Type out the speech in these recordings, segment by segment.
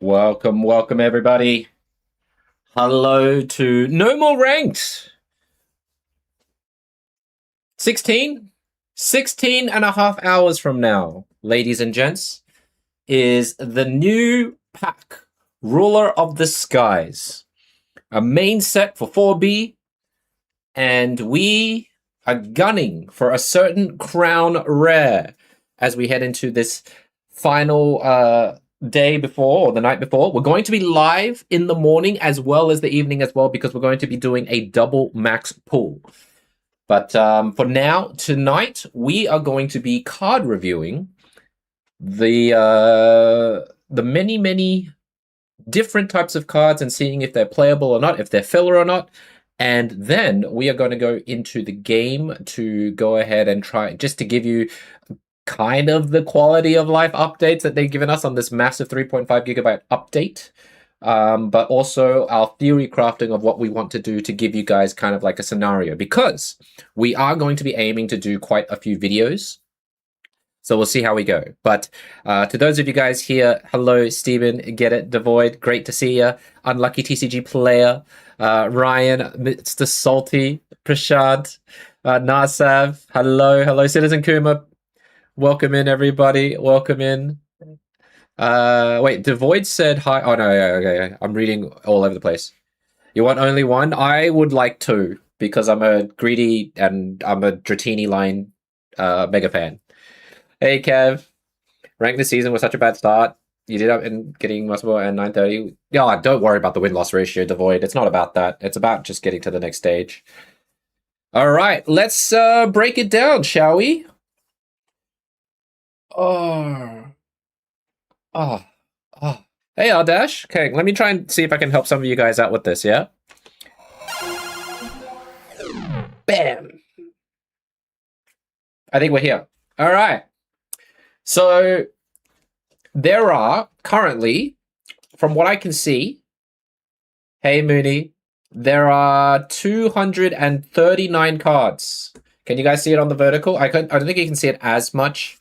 Welcome, welcome everybody. Hello to No More Ranked. 16 and a half hours from now, ladies and gents, is the new pack, Ruler of the Skies. A main set for 4B, and we are gunning for a certain crown rare as we head into this final day before or the night before. We're going to be live in the morning as well as the evening as well, because we're going to be doing a double max pull. But for now, tonight, we are going to be card reviewing the many different types of cards and seeing if they're playable or not, if they're filler or not. And then we are going to go into the game to go ahead and try, just to give you kind of the quality of life updates that they've given us on this massive 3.5 gigabyte update. But also our theory crafting of what we want to do to give you guys kind of like a scenario, because we are going to be aiming to do quite a few videos. So we'll see how we go. But to those of you guys here, hello, Steven, Get It, Devoid, great to see you. Unlucky TCG Player, Ryan, Mr. Salty, Prashad, Nasav, hello, Citizen Kuma. Welcome in, everybody. Welcome in. Wait, Devoid said hi. Oh, no, okay. I'm reading all over the place. You want only one? I would like two, because I'm a greedy and I'm a Dratini line mega fan. Hey, Kev. Ranked this season was such a bad start. You did up in getting multiple and 930. Yeah, don't worry about the win-loss ratio, Devoid. It's not about that. It's about just getting to the next stage. All right, let's break it down, shall we? Oh. Hey, Ardash. Okay, let me try and see if I can help some of you guys out with this, yeah? Bam! I think we're here. All right. So there are currently, from what I can see, hey Mooney, there are 239 cards. Can you guys see it on the vertical? I don't think you can see it as much,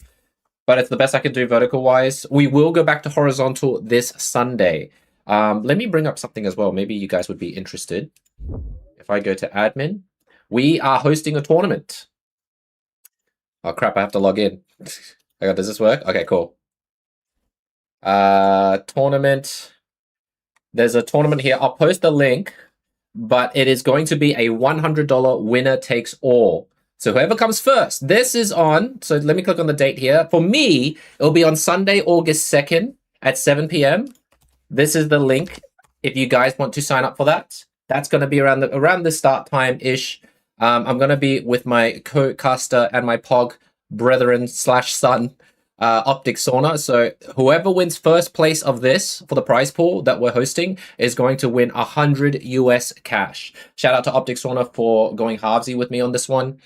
but it's the best I can do vertical-wise. We will go back to horizontal this Sunday. Let me bring up something as well. Maybe you guys would be interested. If I go to admin, we are hosting a tournament. Oh crap, I have to log in. Okay, does this work? Okay, cool. Tournament. There's a tournament here. I'll post the link, but it is going to be a $100 winner takes all. So whoever comes first, this is on. So let me click on the date here. For me, it'll be on Sunday, August 2nd at 7 p.m. This is the link if you guys want to sign up for that. That's going to be around the start time-ish. I'm going to be with my co-caster and my POG brethren / son, Optic Sauna. So whoever wins first place of this for the prize pool that we're hosting is going to win 100 US cash. Shout out to Optic Sauna for going halvesy with me on this one.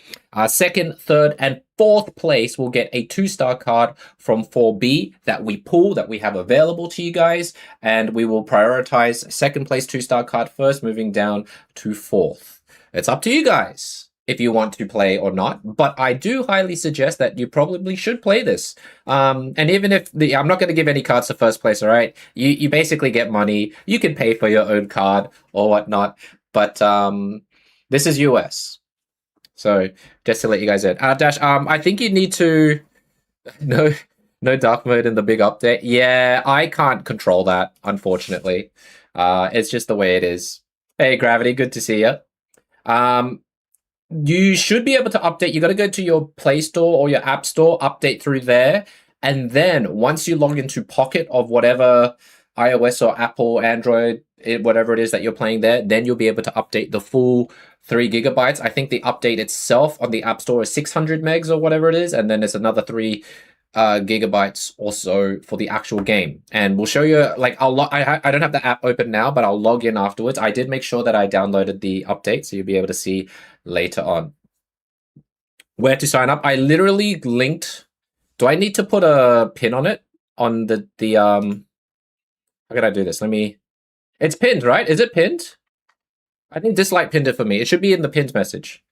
Second, third, and fourth place will get a 2-star card from 4B that we pull, that we have available to you guys, and we will prioritize second place 2-star card first, moving down to fourth. It's up to you guys if you want to play or not, but I do highly suggest that you probably should play this. And even if I'm not going to give any cards to first place, all right? You basically get money. You can pay for your own card or whatnot, but this is US. So just to let you guys in. Dash, I think you need to... No dark mode in the big update. Yeah, I can't control that, unfortunately. It's just the way it is. Hey, Gravity, good to see you. You should be able to update. You got to go to your Play Store or your App Store, update through there. And then once you log into Pocket of whatever iOS or Apple, Android, whatever it is that you're playing there, then you'll be able to update the full 3 gigabytes. I think the update itself on the App Store is 600 megs or whatever it is. And then there's another 3 gigabytes also for the actual game. And we'll show you, like, I don't have the app open now, but I'll log in afterwards. I did make sure that I downloaded the update, so you'll be able to see later on where to sign up. I literally linked. Do I need to put a pin on it on the how can I do this? It's pinned, right? Is it pinned? I think Dislike pinned it for me. It should be in the pinned message.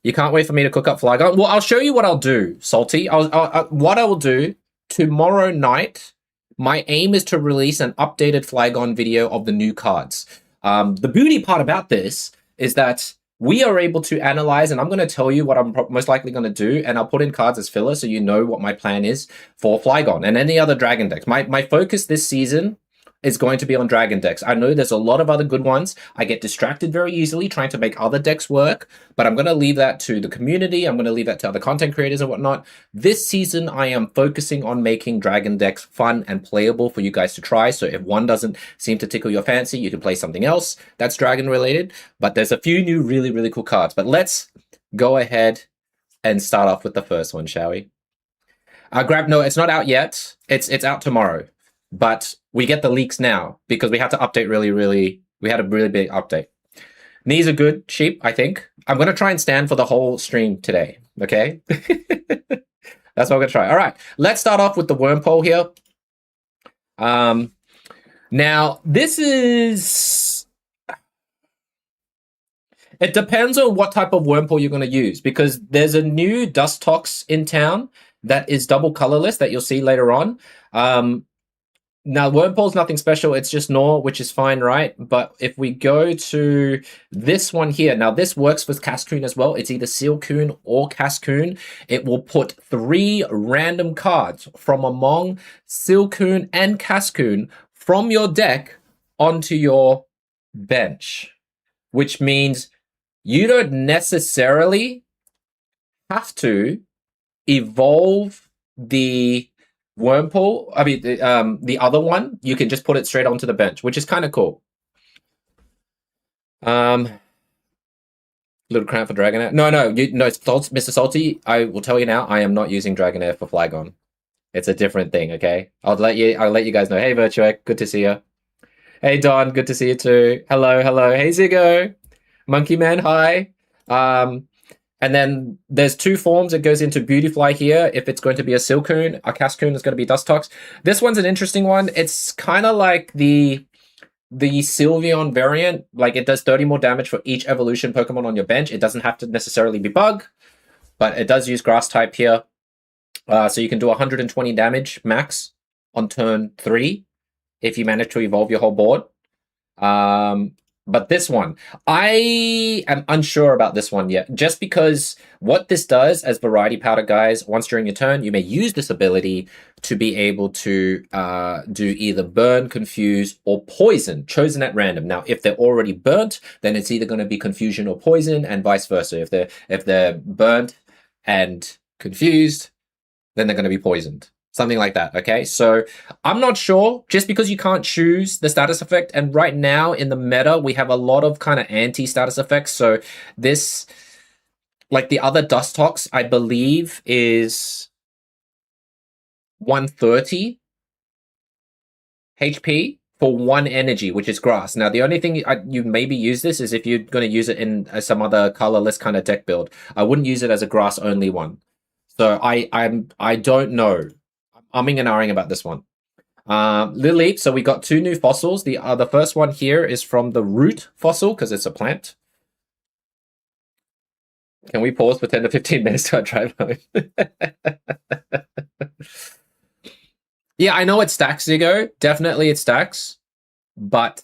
You can't wait for me to cook up Flygon? Well, I'll show you what I'll do, Salty. What I will do tomorrow night, my aim is to release an updated Flygon video of the new cards. The beauty part about this is that we are able to analyze, and I'm going to tell you what I'm most likely going to do, and I'll put in cards as filler so you know what my plan is for Flygon and any other Dragon decks. My focus this season is going to be on Dragon decks. I know there's a lot of other good ones. I get distracted very easily trying to make other decks work, but I'm going to leave that to the community. I'm going to leave that to other content creators and whatnot. This season, I am focusing on making Dragon decks fun and playable for you guys to try. So if one doesn't seem to tickle your fancy, you can play something else that's Dragon related. But there's a few new really, really cool cards. But let's go ahead and start off with the first one, shall we? No, it's not out yet. It's out tomorrow. But we get the leaks now because we had to update we had a really big update. Knees are good, sheep, I think. I'm going to try and stand for the whole stream today, okay? That's what I'm going to try. All right, let's start off with the Wurmple here. Now, this is... It depends on what type of Wurmple you're going to use because there's a new Dustox in town that is double colorless that you'll see later on. Now, Wurmple's nothing special. It's just Gnaw, which is fine, right? But if we go to this one here, now this works with Cascoon as well. It's either Sealcoon or Cascoon. It will put 3 random cards from among Sealcoon and Cascoon from your deck onto your bench, which means you don't necessarily have to evolve the Wurmple, the other one, you can just put it straight onto the bench, which is kind of cool. Little cramp for Dragonair. No, Mr. Salty, I will tell you now, I am not using Dragonair for Flygon. It's a different thing, okay? I'll let you guys know. Hey, Virtuek, good to see you. Hey, Don, good to see you too. Hello. Hey, Zigo. Monkey Man, hi. And then there's 2 forms. It goes into Beautyfly here. If it's going to be a Silcoon, a Cascoon is going to be Dustox. This one's an interesting one. It's kind of like the Sylveon variant. Like it does 30 more damage for each evolution Pokemon on your bench. It doesn't have to necessarily be Bug, but it does use Grass type here. So you can do 120 damage max on turn 3 if you manage to evolve your whole board. But this one, I am unsure about this one yet, just because what this does as variety powder, guys, once during your turn, you may use this ability to be able to do either burn, confuse, or poison, chosen at random. Now, if they're already burnt, then it's either going to be confusion or poison, and vice versa. If they're burnt and confused, then they're going to be poisoned. Something like that, okay? So I'm not sure, just because you can't choose the status effect, and right now in the meta, we have a lot of kind of anti-status effects. So this, like the other Dustox, I believe is 130 HP for 1 energy, which is Grass. Now, the only thing you maybe use this is if you're going to use it in some other colorless kind of deck build. I wouldn't use it as a Grass-only one. So I don't know. Umming and ahhing about this one. Lily, so we got 2 new fossils. The first one here is from the root fossil because it's a plant. Can we pause for 10 to 15 minutes to drive home? Yeah, I know it stacks, Zigo. Definitely it stacks. But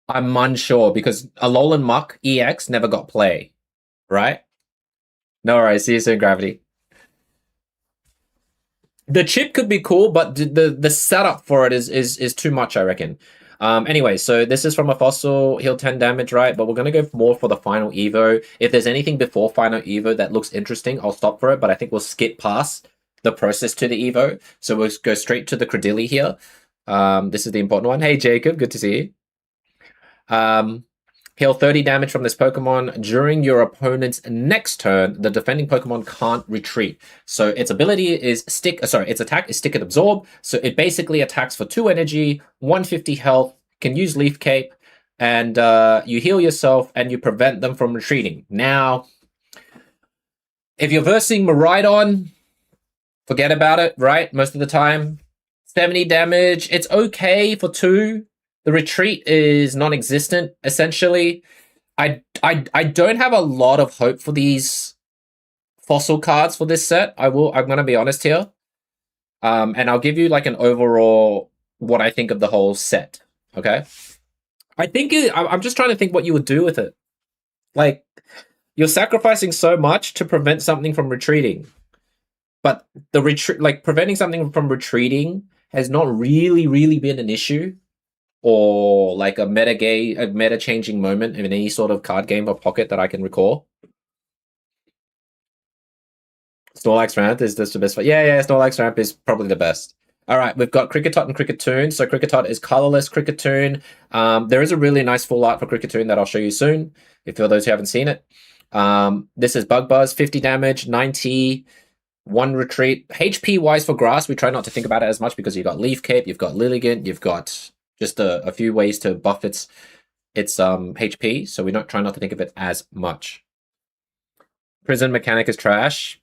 I'm unsure because Alolan Muck EX never got play. Right? No worries. See you soon, Gravity. The chip could be cool, but the setup for it is too much, I reckon. Anyway, so this is from a fossil, heal 10 damage, right? But we're going to go more for the final Evo. If there's anything before final Evo that looks interesting, I'll stop for it, but I think we'll skip past the process to the Evo. So we'll go straight to the Credilli here. This is the important one. Hey, Jacob, good to see you. Heal 30 damage from this Pokemon. During your opponent's next turn, the defending Pokemon can't retreat. So its ability is its attack is Stick and Absorb. So it basically attacks for 2 energy, 150 health, can use Leaf Cape, and you heal yourself and you prevent them from retreating. Now, if you're versing Miraidon, forget about it, right? Most of the time. 70 damage. It's okay for 2. The retreat is non-existent, essentially. I don't have a lot of hope for these fossil cards for this set. I'm going to be honest here. And I'll give you like an overall what I think of the whole set. Okay. I'm just trying to think what you would do with it. Like, you're sacrificing so much to prevent something from retreating, but the retreat, like preventing something from retreating, has not really been an issue or like a meta changing moment in any sort of card game or pocket that I can recall. Snorlax Ramp is this the best? Yeah, Snorlax Ramp is probably the best. All right, we've got Cricketot and Cricketoon. So Cricketot is colorless Cricketoon. There is a really nice full art for Cricketoon that I'll show you soon, if for those who haven't seen it. This is Bug Buzz, 50 damage, 90, 1 retreat. HP wise for grass, we try not to think about it as much because you've got Leaf Cape, you've got Lilligant, you've got just a few ways to buff its HP, so we don't try not to think of it as much. Prison Mechanic is trash.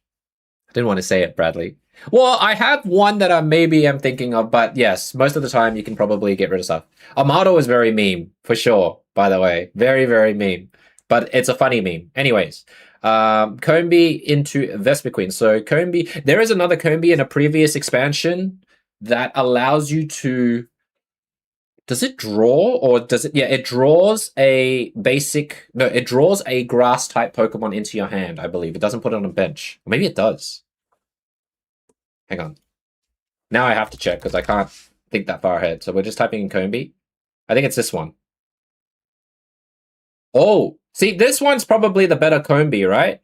I didn't want to say it, Bradley. Well, I have one that I maybe am thinking of, but yes, most of the time you can probably get rid of stuff. Amato is very meme, for sure, by the way. Very meme. But it's a funny meme. Anyways, Combee into Vespiquen. So Combee, there is another Combee in a previous expansion that allows you to... Does it draw or does it? Yeah, it draws a basic. No, it draws a grass type Pokemon into your hand, I believe. It doesn't put it on a bench. Maybe it does. Hang on. Now I have to check because I can't think that far ahead. So we're just typing in Combee. I think it's this one. Oh, see, this one's probably the better Combee, right?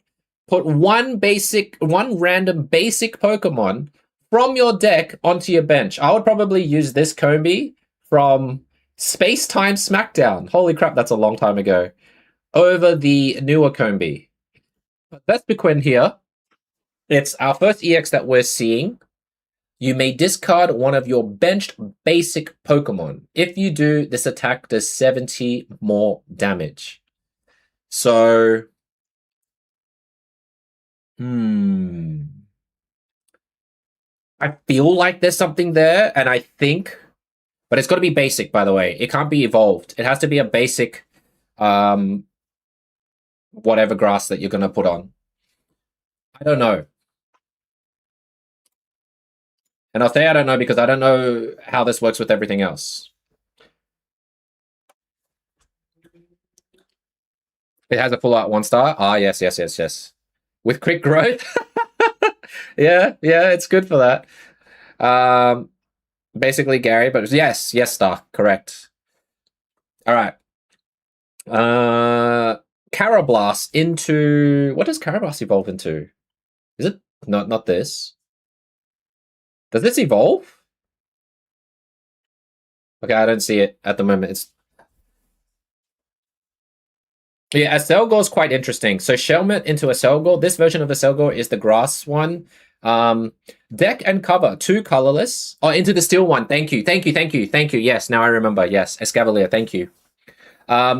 Put one random basic Pokemon from your deck onto your bench. I would probably use this Combee from Space Time Smackdown. Holy crap, that's a long time ago. Over the newer Combee. But Vespiquen here. It's our first EX that we're seeing. You may discard one of your benched basic Pokemon. If you do, this attack does 70 more damage. So, I feel like there's something there, and I think, but it's got to be basic, by the way. It can't be evolved. It has to be a basic, whatever grass that you're going to put on. I don't know. And I'll say I don't know because I don't know how this works with everything else. It has a full art 1-star. Ah, yes. With quick growth. yeah, it's good for that. Basically Gary, but yes, star, correct. All right. Carablast into... What does Carablast evolve into? Is it not this? Does this evolve? Okay, I don't see it at the moment. It's... Yeah, Aselgor is quite interesting. So Shelmet into Aselgor. This version of Aselgor is the grass one. Deck and cover, 2 colorless. Oh, into the steel one. Thank you. Yes, now I remember. Yes, Escavalier, thank you.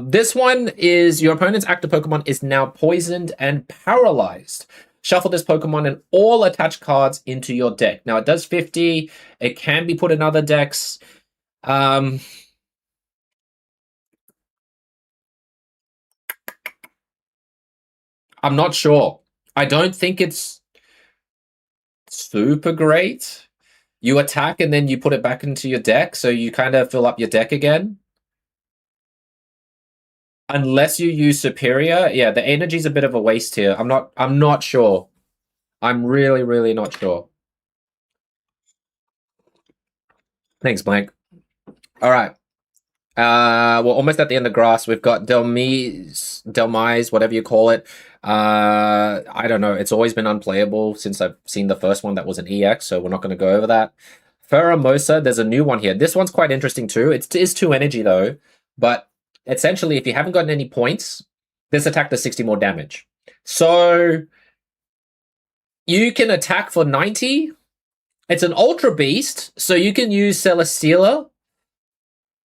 This one is your opponent's active Pokemon is now poisoned and paralyzed. Shuffle this Pokemon and all attached cards into your deck. Now, it does 50. It can be put in other decks. I'm not sure. I don't think it's super great. You attack and then you put it back into your deck, so you kind of fill up your deck again. Unless you use Superior, yeah, the energy's a bit of a waste here. I'm not sure. I'm really not sure. Thanks, Blank. All right. We're almost at the end of grass. We've got Delmise, whatever you call it. I don't know. It's always been unplayable since I've seen the first one that was an EX, so we're not going to go over that. Pheromosa, there's a new one here. This one's quite interesting too. It is 2 energy though, but essentially, if you haven't gotten any points, this attack does 60 more damage. So you can attack for 90. It's an Ultra Beast, so you can use Celesteela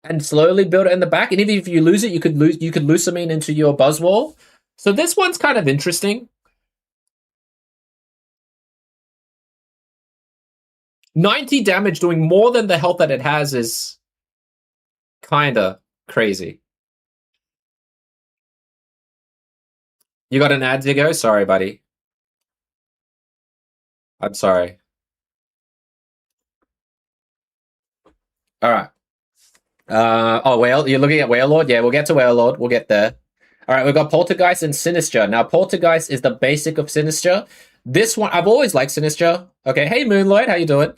and slowly build it in the back. And even if you lose it, you could Lusamine into your Buzzwole. So this one's kind of interesting. 90 damage doing more than the health that it has is kinda crazy. You got an ad to go? Sorry, buddy. I'm sorry. All right. Oh, well, you're looking at Whale Lord? Yeah, we'll get to Whale Lord. We'll get there. All right, we've got Poltergeist and Sinister. Now, Poltergeist is the basic of Sinister. This one, I've always liked Sinister. Okay, hey Moonlight, how you doing?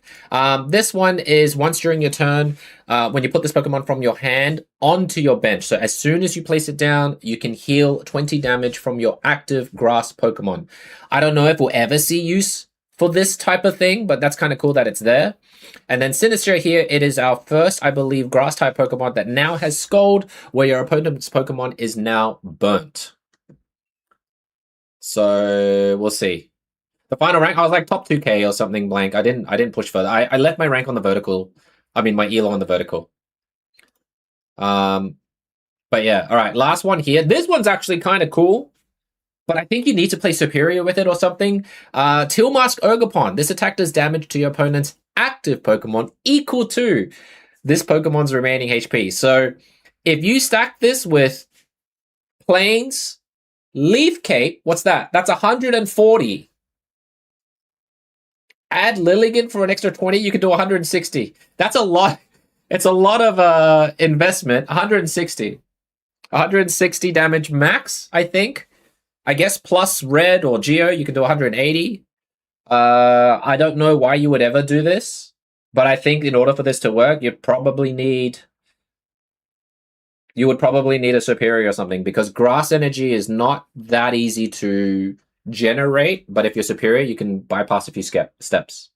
This one is once during your turn, when you put this Pokemon from your hand onto your bench. So as soon as you place it down, you can heal 20 damage from your active grass Pokemon. I don't know if we'll ever see use for this type of thing, but that's kind of cool that it's there. And then Sinister here, it is our first, I believe, grass-type Pokemon that now has Scald, where your opponent's Pokemon is now burnt. So we'll see. The final rank, I was like top 2k or something blank. I didn't push further. I left my rank on the vertical. I mean my elo on the vertical. But yeah, all right, last one here. This one's actually kind of cool, but I think you need to play Superior with it or something. Tilmask Ogerpon. This attack does damage to your opponent's active Pokemon equal to this Pokemon's remaining HP. So if you stack this with Plains, Leaf Cape, what's that? That's 140. Add Lilligant for an extra 20, you can do 160. That's a lot. It's a lot of investment. 160. 160 damage max, I think. I guess plus Red or Geo, you can do 180. I don't know why you would ever do this, but I think in order for this to work, you would probably need a Superior or something, because Grass Energy is not that easy to generate, but if you're Superior, you can bypass a few steps.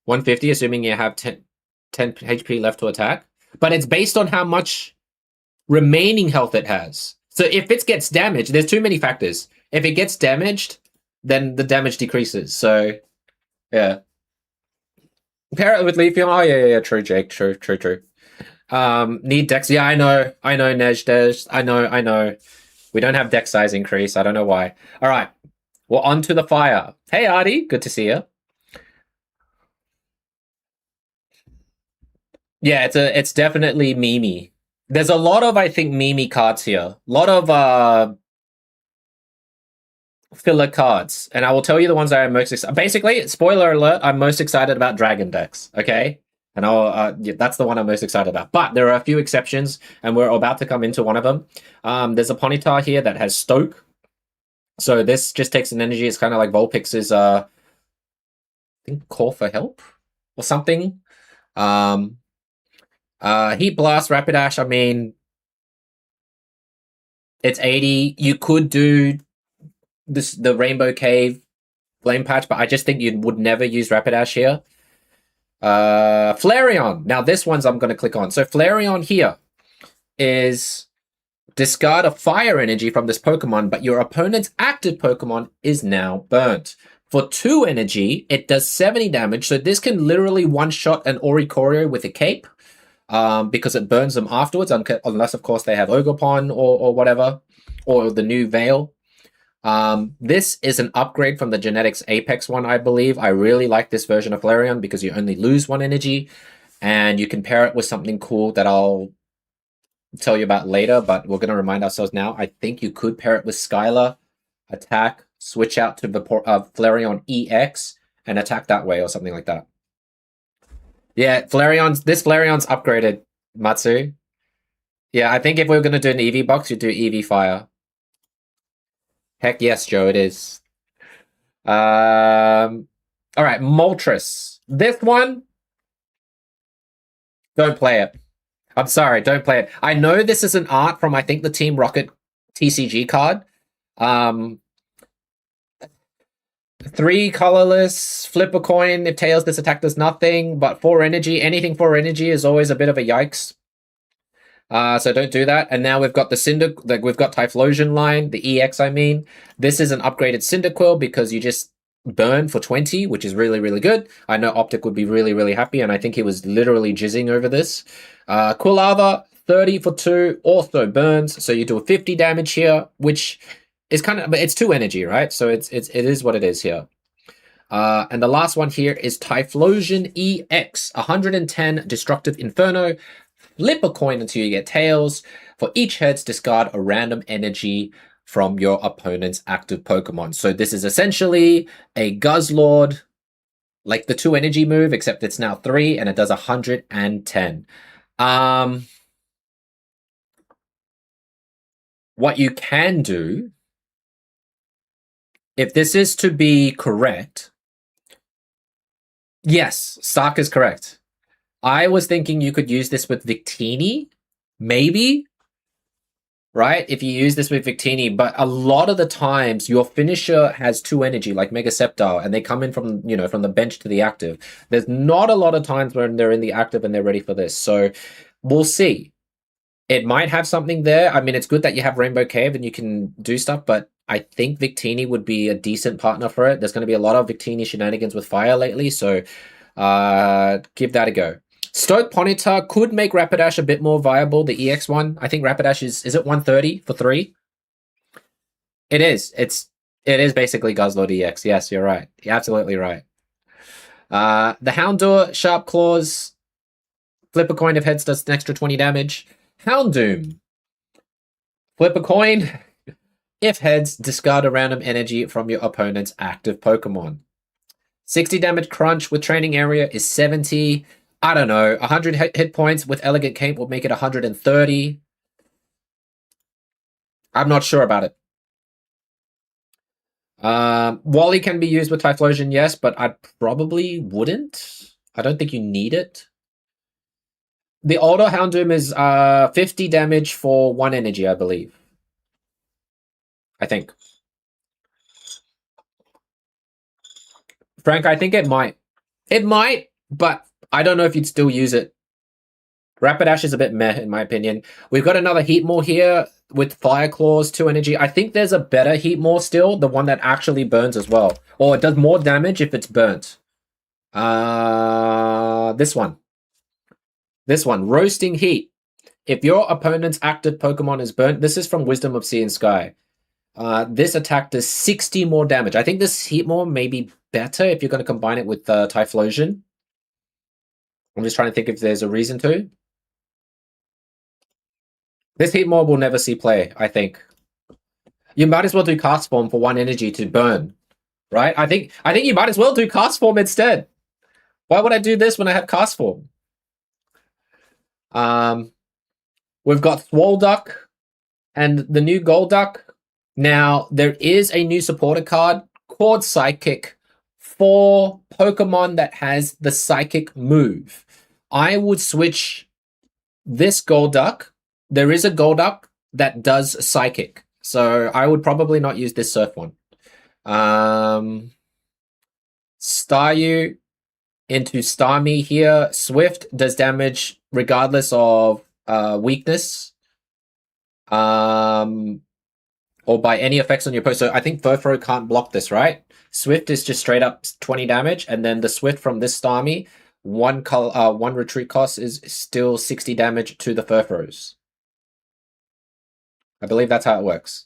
$150, assuming you have 10 HP left to attack, but it's based on how much remaining health it has. So if it gets damaged, there's too many factors. If it gets damaged, then the damage decreases. So, yeah. Pair it with Leafeon. Oh, yeah, true, Jake. True. Need Dex. Yeah, I know, Nej. I know. We don't have Dex size increase. I don't know why. All right. Well, on to the fire. Hey, Artie. Good to see you. Yeah, it's definitely memey. There's a lot of, I think, memey cards here. A lot of filler cards. And I will tell you the ones that I'm most excited. Basically, spoiler alert, I'm most excited about Dragon Dex. Okay? And yeah, that's the one I'm most excited about. But there are a few exceptions, and we're about to come into one of them. There's a Ponyta here that has Stoke. So this just takes an energy. It's kind of like Vulpix's, I think, Call for Help or something. Heat Blast, Rapidash, I mean, it's 80. You could do the Rainbow Cave Flame Patch, but I just think you would never use Rapidash here. Flareon. Now, this one's I'm going to click on. So Flareon here is discard a fire energy from this Pokemon, but your opponent's active Pokemon is now burnt. For 2 energy, it does 70 damage, so this can literally one-shot an Oricorio with a cape, because it burns them afterwards, unless, of course, they have Ogerpon or whatever, or the new Veil. This is an upgrade from the Genetics Apex one, I believe. I really like this version of Flareon because you only lose 1 energy, and you can pair it with something cool that I'll tell you about later, but we're going to remind ourselves now. I think you could pair it with Skylar, attack, switch out to the Flareon EX, and attack that way or something like that. Yeah, this Flareon's upgraded, Matsu. Yeah, I think if we were going to do an EV box, you'd do EV Fire. Heck yes, Joe, it is. All right, Moltres. This one, don't play it. I'm sorry, don't play it. I know this is an art from, I think, the Team Rocket TCG card. 3 colorless, flip a coin. If tails, this attack does nothing, but 4 energy, anything 4 energy is always a bit of a yikes. So don't do that. And now we've got we've got Typhlosion line, the EX, I mean. This is an upgraded Cyndaquil because you just burn for 20, which is really, really good. I know Optic would be really, really happy, and I think he was literally jizzing over this. Quilava, 30 for 2, also burns, so you do a 50 damage here, which is kind of, but it's 2 energy, right? So it is what it is here. And the last one here is Typhlosion EX, 110 Destructive Inferno. Flip a coin until you get tails. For each heads, discard a random energy from your opponent's active Pokemon. So this is essentially a Guzzlord Like the 2 energy move, except it's now 3 and it does 110. What you can do, if this is to be correct, yes, Stark is correct. I was thinking you could use this with Victini, maybe, right? If you use this with Victini, but a lot of the times your finisher has 2 energy, like Mega Sceptile, and they come in from, you know, from the bench to the active. There's not a lot of times when they're in the active and they're ready for this. So we'll see. It might have something there. I mean, it's good that you have Rainbow Cave and you can do stuff, but I think Victini would be a decent partner for it. There's going to be a lot of Victini shenanigans with fire lately, so give that a go. Stoke Ponyta could make Rapidash a bit more viable, the EX one. I think Rapidash is it 130 for 3? It is. It is basically Guzzlord EX. Yes, you're right. You're absolutely right. The Houndour, Sharp Claws, flip a coin if heads does an extra 20 damage. Houndoom. Flip a coin. If heads, discard a random energy from your opponent's active Pokemon. 60 damage crunch with training area is 70. I don't know. 100 hit points with Elegant Cape will make it 130. I'm not sure about it. Wally can be used with Typhlosion, yes, but I probably wouldn't. I don't think you need it. The older Houndoom is 50 damage for 1 energy, I believe. I think. Frank, I think it might. It might, but I don't know if you'd still use it. Rapidash is a bit meh, in my opinion. We've got another Heatmore here with Fire Claws, 2 energy. I think there's a better Heatmore still, the one that actually burns as well. Or it does more damage if it's burnt. This one. This one, Roasting Heat. If your opponent's active Pokemon is burnt, this is from Wisdom of Sea and Sky. This attack does 60 more damage. I think this Heatmore may be better if you're going to combine it with Typhlosion. I'm just trying to think if there's a reason to. This Heatmore will never see play, I think. You might as well do Cast Form for 1 energy to burn, right? I think you might as well do Cast Form instead. Why would I do this when I have Cast Form? We've got Swolduck and the new Golduck. Now, there is a new supporter card called Psychic for Pokemon that has the Psychic move. I would switch this Golduck. There is a Golduck that does Psychic, so I would probably not use this Surf one. Staryu into Starmie here. Swift does damage regardless of weakness. Or by any effects on your post. So I think Furfrou can't block this, right? Swift is just straight up 20 damage, and then the Swift from this Starmie, one retreat cost is still 60 damage to the Furfrous. I believe that's how it works.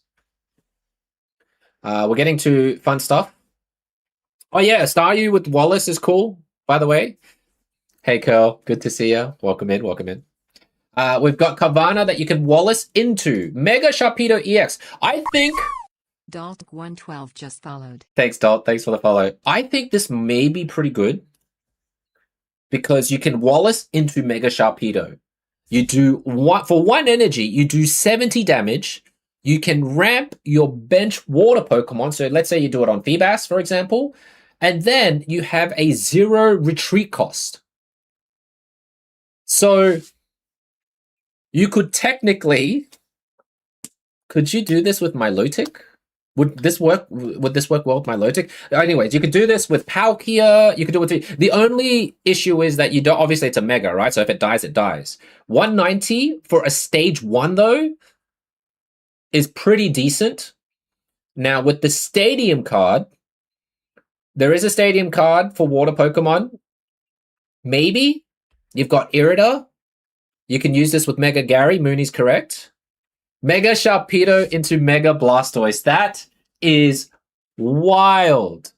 We're getting to fun stuff. Oh yeah, Staryu with Wallace is cool, by the way. Hey Curl, good to see you. Welcome in, welcome in. We've got Carvana that you can Wallace into. Mega Sharpedo EX. I think... Dalt112 just followed. Thanks, Dalt. Thanks for the follow. I think this may be pretty good because you can Wallace into Mega Sharpedo. You do for 1 energy, you do 70 damage. You can ramp your bench water Pokemon. So let's say you do it on Feebas, for example. And then you have a 0 retreat cost. So you could technically... Could you do this with Milotic? Would this work well with Milotic? Anyways, you could do this with Palkia. You could do it with... The only issue is that you don't... Obviously, it's a Mega, right? So if it dies, it dies. 190 for a Stage 1, though, is pretty decent. Now, with the Stadium card, there is a Stadium card for Water Pokemon. Maybe. You've got Irida. You can use this with Mega Gary. Mooney's correct. Mega Sharpedo into Mega Blastoise. That is wild.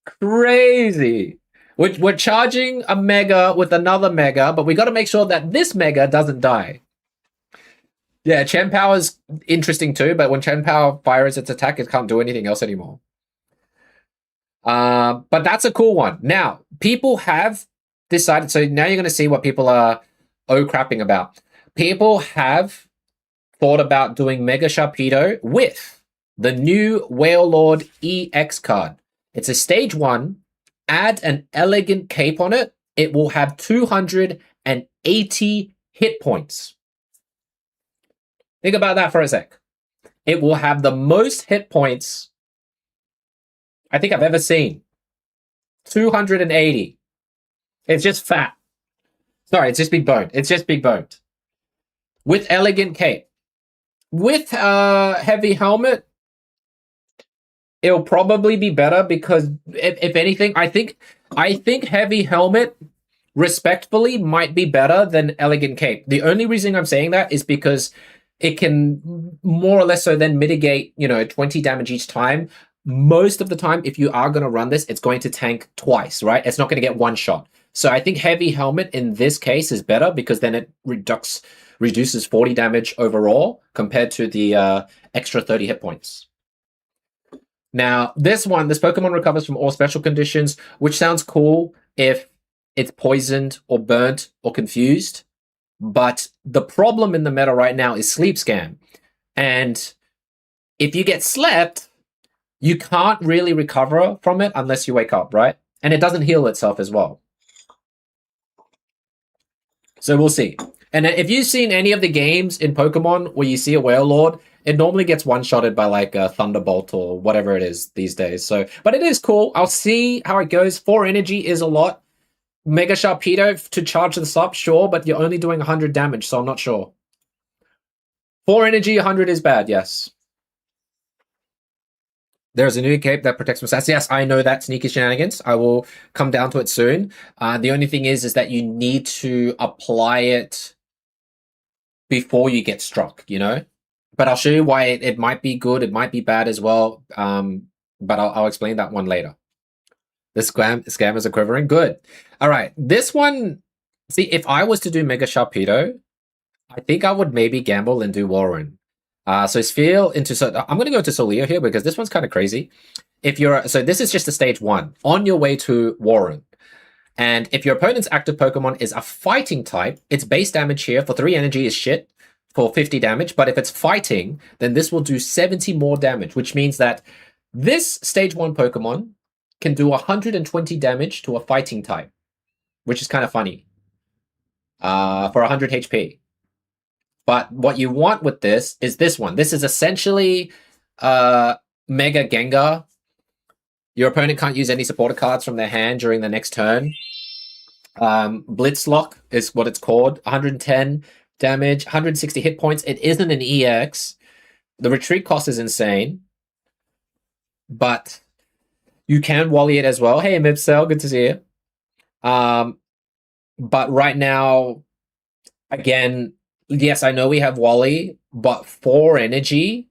Crazy. We're charging a Mega with another Mega, but we got to make sure that this Mega doesn't die. Yeah, Chien-Pao is interesting too, but when Chien-Pao fires its attack, it can't do anything else anymore. But that's a cool one. Now, people have decided, so now you're going to see what people are crapping about. People have thought about doing Mega Sharpedo with the new Whale Lord EX card. It's a stage 1. Add an elegant cape on it. It will have 280 hit points. Think about that for a sec. It will have the most hit points I think I've ever seen. 280. It's just fat. Sorry, it's just big boned. It's just big boned. With elegant cape. With heavy helmet, it'll probably be better because if anything, I think heavy helmet respectfully might be better than elegant cape. The only reason I'm saying that is because it can more or less so then mitigate, 20 damage each time. Most of the time, if you are going to run this, it's going to tank twice, right? It's not going to get one shot. So I think heavy helmet in this case is better because then it reduces 40 damage overall compared to the extra 30 hit points. Now, this Pokemon recovers from all special conditions, which sounds cool if it's poisoned or burnt or confused. But the problem in the meta right now is sleep scam. And if you get slept, you can't really recover from it unless you wake up, right? And it doesn't heal itself as well. So we'll see. And if you've seen any of the games in Pokemon where you see a Whale Lord, it normally gets one-shotted by like a Thunderbolt or whatever it is these days. So, but it is cool. I'll see how it goes. 4 energy is a lot. Mega Sharpedo to charge this up, sure, but you're only doing 100 damage, so I'm not sure. 4 energy, 100 is bad, yes. There's a new cape that protects from stats. Yes, I know that, Sneaky Shenanigans. I will come down to it soon. The only thing is that you need to apply it before you get struck, But I'll show you why it might be good, it might be bad as well. But I'll explain that one later. The scammers are quivering. Good. All right. This one, see, if I was to do Mega Sharpedo, I think I would maybe gamble and do Warren. So I'm going to go to Solio here because this one's kind of crazy. So this is just a stage 1 on your way to Warren. And if your opponent's active Pokemon is a fighting type, its base damage here for 3 energy is shit for 50 damage. But if it's fighting, then this will do 70 more damage, which means that this stage 1 Pokemon can do 120 damage to a fighting type, which is kind of funny for 100 HP. But what you want with this is this one. This is essentially Mega Gengar. Your opponent can't use any supporter cards from their hand during the next turn. Blitzlock is what it's called. 110 damage, 160 hit points. It isn't an EX. The retreat cost is insane. But you can Wally it as well. Hey, Mibsel, good to see you. But right now, again, yes, I know we have Wally, but 4 energy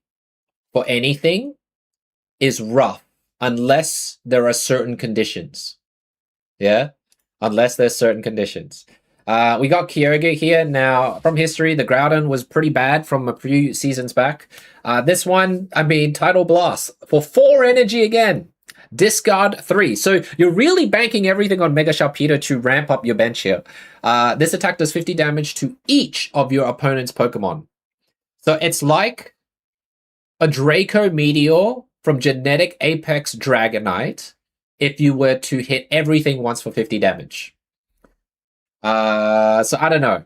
for anything is rough unless there are certain conditions. Yeah? Unless there's certain conditions. We got Kyogre here. Now, from history, the Groudon was pretty bad from a few seasons back. This one, Tidal Blast for 4 energy again. Discard 3. So you're really banking everything on Mega Sharpedo to ramp up your bench here. This attack does 50 damage to each of your opponent's Pokemon. So it's like a Draco Meteor from Genetic Apex Dragonite if you were to hit everything once for 50 damage. So I don't know.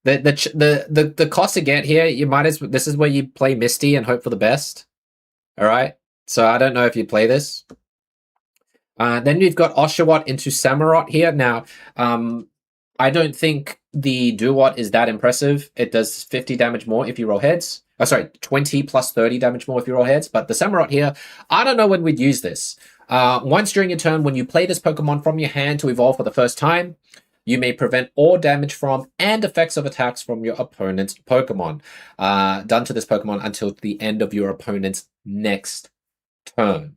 The cost to get here, this is where you play Misty and hope for the best. All right. So I don't know if you play this. Then we've got Oshawott into Samurott here. Now, I don't think the Duwat is that impressive. It does 50 damage more if you roll heads. 20 plus 30 damage more if you roll heads. But the Samurott here, I don't know when we'd use this. Once during your turn, when you play this Pokemon from your hand to evolve for the first time, you may prevent all damage from and effects of attacks from your opponent's Pokemon done to this Pokemon until the end of your opponent's next turn.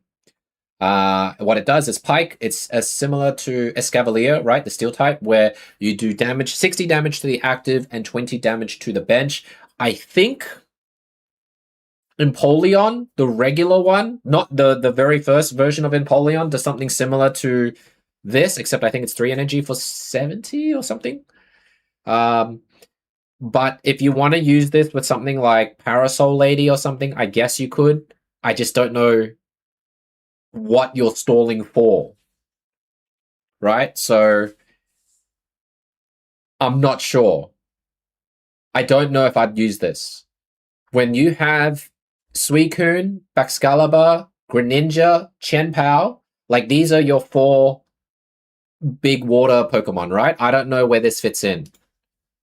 What it does is Pike. It's similar to Escavalier, right? The Steel type, where you do 60 damage to the active and 20 damage to the bench. I think Empoleon, the regular one, not the very first version of Empoleon, does something similar to this, except I think it's 3 energy for 70 or something. But if you want to use this with something like Parasol Lady or something, I guess you could. I just don't know what you're stalling for. Right? So I'm not sure. I don't know if I'd use this. When you have Suicune, Baxcalibur, Greninja, Chenpao, like these are your 4 big water Pokemon, right? I don't know where this fits in.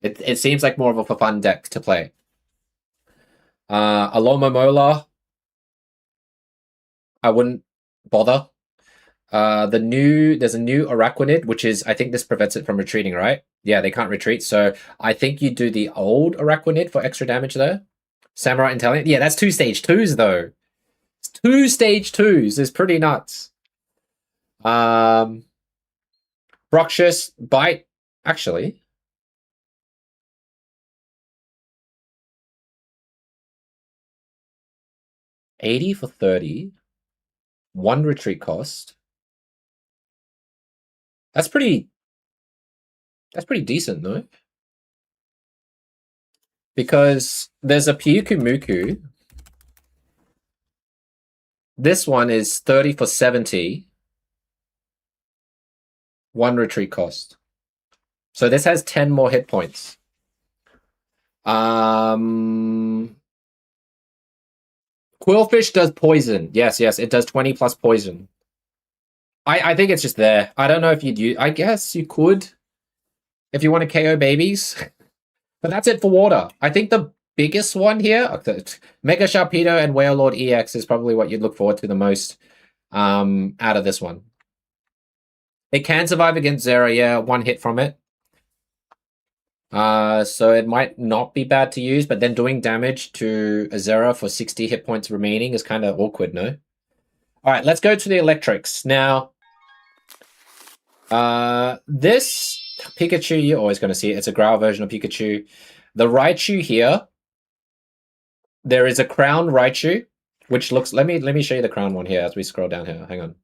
It seems like more of a fun deck to play. Alomomola, I wouldn't bother. There's a new Araquanid, which is, I think this prevents it from retreating, right? Yeah, they can't retreat, so I think you do the old Araquanid for extra damage there. Samurai Intelligent. Yeah, that's 2 stage 2s though. 2 stage 2s is pretty nuts. Broxius, Bite, actually. $80 for 30. 1 retreat cost. That's pretty decent, though. Because there's a Pyukumuku. This one is 30 for 70. 1 retreat cost. So this has 10 more hit points. Quillfish does poison. Yes, it does 20 plus poison. I think it's just there. I don't know if you'd use... I guess you could if you want to KO babies. But that's it for water. I think the biggest one here, Mega Sharpedo and Whale Lord EX is probably what you'd look forward to the most out of this one. It can survive against Zera, yeah, 1 hit from it. So it might not be bad to use, but then doing damage to a Zera for 60 hit points remaining is kind of awkward, no? All right, let's go to the electrics. Now, this Pikachu, you're always going to see it. It's a Growl version of Pikachu. The Raichu here, there is a Crown Raichu, which looks... Let me show you the Crown one here as we scroll down here. Hang on.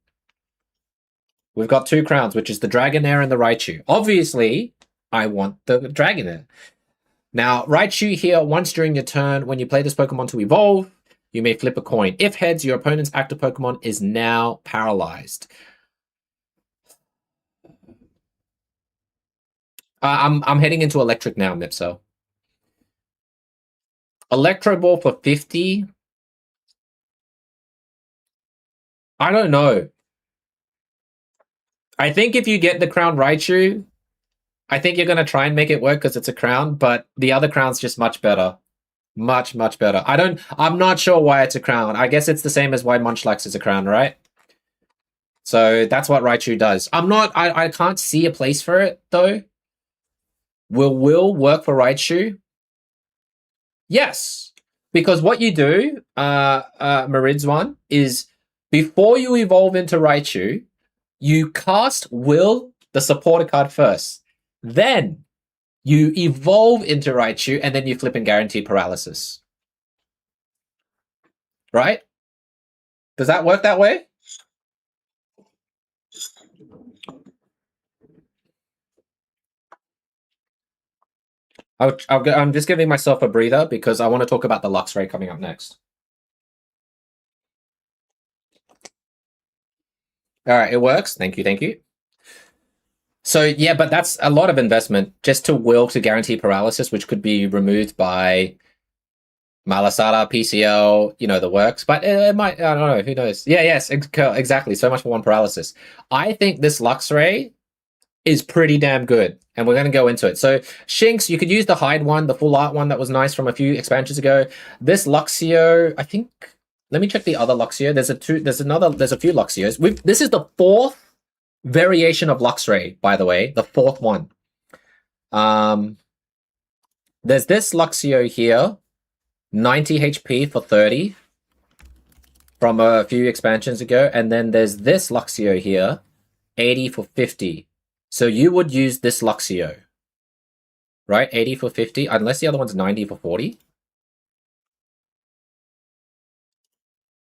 We've got 2 crowns, which is the Dragonair and the Raichu. Obviously, I want the Dragonair. Now, Raichu here, once during your turn, when you play this Pokemon to evolve, you may flip a coin. If heads, your opponent's active Pokemon is now paralyzed. I'm heading into Electric now, Mipso. Electro Ball for 50. I don't know. I think if you get the Crown Raichu, I think you're going to try and make it work because it's a crown, but the other crown's just much better. Much, much better. I'm not sure why it's a crown. I guess it's the same as why Munchlax is a crown, right? So that's what Raichu does. I can't see a place for it, though. Will work for Raichu? Yes. Because what you do, Marid's one, is before you evolve into Raichu, you cast Will, the supporter card, first. Then you evolve into Raichu, and then you flip and guarantee paralysis. Right? Does that work that way? I'm just giving myself a breather because I want to talk about the Luxray coming up next. All right, it works. Thank you. So, yeah, but that's a lot of investment just to will to guarantee paralysis, which could be removed by Malasada, PCL, the works. But it might, I don't know, who knows? Yeah, yes, exactly. So much for 1 paralysis. I think this Luxray is pretty damn good, and we're going to go into it. So, Shinx, you could use the hide one, the full art one that was nice from a few expansions ago. This Luxio, I think... Let me check the other Luxio. There's a few Luxios. This is the 4th variation of Luxray, by the way, the 4th one. There's this Luxio here, 90 HP for 30 from a few expansions ago, and then there's this Luxio here, 80 for 50. So you would use this Luxio, right? 80 for 50, unless the other one's 90 for 40.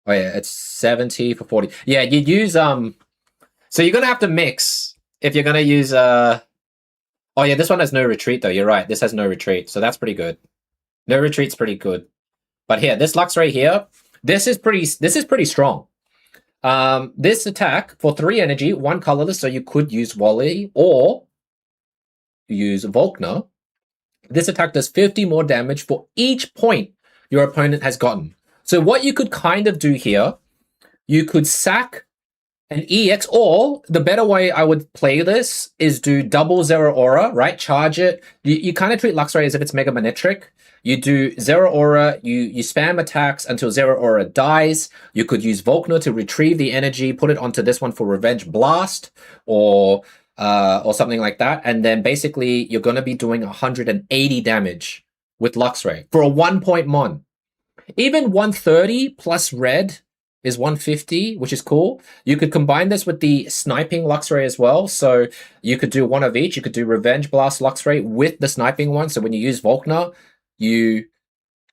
Oh yeah, it's 70 for 40. Yeah, you use so you're gonna have to mix if you're gonna use oh yeah, this one has no retreat though. You're right. This has no retreat, so that's pretty good. No retreat's pretty good. But here, this Lux Ray here, this is pretty strong. This attack for 3 energy, 1 colorless, so you could use Wally or use Volkner. This attack does 50 more damage for each point your opponent has gotten. So what you could kind of do here, you could sack an EX, or the better way I would play this is do double Zero Aura, right? Charge it. You kind of treat Luxray as if it's Mega Manetric. You do Zero Aura, you spam attacks until Zero Aura dies. You could use Volkner to retrieve the energy, put it onto this one for Revenge Blast, or something like that. And then basically you're going to be doing 180 damage with Luxray for a 1-point mon. Even 130 plus red is 150, which is cool. You could combine this with the sniping Luxray as well. So you could do one of each. You could do Revenge Blast Luxray with the sniping one. So when you use Volkner, you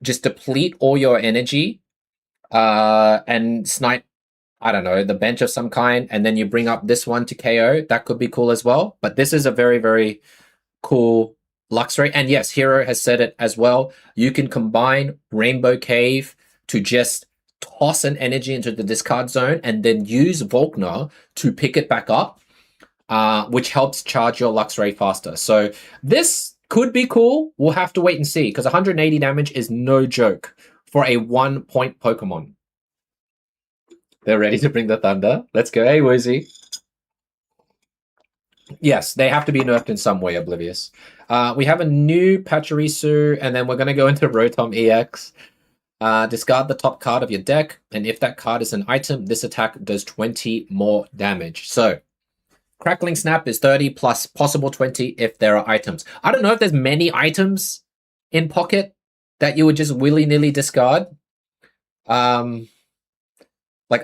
just deplete all your energy and snipe, I don't know, the bench of some kind. And then you bring up this one to KO. That could be cool as well. But this is a very, very cool Luxray. And yes, Hero has said it as well. You can combine Rainbow Cave to just toss an energy into the discard zone and then use Volkner to pick it back up, which helps charge your Luxray faster. So this could be cool. We'll have to wait and see, because 180 damage is no joke for a 1-point Pokemon. They're ready to bring the thunder. Let's go. Hey, Woozy. Yes, they have to be nerfed in some way, Oblivious. We have a new Pachirisu, and then we're going to go into Rotom EX. Discard the top card of your deck, and if that card is an item, this attack does 20 more damage. So, Crackling Snap is 30 plus possible 20 if there are items. I don't know if there's many items in Pocket that you would just willy-nilly discard. Like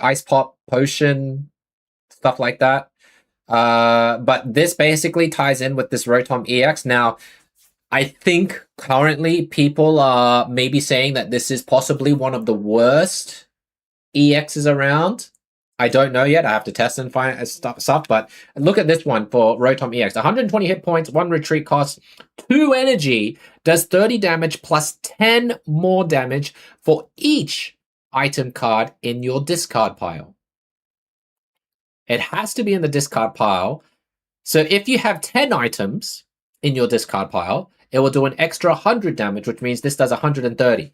Ice Pop, Potion, stuff like that. But this basically ties in with this Rotom EX. Now, I think currently people are maybe saying that this is possibly one of the worst EXs around. I don't know yet. I have to test and find stuff. But look at this one for Rotom EX. 120 hit points, 1 retreat cost, 2 energy, does 30 damage plus 10 more damage for each item card in your discard pile. It has to be in the discard pile. So if you have 10 items in your discard pile, it will do an extra 100 damage, which means this does 130.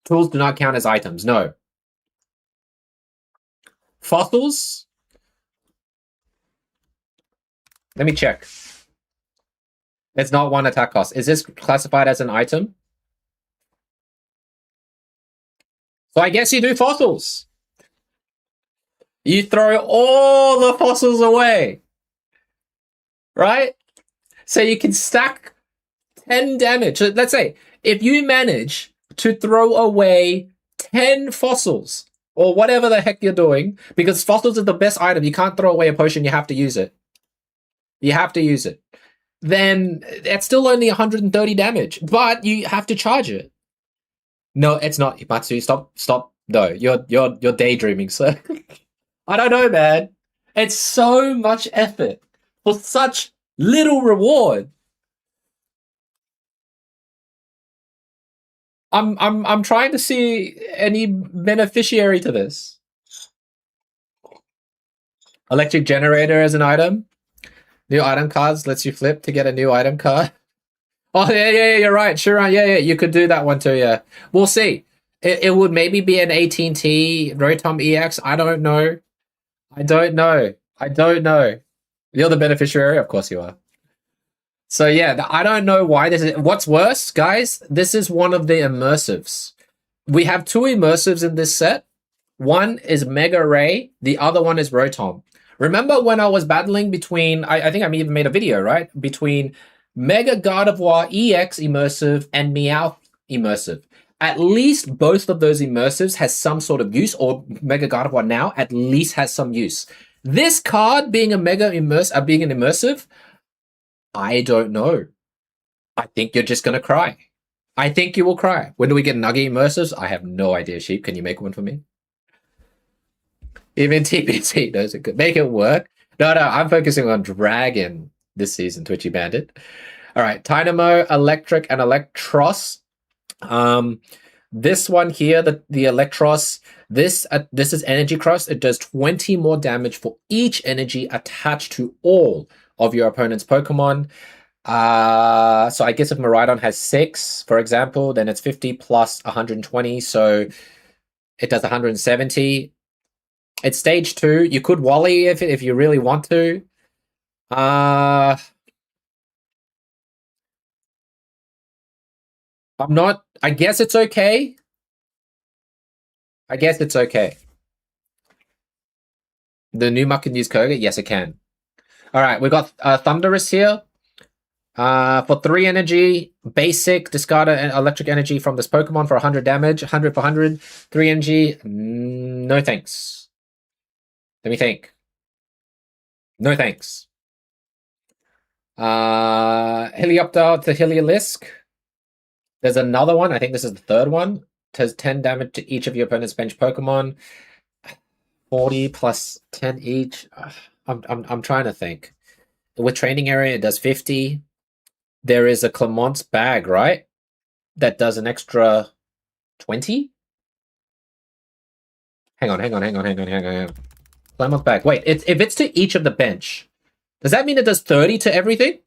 Tools do not count as items, no. Fossils? Let me check. It's not 1 attack cost. Is this classified as an item? So I guess you do fossils. You throw all the fossils away. Right? So you can stack 10 damage. So let's say if you manage to throw away 10 fossils or whatever the heck you're doing, because fossils are the best item. You can't throw away a potion. You have to use it. You have to use it. Then it's still only 130 damage, but you have to charge it. No, it's not. Matsu, stop. No, you're daydreaming, sir. I don't know, man. It's so much effort for such little reward. I'm trying to see any beneficiary to this. Electric generator as an item. New item cards lets you flip to get a new item card. Oh yeah, you're right. Sure, yeah, you could do that one too. Yeah, we'll see. It would maybe be an AT&T Rotom EX. I don't know. You're the beneficiary, of course you are. So yeah, I don't know why this is. What's worse, guys? This is one of the immersives. We have 2 immersives in this set. One is Mega Ray. The other one is Rotom. Remember when I was battling between? I think I even made a video, right? Between Mega Gardevoir EX immersive and Meowth immersive. At least both of those immersives has some sort of use, or Mega Gardevoir now at least has some use. This card being a being an immersive, I don't know. I think you're just gonna cry. I think you will cry. When do we get Nuggy immersives? I have no idea, Sheep. Can you make one for me? Even TBT knows it could make it work. No, I'm focusing on Dragon this season, Twitchy Bandit. All right, Dynamo, Electric, and Electros. This one here, the Electros, this is Energy Cross. It does 20 more damage for each energy attached to all of your opponent's Pokemon. So I guess if Miraidon has 6, for example, then it's 50 plus 120, so it does 170. It's stage 2. You could Wally if you really want to. I'm not. I guess it's okay. I guess it's okay. The new muck can use Koga? Yes, it can. All right, we got Thunderous here. For 3 energy, basic, discard an electric energy from this Pokemon for 100 damage. 100 for 100. 3 energy, no thanks. Let me think. No thanks. Helioptile to Heliolisk. There's another one. I think this is the third one. Does 10 damage to each of your opponent's bench Pokemon. 40 plus 10 each. I'm trying to think. With training area, it does 50. There is a Clement's bag, right? That does an extra 20? Hang on. Clement's bag. Wait, if it's to each of the bench, does that mean it does 30 to everything?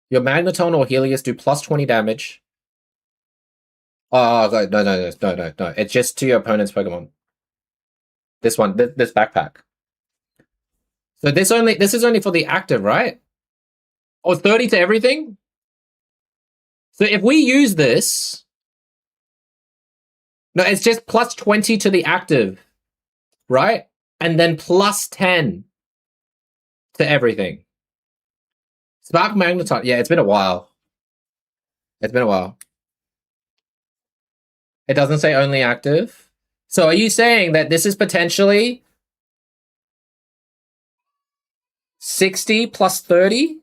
Your Magneton or Helios do plus 20 damage. Oh, no. It's just to your opponent's Pokemon. This one, this backpack. So this is only for the active, right? Or 30 to everything? So if we use this... No, it's just plus 20 to the active, right? And then plus 10 to everything. Spark Magneton. Yeah, it's been a while. It doesn't say only active. So are you saying that this is potentially 60 plus 30?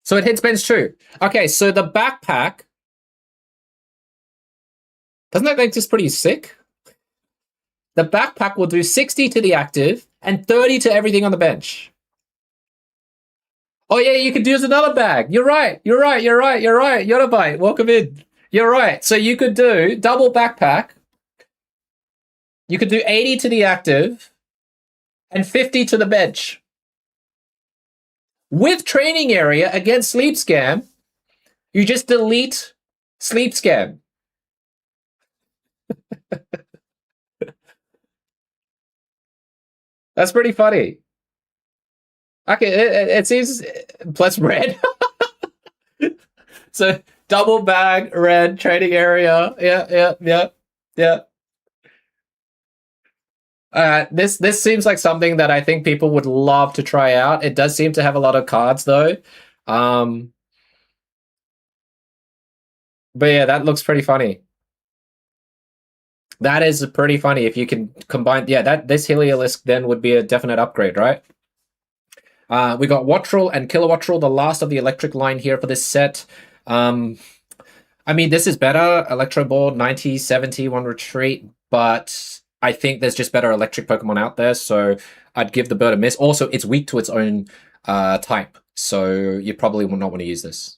So it hits bench 2. Okay, so the backpack... Doesn't that make this pretty sick? The backpack will do 60 to the active and 30 to everything on the bench. Oh yeah, you could use another bag. You're right. Yodabite, welcome in. You're right. So you could do double backpack. You could do 80 to the active and 50 to the bench. With training area against Sleep Scam, you just delete Sleep Scam. That's pretty funny. Okay, it seems plus red. So double bag, red, training area. Yeah. This seems like something that I think people would love to try out. It does seem to have a lot of cards though. But yeah, that looks pretty funny. That is pretty funny if you can combine. Yeah, this Heliolisk then would be a definite upgrade, right? We got Wattrel and Kilowattrel, the last of the electric line here for this set. I mean, this is better. Electro Ball, 90, 70, 1 retreat, but I think there's just better electric Pokemon out there, so I'd give the bird a miss. Also, it's weak to its own type, so you probably will not want to use this.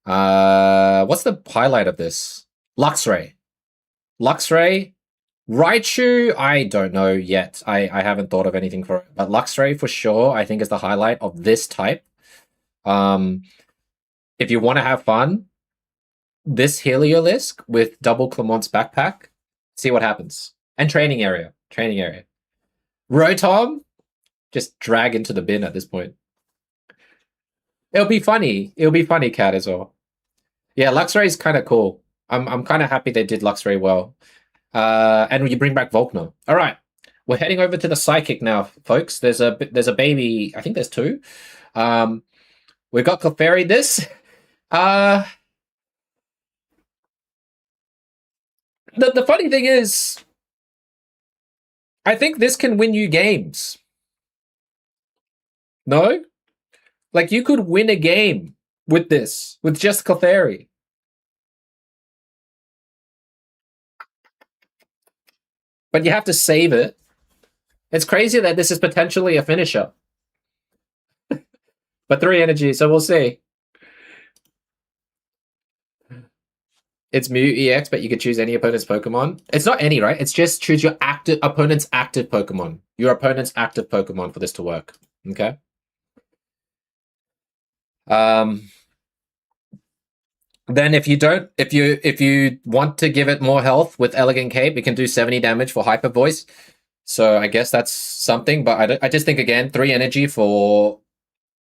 What's the highlight of this? Luxray. Raichu, I don't know yet. I haven't thought of anything for it. But Luxray, for sure, I think is the highlight of this type. If you want to have fun, this Heliolisk with double Clement's backpack, see what happens. And training area. Rotom, just drag into the bin at this point. It'll be funny, Cat, as well. Yeah, Luxray is kind of cool. I'm kind of happy they did Luxray well. And you bring back Volkner. All right, we're heading over to the Psychic now, folks. There's a baby. I think there's 2. We've got Clefairy. This. The funny thing is, I think this can win you games. No? Like, you could win a game with this, with just Clefairy. But you have to save it. It's crazy that this is potentially a finisher. But 3 energy, so we'll see. It's Mew EX, but you could choose any opponent's Pokemon. It's not any, right? It's just choose your opponent's active Pokemon. Your opponent's active Pokemon for this to work. Okay. Then if you want to give it more health with Elegant Cape, it can do 70 damage for Hyper Voice. So I guess that's something, but I just think again 3 energy for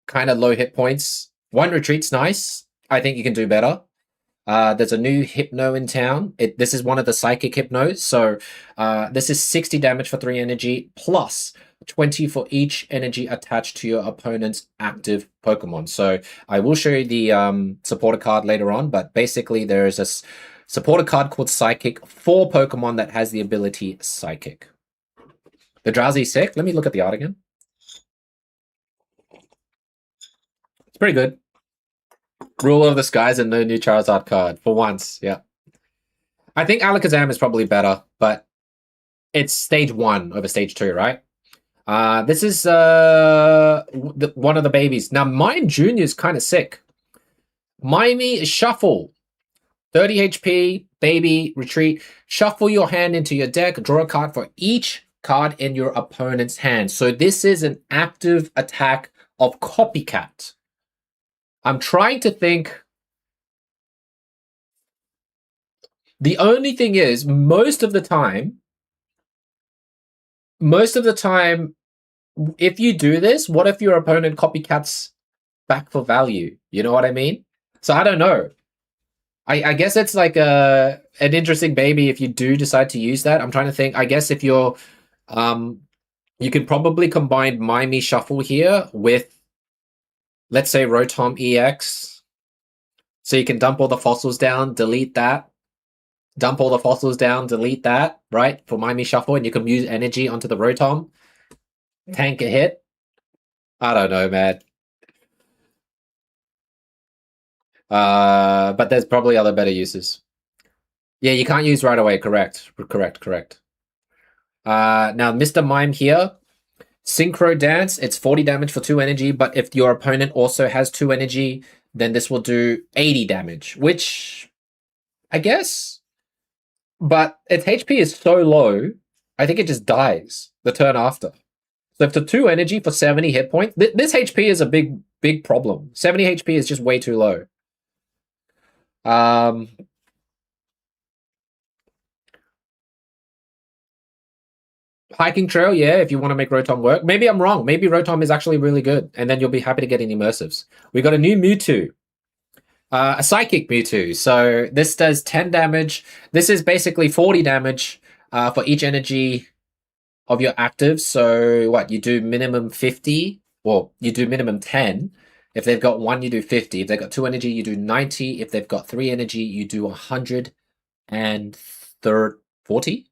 kind of low hit points. 1 retreat's nice. I think you can do better. There's a new Hypno in town. This is one of the Psychic Hypnos. So this is 60 damage for 3 energy plus 20 for each energy attached to your opponent's active Pokemon. So I will show you the supporter card later on, but basically there is a supporter card called Psychic for Pokemon that has the ability Psychic. The Drowsy Sick. Let me look at the art again. It's pretty good. Ruler of the Skies and no new Charizard card for once. Yeah, I think Alakazam is probably better, but it's stage 1 over stage 2, right? This is one of the babies. Now, Mime Jr. is kind of sick. Mimey Shuffle. 30 HP, baby, retreat. Shuffle your hand into your deck. Draw a card for each card in your opponent's hand. So this is an active attack of Copycat. I'm trying to think. The only thing is, most of the time, if you do this, what if your opponent copycats back for value? You know what I mean? So I don't know. I guess it's like an interesting baby if you do decide to use that. I'm trying to think. I guess if you're, you could probably combine Mimey Shuffle here with, let's say, Rotom EX. So you can dump all the fossils down, delete that. Dump all the fossils down, delete that, right? For Mimey Shuffle, and you can use energy onto the Rotom. Tank a hit. I don't know, man. But there's probably other better uses. Yeah, you can't use right away. Correct. Now, Mr. Mime here. Synchro Dance. It's 40 damage for 2 energy, but if your opponent also has 2 energy, then this will do 80 damage, which I guess. But its HP is so low, I think it just dies the turn after. So if the 2 energy for 70 hit points, this HP is a big problem. 70 HP is just way too low. Hiking Trail, yeah, if you want to make Rotom work. Maybe I'm wrong. Maybe Rotom is actually really good, and then you'll be happy to get in Immersives. We got a new Mewtwo. A Psychic Mewtwo. So this does 10 damage. This is basically 40 damage for each energy of your active. So what, you do minimum 50? Well, you do minimum 10. If they've got 1, you do 50. If they've got 2 energy, you do 90. If they've got 3 energy, you do 140?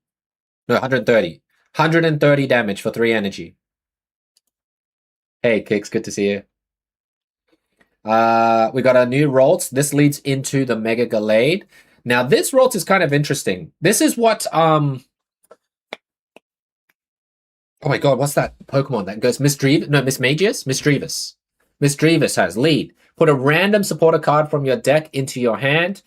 No, 130. 130 damage for 3 energy. Hey, Kix, good to see you. We got a new Ralts. This leads into the Mega Gallade. Now, this Ralts is kind of interesting. This is what oh my god, what's that Pokemon that goes Misdreavus? No, Misdreavus. Misdreavus has lead. Put a random supporter card from your deck into your hand.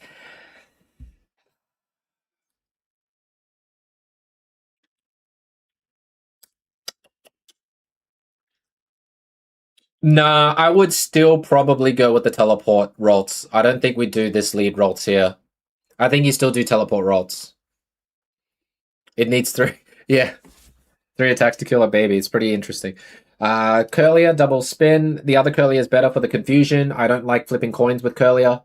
Nah, I would still probably go with the teleport Ralts. I don't think we do this lead Ralts here. I think you still do teleport Ralts. It needs 3. Yeah. 3 attacks to kill a baby. It's pretty interesting. Curlier, double spin. The other Curlier is better for the confusion. I don't like flipping coins with Curlier.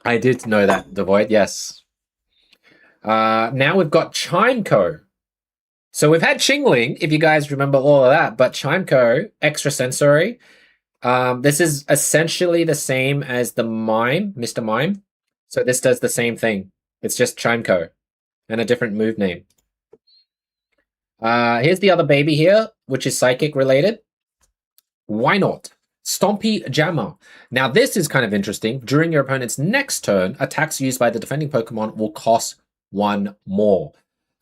I did know that, Devoid, yes. Now we've got Chimeco. So we've had Chingling, if you guys remember all of that, but Chimeco, extrasensory. This is essentially the same as the Mime, Mr. Mime. So this does the same thing. It's just Chimeco and a different move name. Here's the other baby here, which is Psychic related. Why not? Stompy Jammer. Now, this is kind of interesting. During your opponent's next turn, attacks used by the defending Pokemon will cost 1 more.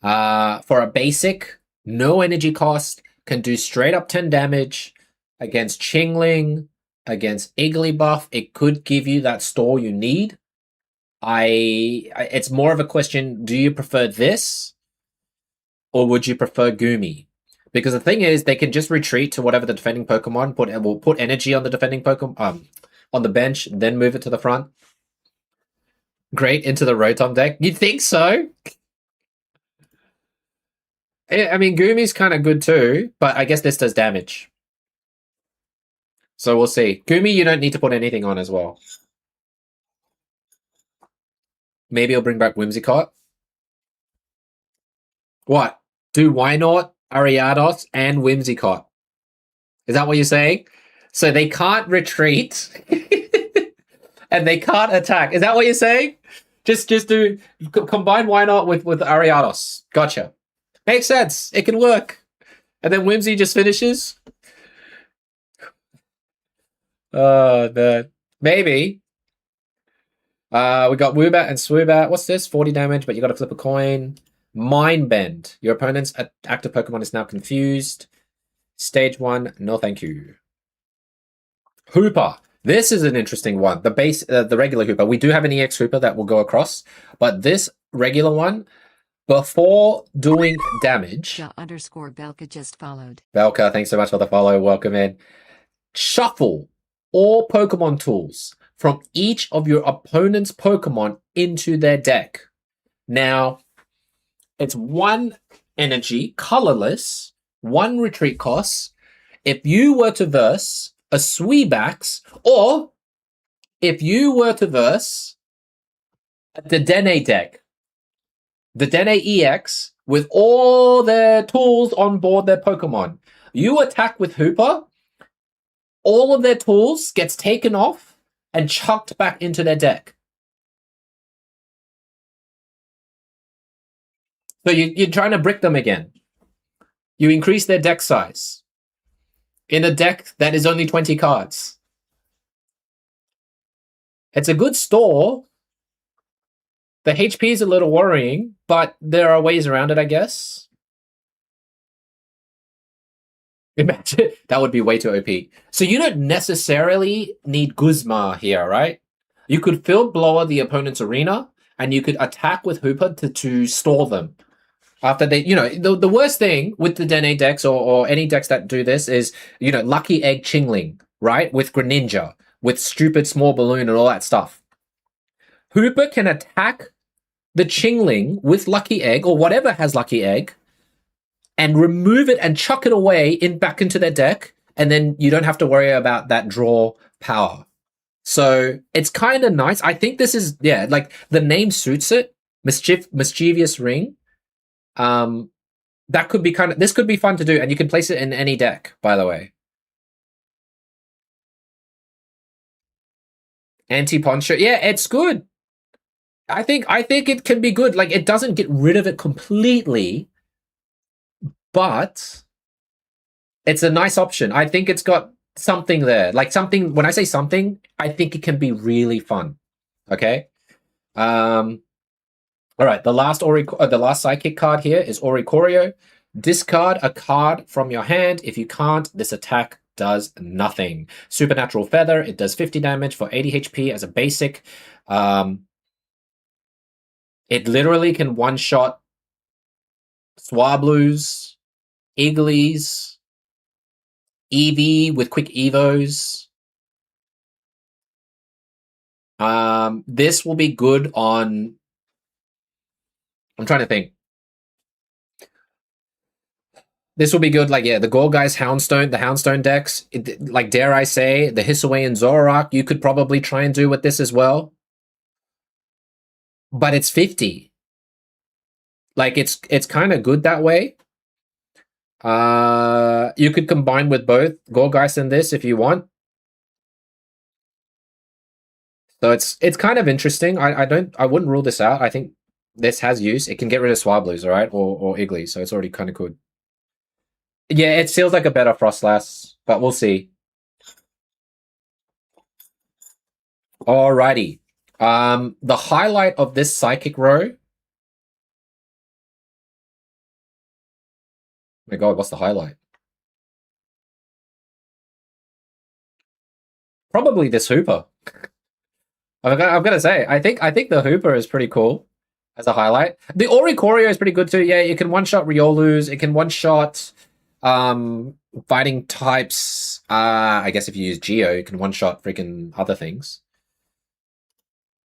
For a basic, no energy cost, can do straight up 10 damage against Chingling, against Igglybuff. It could give you that store you need. It's more of a question, do you prefer this? Or would you prefer Goomy? Because the thing is, they can just retreat to whatever the defending Pokemon will put energy on the defending Pokemon on the bench, then move it to the front. Great into the Rotom deck. You'd think so. I mean, Goomy's kind of good too, but I guess this does damage. So we'll see. Goomy, you don't need to put anything on as well. Maybe he'll bring back Whimsicott. What? Do Wynot, Ariados, and Whimsicott. Is that what you're saying? So they can't retreat and they can't attack. Is that what you're saying? Just do combine Wynot with Ariados. Gotcha. Makes sense. It can work. And then Whimsy just finishes. Oh man. Maybe. We got Woobat and Swoobat. What's this? 40 damage, but you gotta flip a coin. Mind Bend. Your opponent's active Pokemon is now confused. Stage 1, no thank you. Hooper. This is an interesting one. The regular Hooper. We do have an EX Hooper that will go across, but this regular one, before doing damage... _Belka just followed. Belka, thanks so much for the follow. Welcome in. Shuffle all Pokemon tools from each of your opponent's Pokemon into their deck. Now... it's 1 energy, colorless, 1 retreat cost. If you were to verse a Sweebax, or if you were to verse the Dene deck, the Dene EX, with all their tools on board their Pokemon, you attack with Hooper, all of their tools gets taken off and chucked back into their deck. So you're trying to brick them again. You increase their deck size in a deck that is only 20 cards. It's a good store. The HP is a little worrying, but there are ways around it, I guess. Imagine, that would be way too OP. So you don't necessarily need Guzma here, right? You could Field Blower the opponent's arena, and you could attack with Hooper to stall them. After they, the worst thing with the Dene decks or any decks that do this is, Lucky Egg Chingling, right? With Greninja, with Stupid Small Balloon and all that stuff. Hooper can attack the Chingling with Lucky Egg or whatever has Lucky Egg and remove it and chuck it away back into their deck, and then you don't have to worry about that draw power. So it's kind of nice. I think this is, like the name suits it. Mischievous Ring. That could be this could be fun to do, and you can place it in any deck, by the way. Anti-Poncho. Yeah, it's good. I think it can be good. Like, it doesn't get rid of it completely, but it's a nice option. I think it's got something there. Like something, when I say something, I think it can be really fun. Okay? All right, the last sidekick card here is Oricorio. Discard a card from your hand. If you can't, this attack does nothing. Supernatural Feather, it does 50 damage for 80 HP as a basic. It literally can one-shot Swablues, Iglees, Eevee with quick Evos. This will be good on... I'm trying to think. This will be good, like, the Gorgeist Houndstone, the Houndstone decks. Like, dare I say, the Hisuian Zoroark, you could probably try and do with this as well. But it's 50. Like, it's kind of good that way. You could combine with both Gorgeist and this if you want. So it's kind of interesting. I wouldn't rule this out. I think this has use. It can get rid of Swablues, all right, or Iggly, so it's already kind of good. Yeah, it feels like a better Frostlass, but we'll see. Alrighty. The highlight of this psychic row. My God, what's the highlight? Probably this Hooper. I'm gonna say, I think the Hooper is pretty cool as a highlight. The Ori Choreo is pretty good too. Yeah, you can one shot Riolus. It can one shot fighting types. I guess if you use Geo, you can one shot freaking other things.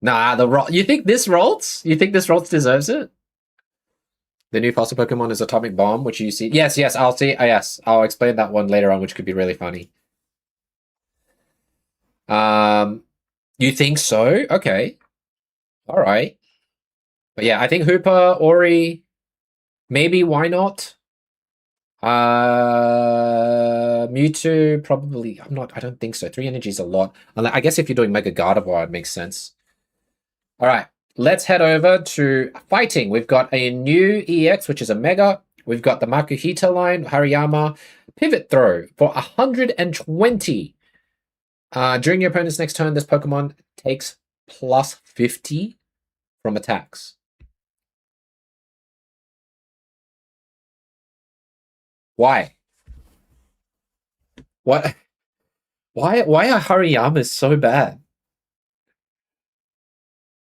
Nah, you think this Rolts? You think this Rolts deserves it? The new fossil Pokemon is Atomic Bomb, which you see. Yes, I'll see. Yes, I'll explain that one later on, which could be really funny. You think so? Okay. All right. But yeah, I think Hooper, Ori, maybe why not? Mewtwo, probably. I don't think so. 3 energy is a lot. I guess if you're doing Mega Gardevoir, it makes sense. All right. Let's head over to fighting. We've got a new EX, which is a Mega. We've got the Makuhita line, Hariyama, Pivot Throw for 120. During your opponent's next turn, this Pokemon takes plus 50 from attacks. Why? What? Why are Hariyamas so bad?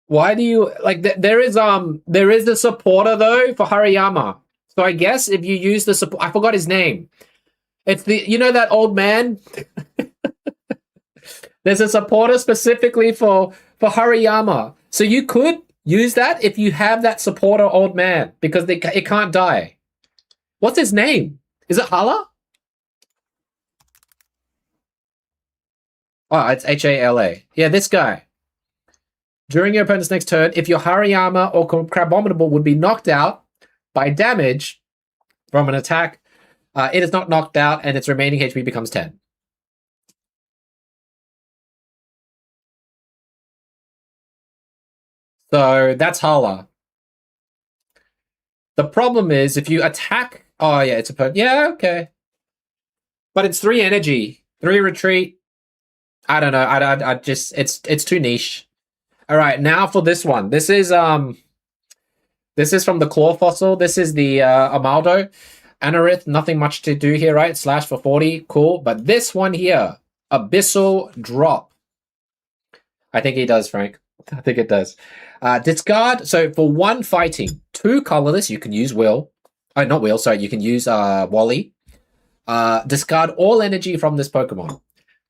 Why do you like? There is a supporter though for Hariyama. So I guess if you use the support, I forgot his name. It's that old man. There's a supporter specifically for Hariyama. So you could use that if you have that supporter old man because it can't die. What's his name? Is it Hala? Oh, it's Hala. Yeah, this guy. During your opponent's next turn, if your Hariyama or Crabominable would be knocked out by damage from an attack, it is not knocked out and its remaining HP becomes 10. So that's Hala. The problem is if you attack... Oh, yeah, it's a... Yeah, okay. But it's 3 energy. 3 retreat. I don't know. I just... It's too niche. All right, now for this one. This is from the Claw Fossil. This is the Amaldo. Anorith, nothing much to do here, right? Slash for 40, cool. But this one here, Abyssal Drop. I think he does, Frank. I think it does. Discard. So for 1 fighting, 2 colorless, you can use Will. Oh, not Will, sorry. You can use Wally. Discard all energy from this Pokemon.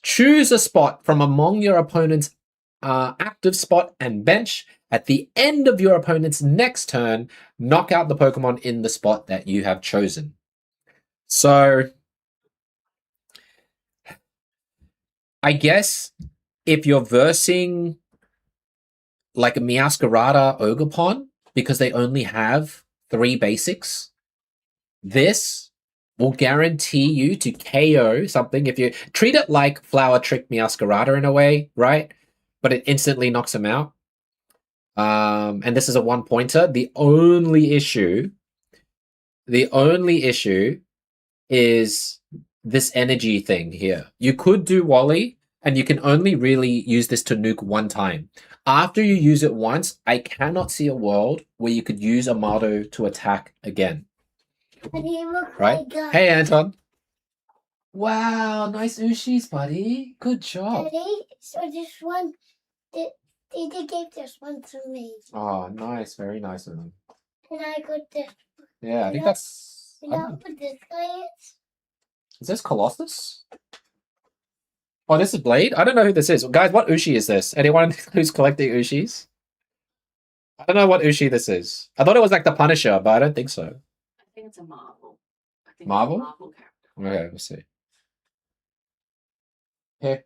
Choose a spot from among your opponent's active spot and bench. At the end of your opponent's next turn, knock out the Pokemon in the spot that you have chosen. So, I guess if you're versing like a Meowscarada Ogerpon, because they only have 3 basics, this will guarantee you to KO something. If you treat it like Flower Trick Meowscarada in a way, right? But it instantly knocks him out. And this is a 1-pointer. The only issue is this energy thing here. You could do Wally, and you can only really use this to nuke 1 time. After you use it once, I cannot see a world where you could use Amado to attack again. Right? Hey, Anton. Wow, nice Ushis, buddy. Good job. Daddy, so this one, they gave this one to me. Oh, nice. Very nice of them. And I got this. Yeah, I think that's... You know what this guy is? Is this Colossus? Oh, this is Blade? I don't know who this is. Guys, what Ushi is this? Anyone who's collecting Ushis? I don't know what Ushi this is. I thought it was like the Punisher, but I don't think so. I think it's a Marvel. Marvel? It's a Marvel character. Okay, let's see. Here.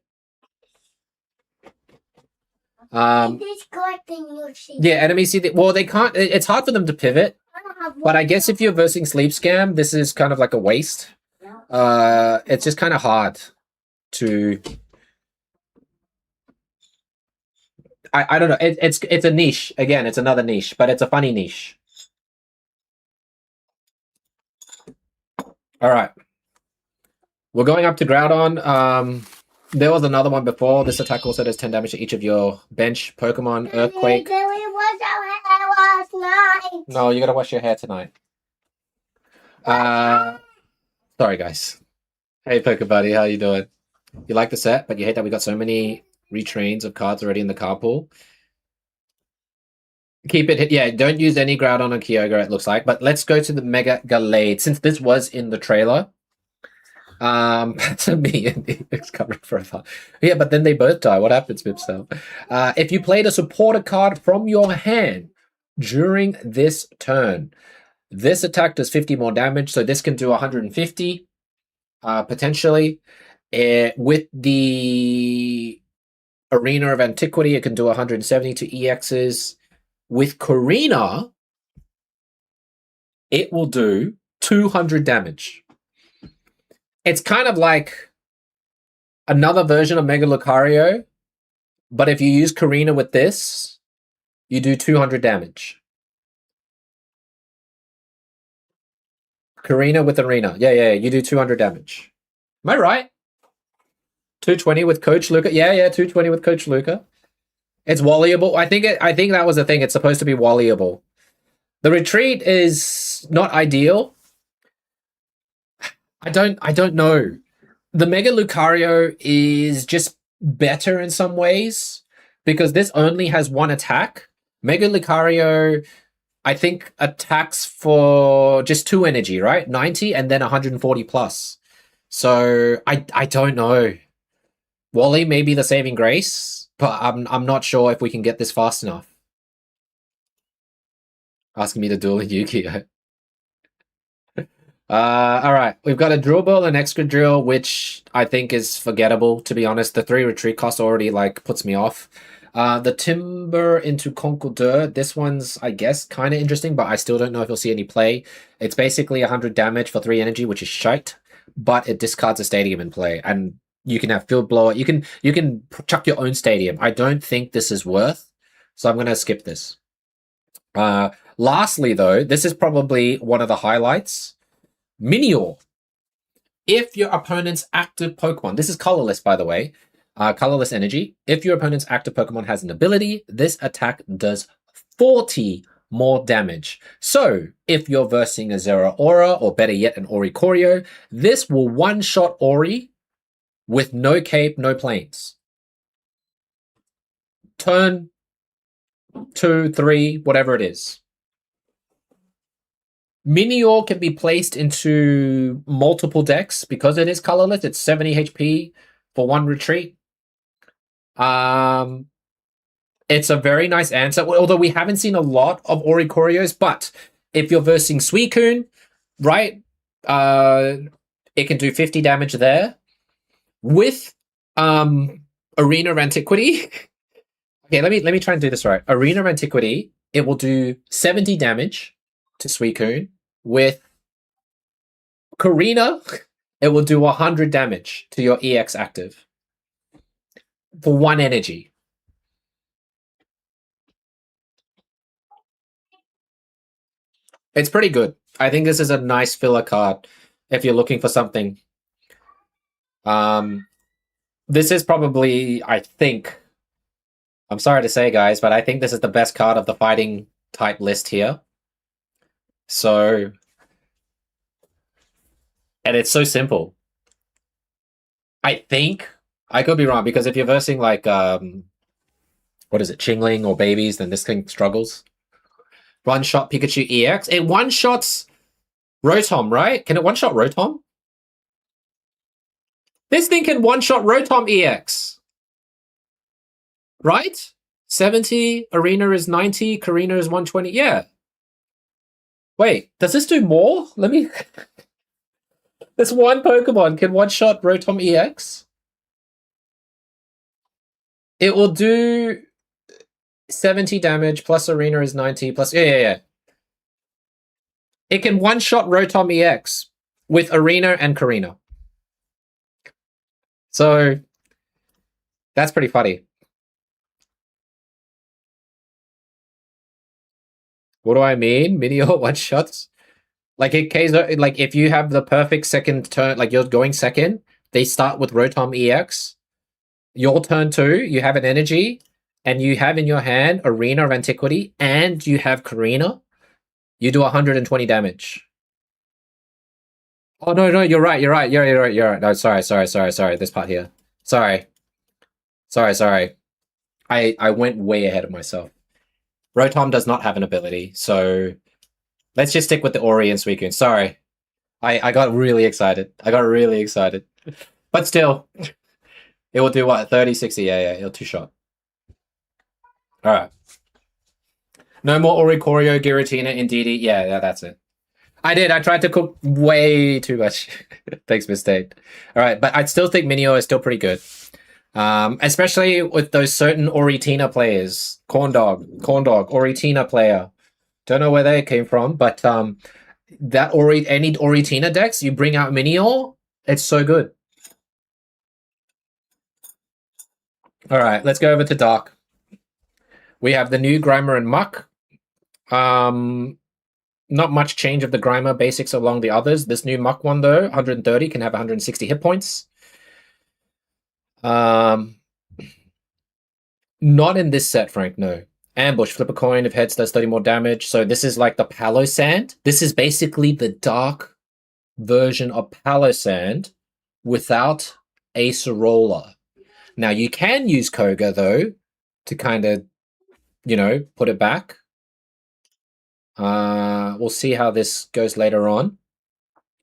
He's collecting Yoshi. Yeah, enemies see well, they can't. It's hard for them to pivot. But I guess if you're versing Sleep Scam, this is kind of like a waste. It's just kind of hard to. I don't know. It's a niche. Again, it's another niche, but it's a funny niche. All right. We're going up to Groudon. There was another one before. This attack also does 10 damage to each of your bench Pokemon. Earthquake. Mommy, we was our hair last night. No, you gotta wash your hair tonight. Sorry, guys. Hey, Pokebuddy, how you doing? You like the set, but you hate that we got so many retrains of cards already in the card pool. Keep it, yeah, don't use any Groudon or Kyogre, it looks like. But let's go to the Mega Gallade. Since this was in the trailer, to me and it's covered forever. Yeah, but then they both die. What happens, Mipsel? If you played a supporter card from your hand during this turn, this attack does 50 more damage, so this can do 150, potentially. With the Arena of Antiquity, it can do 170 to EXs. With Karina, it will do 200 damage. It's kind of like another version of Mega Lucario, but if you use Karina with this, you do 200 damage. Karina with Arena. Yeah, you do 200 damage. Am I right? 220 with Coach Luca. Yeah, 220 with Coach Luca. It's volleyable. I think that was the thing. It's supposed to be volleyable. The retreat is not ideal. I don't know. The Mega Lucario is just better in some ways because this only has one attack. Mega Lucario, I think, attacks for just 2 energy, right? 90 and then 140 plus. So I don't know. Wally may be the saving grace, but I'm not sure if we can get this fast enough. Asking me to duel in Yu-Gi-Oh! Alright, we've got a Drill Ball and Extra Drill, which I think is forgettable, to be honest. The 3 retreat cost already, puts me off. The Timber into Conqueror, this one's, I guess, kind of interesting, but I still don't know if you'll see any play. It's basically 100 damage for 3 energy, which is shite, but it discards a stadium in play, and you can have Field Blower. You can chuck your own stadium. I don't think this is worth, so I'm going to skip this. Lastly, though, this is probably one of the highlights. Minior. If your opponent's active Pokemon, this is colorless, by the way, colorless energy. If your opponent's active Pokemon has an ability, this attack does 40 more damage. So, if you're versing a Zeraora, or better yet, an Oricorio, this will one-shot Ori with no cape, no planes. Turn 2, 3, whatever it is. Minior can be placed into multiple decks because it is colorless. It's 70 HP for 1 retreat. It's a very nice answer, although we haven't seen a lot of Oricorios, but if you're versing Suicune, right, it can do 50 damage there. With Arena of Antiquity, okay, let me try and do this right. Arena of Antiquity, it will do 70 damage to Suicune. With Karina, it will do 100 damage to your EX active for 1 energy. It's pretty good. I think this is a nice filler card if you're looking for something. This is probably, I think, I'm sorry to say, guys, but I think this is the best card of the fighting type list here. So, and it's so simple. I think, I could be wrong, because if you're versing what is it, Chingling or Babies, then this thing struggles. One-shot Pikachu EX. It one-shots Rotom, right? Can it one-shot Rotom? This thing can one-shot Rotom EX. Right? 70, Arena is 90, Karina is 120. Yeah. Wait, does this do more? Let me... This one Pokemon can one-shot Rotom EX. It will do 70 damage, plus Arena is 90, plus... Yeah. It can one-shot Rotom EX with Arena and Karina. So, that's pretty funny. What do I mean? Minior one-shots? Like, if you have the perfect second turn, like you're going second, they start with Rotom EX. Your turn 2, you have an energy, and you have in your hand Arena of Antiquity, and you have Karina. You do 120 damage. Oh, no, you're right. You're right. No, sorry. This part here. Sorry. I went way ahead of myself. Rotom does not have an ability, so let's just stick with the Ori and Suicune. Sorry. I got really excited. But still, it will do what? 30, 60? Yeah, it'll two-shot. Alright. No more Oricorio, Giratina, Indeedee. Yeah, that's it. I tried to cook way too much. Thanks, Mistake. Alright, but I still think Minio is still pretty good. Especially with those certain Oritina players. Corndog, Oritina player. Don't know where they came from, but that any Oritina decks, you bring out Minio, it's so good. Alright, let's go over to Dark. We have the new Grimer and Muck. Not much change of the Grimer basics along the others. This new Muck one, though, 130, can have 160 hit points. Not in this set, Frank, no. Ambush, flip a coin, if heads does 30 more damage. So this is like the Palossand. This is basically the dark version of Palossand without Acerola. Now, you can use Koga, though, to kind of, put it back. We'll see how this goes later on.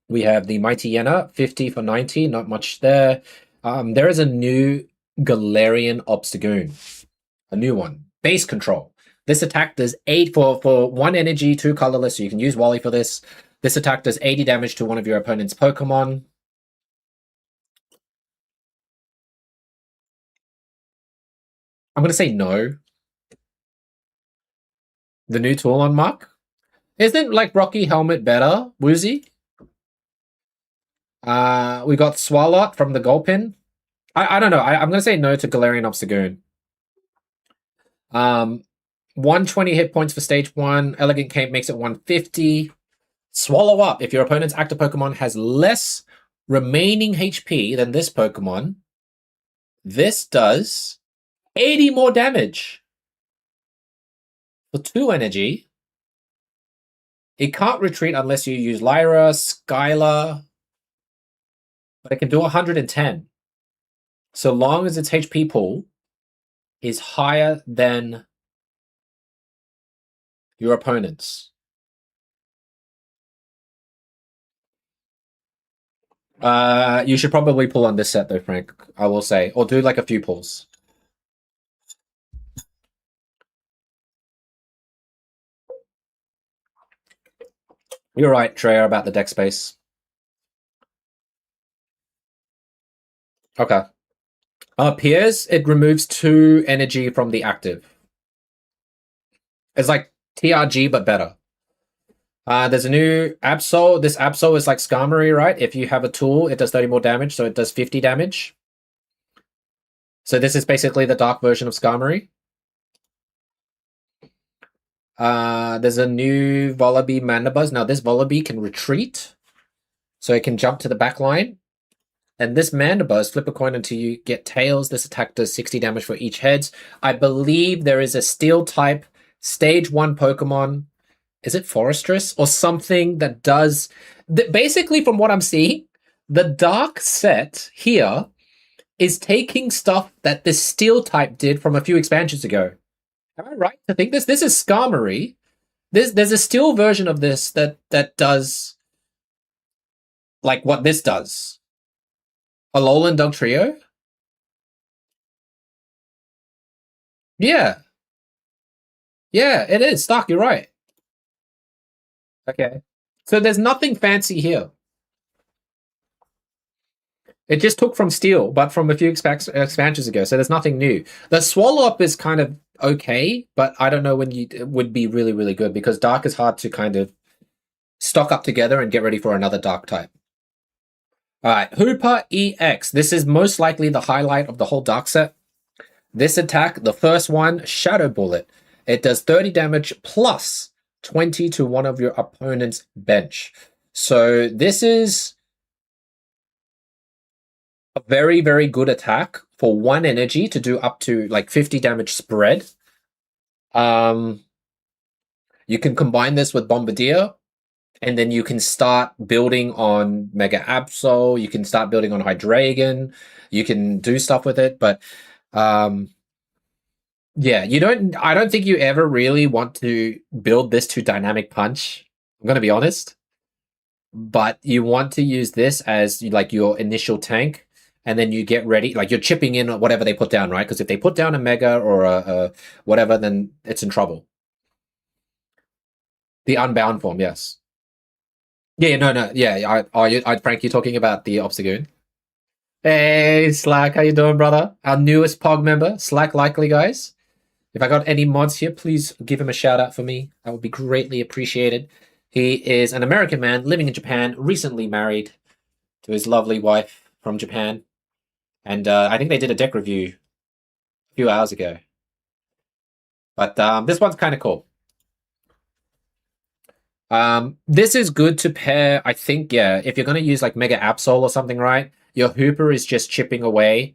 We have the Mighty Yena, 50 for 90, not much there. There is a new Galarian Obstagoon. A new one. Base control. This attack does 8 for 1 energy, 2 colorless, so you can use Wally for this. This attack does 80 damage to one of your opponent's Pokemon. I'm going to say no. The new tool on Muck? Isn't like Rocky Helmet better, Woozy? We got Swalot from the Gulpin. I don't know. I'm going to say no to Galarian Obstagoon. 120 hit points for stage 1. Elegant Cape makes it 150. Swallow Up. If your opponent's active Pokemon has less remaining HP than this Pokemon, this does 80 more damage. For 2 energy. It can't retreat unless you use Lyra, Skylar, but it can do 110. So long as its HP pool is higher than your opponent's. You should probably pull on this set though, Frank, I will say. Or do like a few pulls. You're right, Treya, about the deck space. Okay. Piers, it removes 2 energy from the active. It's like TRG, but better. There's a new Absol. This Absol is like Skarmory, right? If you have a tool, it does 30 more damage, so it does 50 damage. So this is basically the dark version of Skarmory. There's a new Volibee Mandibuzz. Now this Volibee can retreat, so it can jump to the back line. And this Mandibuzz, flip a coin until you get tails. This attack does 60 damage for each heads. I believe there is a Steel type stage 1 Pokemon. Is it Forestress or something that does... Basically, from what I'm seeing, the Dark set here is taking stuff that the Steel type did from a few expansions ago. Am I right to think this? This is Skarmory. There's a Steel version of this that does like what this does. Alolan Dugtrio? Yeah. Yeah, it is. Stark, you're right. Okay. So there's nothing fancy here. It just took from Steel, but from a few expansions ago, so there's nothing new. The Swallow Up is kind of okay, but I don't know when it would be really, really good, because Dark is hard to kind of stock up together and get ready for another Dark type. Alright, Hooper EX. This is most likely the highlight of the whole Dark set. This attack, the first one, Shadow Bullet. It does 30 damage plus 20 to one of your opponent's bench. So this is a very, very good attack for 1 energy to do up to like 50 damage spread. You can combine this with Bombardier, and then you can start building on Mega Absol. You can start building on Hydreigon. You can do stuff with it, but yeah, I don't think you ever really want to build this to Dynamic Punch. I'm going to be honest. But you want to use this as like your initial tank, and then you get ready, like you're chipping in whatever they put down, right? Because if they put down a Mega or a whatever, then it's in trouble. The Unbound form, yes. Yeah, no, yeah. I Frank, you talking about the Obstagoon? Hey, Slack, how you doing, brother? Our newest Pog member, Slack Likely, guys. If I got any mods here, please give him a shout out for me. That would be greatly appreciated. He is an American man living in Japan, recently married to his lovely wife from Japan. And I think they did a deck review a few hours ago. But this one's kind of cool. This is good to pair, I think, yeah, if you're going to use like Mega Absol or something, right? Your Hooper is just chipping away.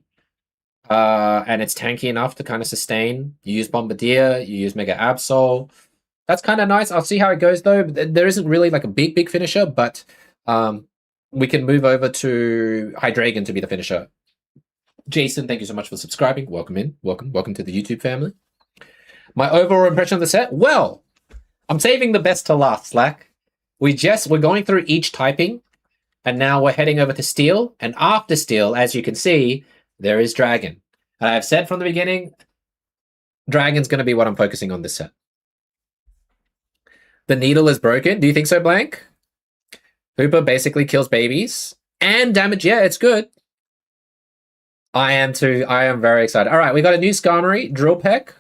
And it's tanky enough to kind of sustain. You use Bombardier, you use Mega Absol. That's kind of nice. I'll see how it goes, though. There isn't really like a big finisher, but we can move over to Hydreigon to be the finisher. Jason, thank you so much for subscribing. Welcome in. Welcome to the YouTube family. My overall impression of the set? Well, I'm saving the best to last, Slack. We're going through each typing, and now we're heading over to Steel. And after Steel, as you can see, there is Dragon. And I've said from the beginning, Dragon's going to be what I'm focusing on this set. The needle is broken. Do you think so, Blank? Hooper basically kills babies. And damage, yeah, it's good. I am too. I am very excited. All right, we got a new Skarmory, Drill Peck.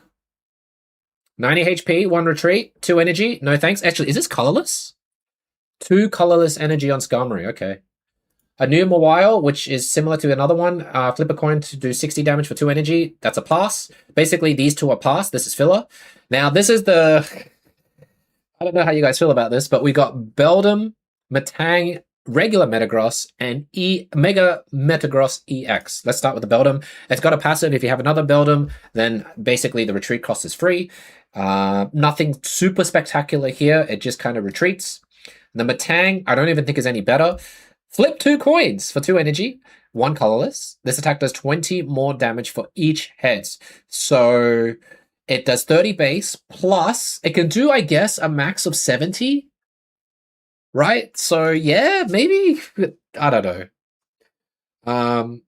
90 HP, 1 retreat, 2 energy. No thanks. Actually, is this colorless? 2 colorless energy on Skarmory. Okay. A new Mawile, which is similar to another one. Flip a coin to do 60 damage for 2 energy. That's a pass. Basically, these two are pass. This is filler. Now, this is the... I don't know how you guys feel about this, but we got Beldum, Metang, regular Metagross, and Mega Metagross EX. Let's start with the Beldum. It's got a passive. If you have another Beldum, then basically the retreat cost is free. Nothing super spectacular here. It just kind of retreats. The Metang, I don't even think is any better. Flip 2 coins for 2 energy, 1 colorless. This attack does 20 more damage for each heads. So it does 30 base, plus it can do, I guess, a max of 70. Right? So yeah, maybe, I don't know.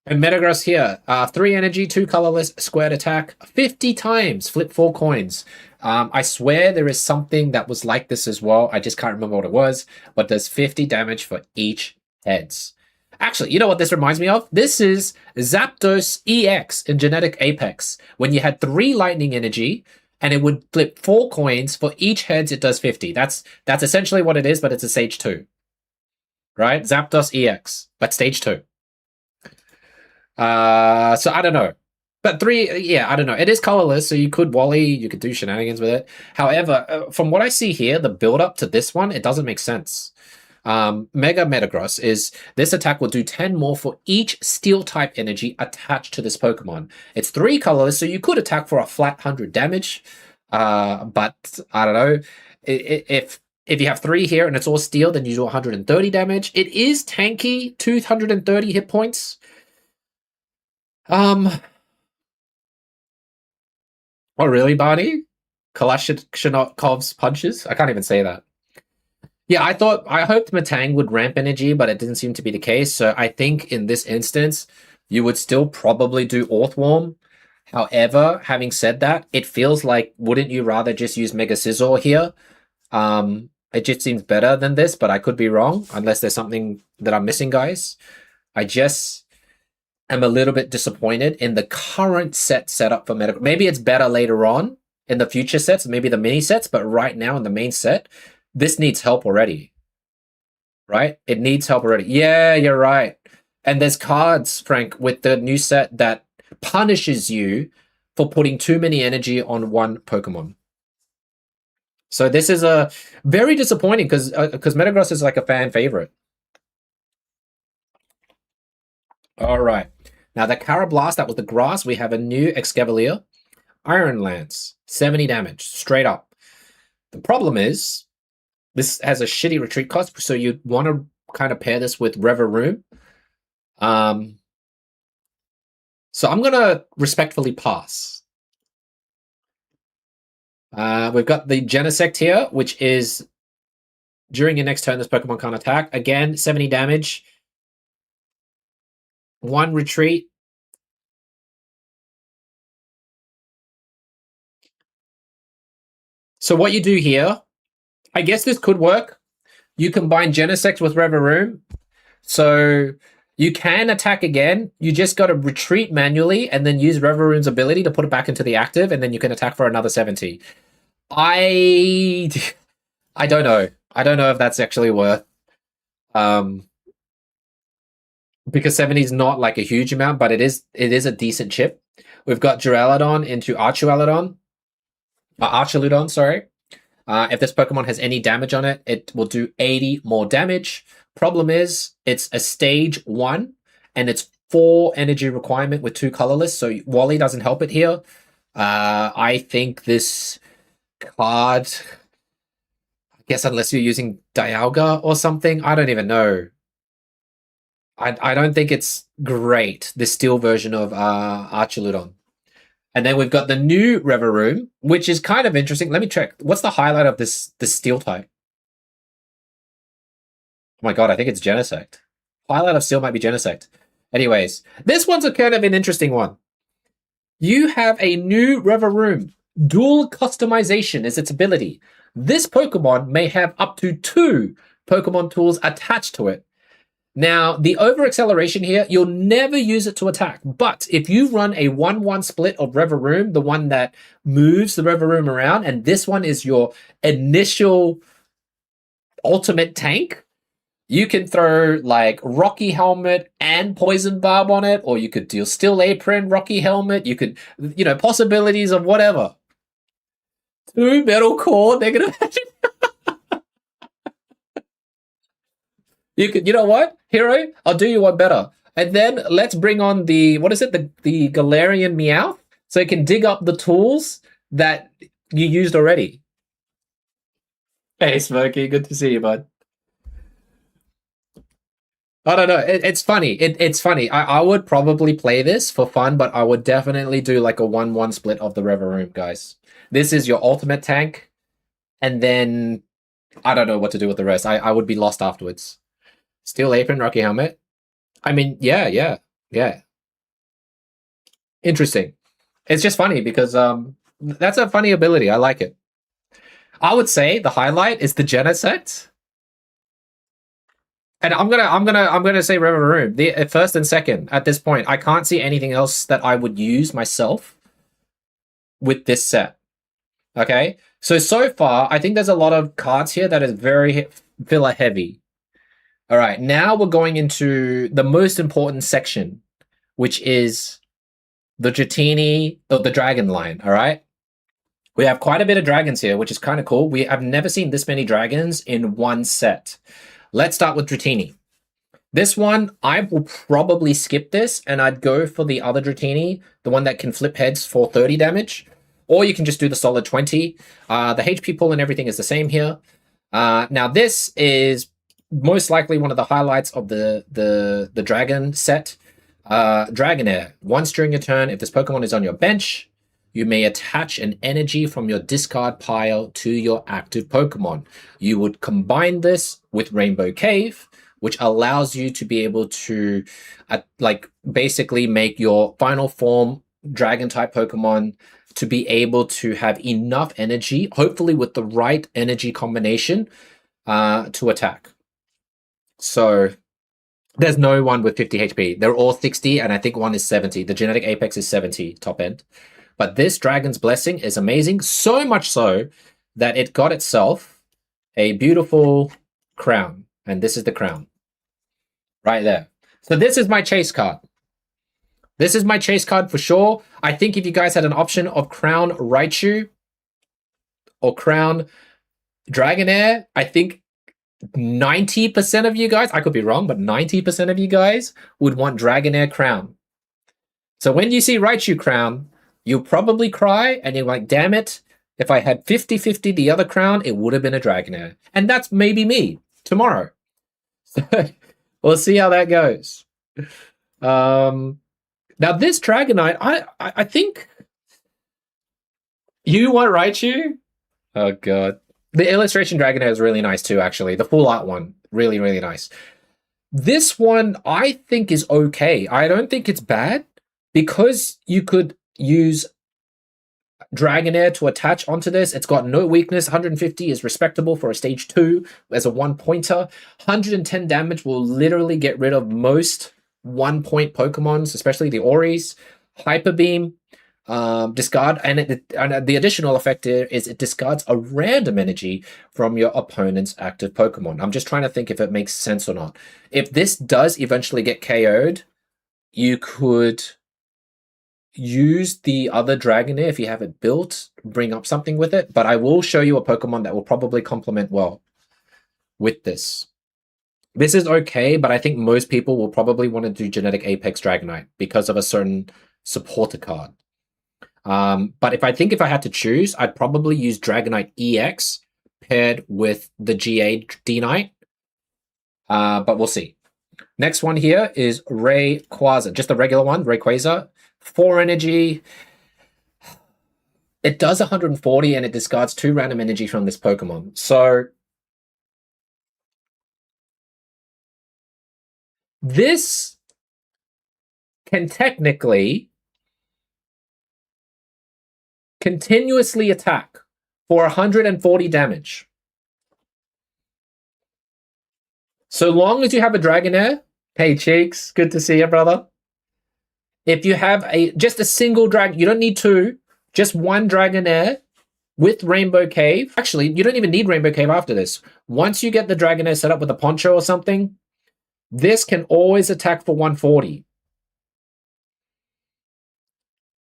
And Metagross here, 3 energy, 2 colorless, squared attack, 50 times, flip 4 coins. I swear there is something that was like this as well. I just can't remember what it was, but does 50 damage for each heads. Actually, you know what this reminds me of? This is Zapdos EX in Genetic Apex, when you had 3 lightning energy, and it would flip 4 coins for each heads. It does 50. That's essentially what it is, but it's a stage 2. Right? Zapdos EX, but stage 2. So I don't know. But 3, yeah, I don't know. It is colorless, so you could Wally, you could do shenanigans with it. However, from what I see here, the build-up to this one, it doesn't make sense. Mega Metagross is, this attack will do 10 more for each Steel-type energy attached to this Pokemon. It's 3 colorless, so you could attack for a flat 100 damage. But, I don't know. If you have 3 here and it's all Steel, then you do 130 damage. It is tanky, 230 hit points. Oh, really, Barney? Kalashnikov's punches? I can't even say that. Yeah, I hoped Metang would ramp energy, but it didn't seem to be the case. So I think in this instance, you would still probably do Orthworm. However, having said that, it feels like, wouldn't you rather just use Mega Scizor here? It just seems better than this, but I could be wrong, unless there's something that I'm missing, guys. I just... I'm a little bit disappointed in the current setup for Metagross. Maybe it's better later on in the future sets, maybe the mini sets, but right now in the main set, this needs help already. Right? It needs help already. Yeah, you're right. And there's cards, Frank, with the new set that punishes you for putting too many energy on one Pokemon. So this is a very disappointing because Metagross is like a fan favorite. All right. Now the Carablast, that was the grass. We have a new Excavalier. Iron Lance, 70 damage, straight up. The problem is, this has a shitty retreat cost, so you want to kind of pair this with Reveroom. So I'm going to respectfully pass. We've got the Genesect here, which is during your next turn, this Pokemon can't attack. Again, 70 damage. 1 retreat. So what you do here, I guess this could work. You combine Genesect with Reveroom. So you can attack again. You just got to retreat manually and then use Reveroom's ability to put it back into the active, and then you can attack for another 70. I don't know. I don't know if that's actually worth. Because 70 is not like a huge amount, but it is a decent chip. We've got Duraludon into Archaludon, sorry. If this Pokemon has any damage on it, it will do 80 more damage. Problem is, it's a stage 1, and it's 4 energy requirement with 2 colorless, so Wally doesn't help it here. I think this card, I guess unless you're using Dialga or something, I don't even know. I don't think it's great, the steel version of Archaludon. And then we've got the new Reveroom, which is kind of interesting. Let me check. What's the highlight of this steel type? Oh my god, I think it's Genesect. Highlight of steel might be Genesect. Anyways, this one's a kind of an interesting one. You have a new Reveroom. Dual customization is its ability. This Pokemon may have up to 2 Pokemon tools attached to it. Now, the over-acceleration here, you'll never use it to attack. But if you run a 1-1 split of Reveroom, the one that moves the Reveroom around, and this one is your initial ultimate tank, you can throw like Rocky Helmet and Poison Barb on it, or you could deal Steel Apron, Rocky Helmet, you could, possibilities of whatever. 2 Metal Core, negative. You know what, Hero? I'll do you one better. And then let's bring on the Galarian Meowth, so it can dig up the tools that you used already. Hey, Smokey, good to see you, bud. I don't know. It's funny. It's funny. I would probably play this for fun, but I would definitely do like a 1-1 split of the Reveroom, guys. This is your ultimate tank, and then I don't know what to do with the rest. I would be lost afterwards. Steel Apron, Rocky Helmet. I mean, yeah. Interesting. It's just funny because that's a funny ability. I like it. I would say the highlight is the Genesect. And I'm gonna say Reveroom. The first and second at this point. I can't see anything else that I would use myself with this set. Okay? So far, I think there's a lot of cards here that is very filler heavy. All right, now we're going into the most important section, which is the Dratini, the Dragon line, all right? We have quite a bit of dragons here, which is kind of cool. We have never seen this many dragons in one set. Let's start with Dratini. This one, I will probably skip this, and I'd go for the other Dratini, the one that can flip heads for 30 damage, or you can just do the solid 20. The HP pool and everything is the same here. Now, this is most likely one of the highlights of the Dragon set. Dragonair. Once during your turn, if this Pokemon is on your bench, you may attach an energy from your discard pile to your active Pokemon. You would combine this with Rainbow Cave, which allows you to be able to basically make your final form Dragon-type Pokemon to be able to have enough energy, hopefully with the right energy combination, to attack. So there's no one with 50 HP. They're all 60, and I think one is 70. The Genetic Apex is 70, top end. But this Dragon's Blessing is amazing, so much so that it got itself a beautiful crown. And this is the crown. Right there. So this is my chase card. This is my chase card for sure. I think if you guys had an option of Crown Raichu or Crown Dragonair, I think 90% of you guys, I could be wrong, but 90% of you guys would want Dragonair Crown. So when you see Raichu crown, you'll probably cry and you're like, damn it. If I had 50-50 the other crown, it would have been a Dragonair. And that's maybe me tomorrow. So we'll see how that goes. Now this Dragonite, I think you want Raichu? Oh god. The illustration Dragonair is really nice too, actually. The full art one. Really, really nice. This one I think is okay. I don't think it's bad because you could use Dragonair to attach onto this. It's got no weakness. 150 is respectable for a stage 2 as a 1-pointer. 110 damage will literally get rid of most 1-point Pokemons, especially the Oris. Hyper Beam, discard, and the additional effect here is it discards a random energy from your opponent's active Pokemon. I'm just trying to think if it makes sense or not. If this does eventually get KO'd, you could use the other Dragonair if you have it built, bring up something with it, but I will show you a Pokemon that will probably complement well with this. This is okay, but I think most people will probably want to do Genetic Apex Dragonite because of a certain supporter card. But if I had to choose, I'd probably use Dragonite EX paired with the GA D-Knight. But we'll see. Next one here is Rayquaza, just the regular one, Rayquaza. 4 energy. It does 140 and it discards 2 random energy from this Pokemon. So this can technically continuously attack for 140 damage. So long as you have a Dragonair. Hey Cheeks, good to see you, brother. If you have just a single dragon, you don't need 2, just 1 Dragonair with Rainbow Cave. Actually, you don't even need Rainbow Cave after this. Once you get the Dragonair set up with a Poncho or something, this can always attack for 140.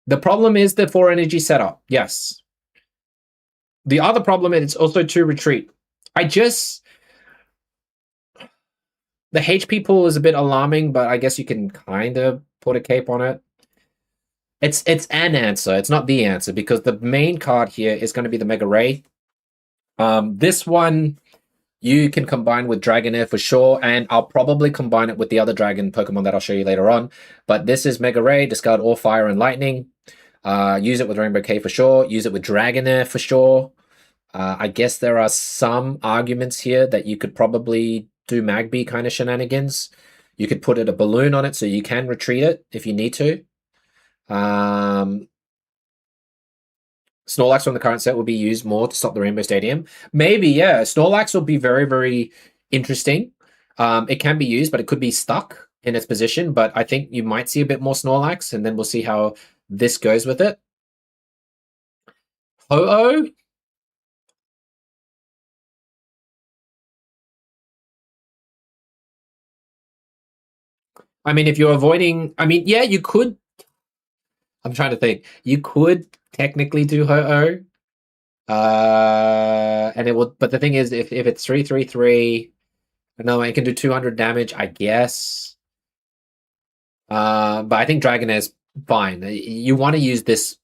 The problem is the 4 energy setup. Yes. The other problem is it's also 2 retreat. The HP pool is a bit alarming, but I guess you can kind of put a cape on it. It's an answer. It's not the answer because the main card here is going to be the Mega Ray. This one you can combine with Dragonair for sure, and I'll probably combine it with the other dragon Pokemon that I'll show you later on. But this is Mega Ray, discard all fire and lightning. Use it with Rainbow Cave for sure. Use it with Dragonair for sure. I guess there are some arguments here that you could probably do Magby kind of shenanigans. You could put a balloon on it so you can retreat it if you need to. Snorlax from the current set will be used more to stop the Rainbow Stadium. Maybe, yeah. Snorlax will be very, very interesting. It can be used, but it could be stuck in its position. But I think you might see a bit more Snorlax, and then we'll see how this goes with it. Ho-Oh. I mean, if you're avoiding... I mean, yeah, you could... I'm trying to think. You could technically do Ho-Oh. And it will... But the thing is, if it's 3/3/3... No, it can do 200 damage, I guess. But I think Dragonair's fine. You want to use this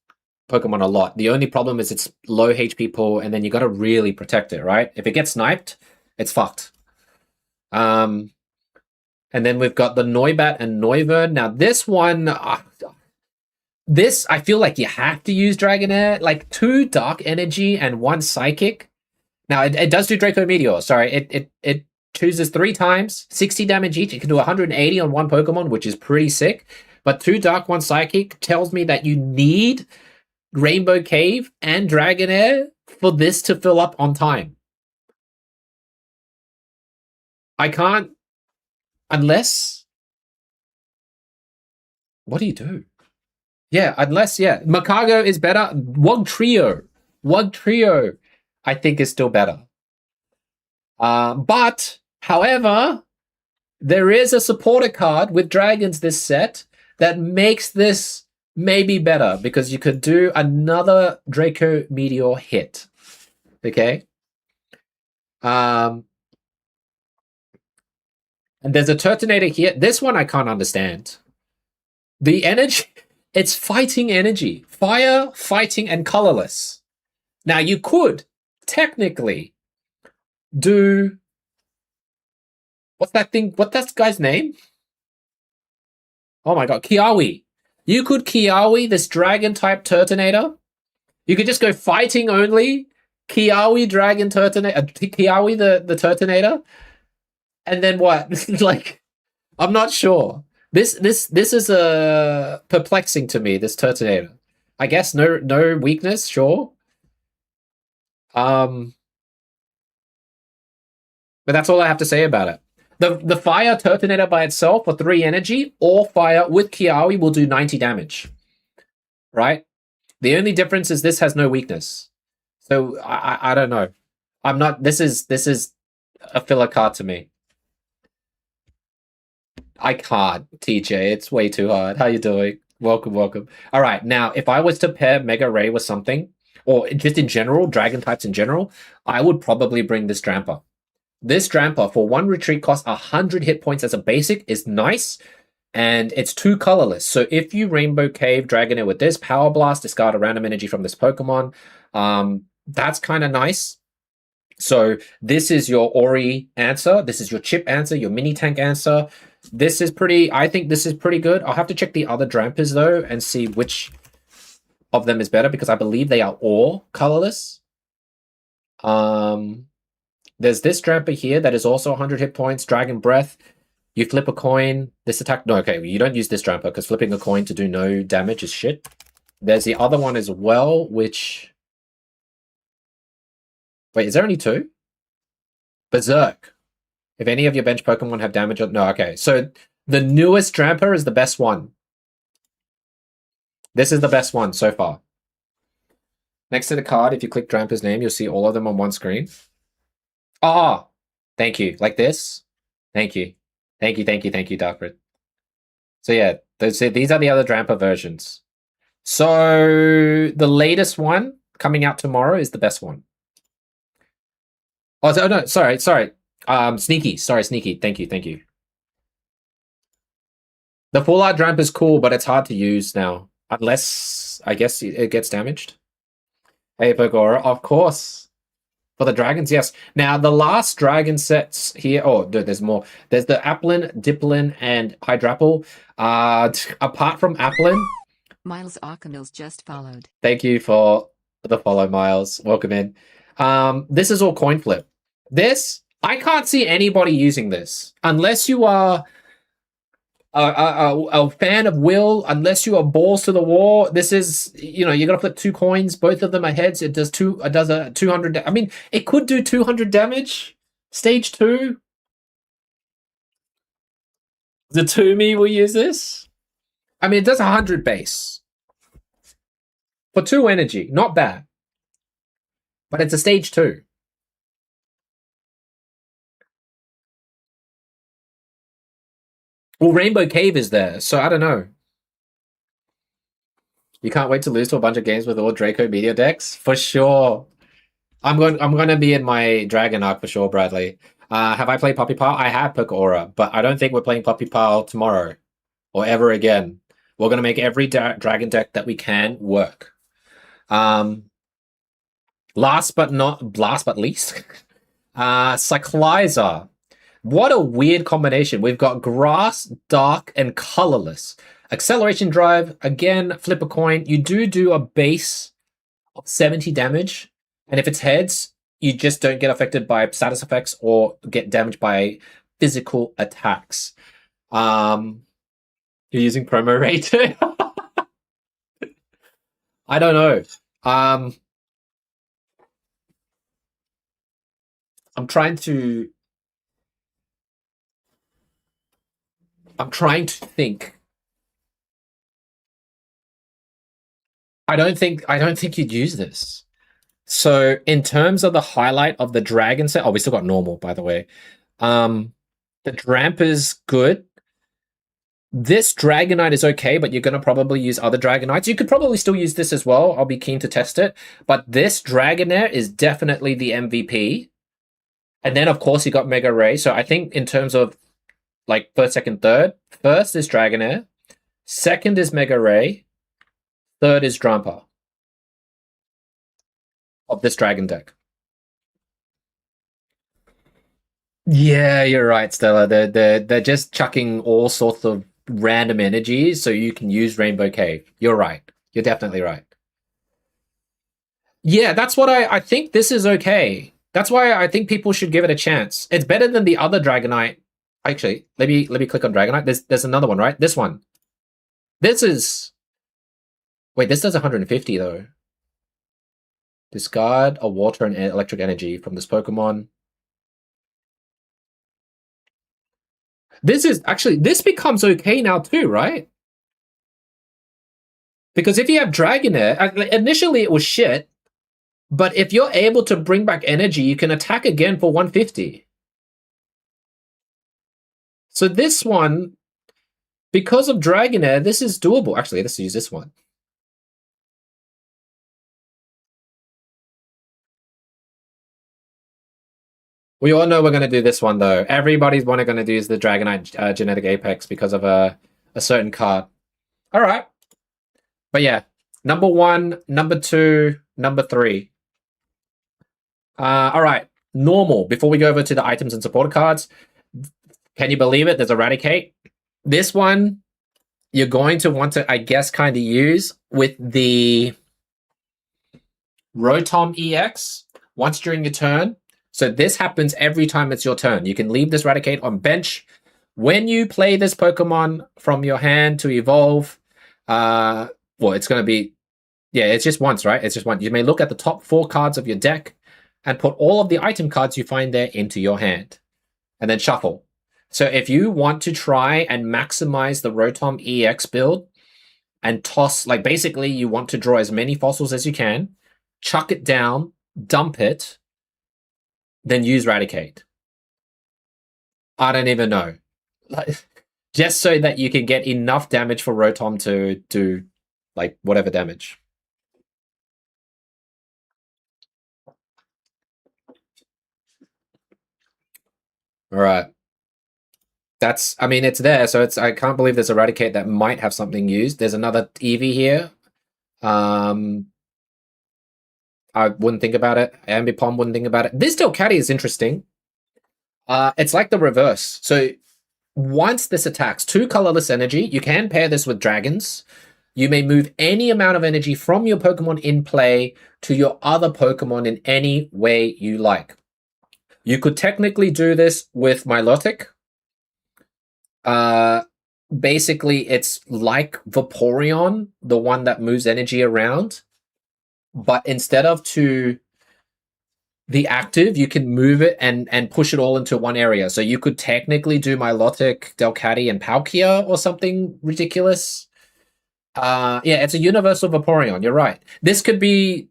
Pokemon a lot. The only problem is it's low HP pool, and then you got to really protect it, right? If it gets sniped, it's fucked. And then we've got the Noibat and Noivern. Now, this one... this, I feel like you have to use Dragonair. Like, 2 Dark Energy and 1 Psychic. Now, it does do Draco Meteor. Sorry, it chooses 3 times, 60 damage each. It can do 180 on 1 Pokemon, which is pretty sick. But 2 Dark, 1 Psychic tells me that you need Rainbow Cave and Dragonair for this to fill up on time. I can't... Unless... What do you do? Yeah, unless, yeah. Makago is better. Wugtrio, I think is still better. But, however, there is a supporter card with dragons this set that makes this maybe better because you could do another Draco Meteor hit. Okay? And there's a Turtonator here. This one I can't understand. The energy It's fighting energy. Fire, fighting, and colorless. Now, you could technically do... What's that thing? What's that guy's name? Oh my god, Kiawe. You could Kiawe this dragon-type Turtonator. You could just go fighting only. Kiawe Dragon Turtonator. Kiawe the Turtonator. And then what? Like, I'm not sure. This is perplexing to me, this Turtonator. I guess no weakness, sure. But that's all I have to say about it. The fire Turtonator by itself for 3 energy, or fire with Kiawe will do 90 damage. Right? The only difference is this has no weakness. So I don't know. I'm not. This is a filler card to me. I can't, TJ. It's way too hard. How you doing? Welcome. All right. Now, if I was to pair Mega Ray with something, or just in general, dragon types in general, I would probably bring this Dramper. This Dramper for 1 retreat costs 100 hit points as a basic is nice, and it's 2 colorless. So if you Rainbow Cave Dragonair with this, Power Blast, discard a random energy from this Pokemon. That's kind of nice. So this is your Ori answer. This is your Chip answer, your Mini Tank answer. This is pretty, I think this is pretty good. I'll have to check the other Drampers though and see which of them is better, because I believe they are all colorless. There's this Dramper here that is also 100 hit points, Dragon Breath. You flip a coin, this attack, no, okay, you don't use this Dramper because flipping a coin to do no damage is shit. There's the other one as well, which... Wait, is there only 2? Berserk. If any of your bench Pokemon have damage... No, okay. So the newest Dramper is the best one. This is the best one so far. Next to the card, if you click Dramper's name, you'll see all of them on one screen. Ah! Thank you. Like this. Thank you. Thank you, Darkbird. So yeah, these are the other Dramper versions. So the latest one coming out tomorrow is the best one. Oh, no, sorry. Sneaky. Sorry, Sneaky. Thank you. The full art Dramp is cool, but it's hard to use now. Unless, I guess, it gets damaged. Hey, Pokora, of course. For the dragons, yes. Now, the last dragon sets here... Oh, there's more. There's the Applin, Diplin, and Hydrapple. Apart from Applin... Miles Arkamils just followed. Thank you for the follow, Miles. Welcome in. This is all coin flip. This, I can't see anybody using this. Unless you are a fan of Will, unless you are balls to the wall, this is, you gotta flip 2 coins, both of them are heads, it does a 200, I mean, it could do 200 damage, stage 2. The Toomey will use this. I mean, it does 100 base. For 2 energy, not bad. But it's a stage 2. Well, Rainbow Cave is there, so I don't know. You can't wait to lose to a bunch of games with all Draco Meteor decks? For sure. I'm going to be in my Dragon Arc for sure, Bradley. Have I played Puppy Pile? I have Pokeaura, but I don't think we're playing Puppy Pile tomorrow or ever again. We're going to make every Dragon deck that we can work. Last but least, Cyclizer. What a weird combination. We've got Grass, Dark, and Colorless. Acceleration Drive, again, flip a coin. You do a base of 70 damage. And if it's heads, you just don't get affected by status effects or get damaged by physical attacks. You're using promo rate. I don't know. I'm trying to think. I don't think you'd use this. So in terms of the highlight of the dragon set, we still got normal, by the way. The Dramp is good. This Dragonite is okay, but you're going to probably use other Dragonites. You could probably still use this as well. I'll be keen to test it. But this Dragonair is definitely the MVP. And then, of course, you got Mega Ray. So I think in terms of like first, second, third, first is Dragonair. Second is Mega Ray. Third is Drampa of this dragon deck. Yeah, you're right, Stella. They're just chucking all sorts of random energies so you can use Rainbow Cave. You're right. You're definitely right. Yeah, that's what I think this is okay. That's why I think people should give it a chance. It's better than the other Dragonite. Actually, let me click on Dragonite. There's another one, right? This one. This is wait, this does 150 though. Discard a water and electric energy from this Pokemon. This is actually this becomes okay now too, right? Because if you have Dragonair, initially it was shit, but if you're able to bring back energy, you can attack again for 150. So this one, because of Dragonair, this is doable. Actually, let's use this one. We all know we're going to do this one, though. Everybody's going to do is the Dragonite Genetic Apex because of a certain card. All right. But yeah, number 1, number 2, number 3. All right, normal. Before we go over to the items and supporter cards, can you believe it? There's Eradicate. This one, you're going to want to, I guess, kind of use with the Rotom EX once during your turn. So this happens every time it's your turn. You can leave this Eradicate on bench. When you play this Pokemon from your hand to evolve, well, it's going to be, yeah, it's just once, right? It's just one. You may look at the top 4 cards of your deck and put all of the item cards you find there into your hand. And then shuffle. So if you want to try and maximize the Rotom EX build and toss, like basically you want to draw as many fossils as you can, chuck it down, dump it, then use Eradicate. I don't even know. Like, just so that you can get enough damage for Rotom to do like whatever damage. All right. That's, I mean, it's there, so it's, I can't believe there's Eradicate that might have something used. There's another Eevee here. I wouldn't think about it. Ambipom wouldn't think about it. This Delcatty is interesting. It's like the reverse. So once this attacks 2 colorless energy, you can pair this with dragons. You may move any amount of energy from your Pokemon in play to your other Pokemon in any way you like. You could technically do this with Milotic. Basically, it's like Vaporeon, the one that moves energy around. But instead of to the active, you can move it and push it all into one area. So you could technically do Milotic, Delcatty, and Palkia or something ridiculous. Yeah, it's a universal Vaporeon. You're right. This could be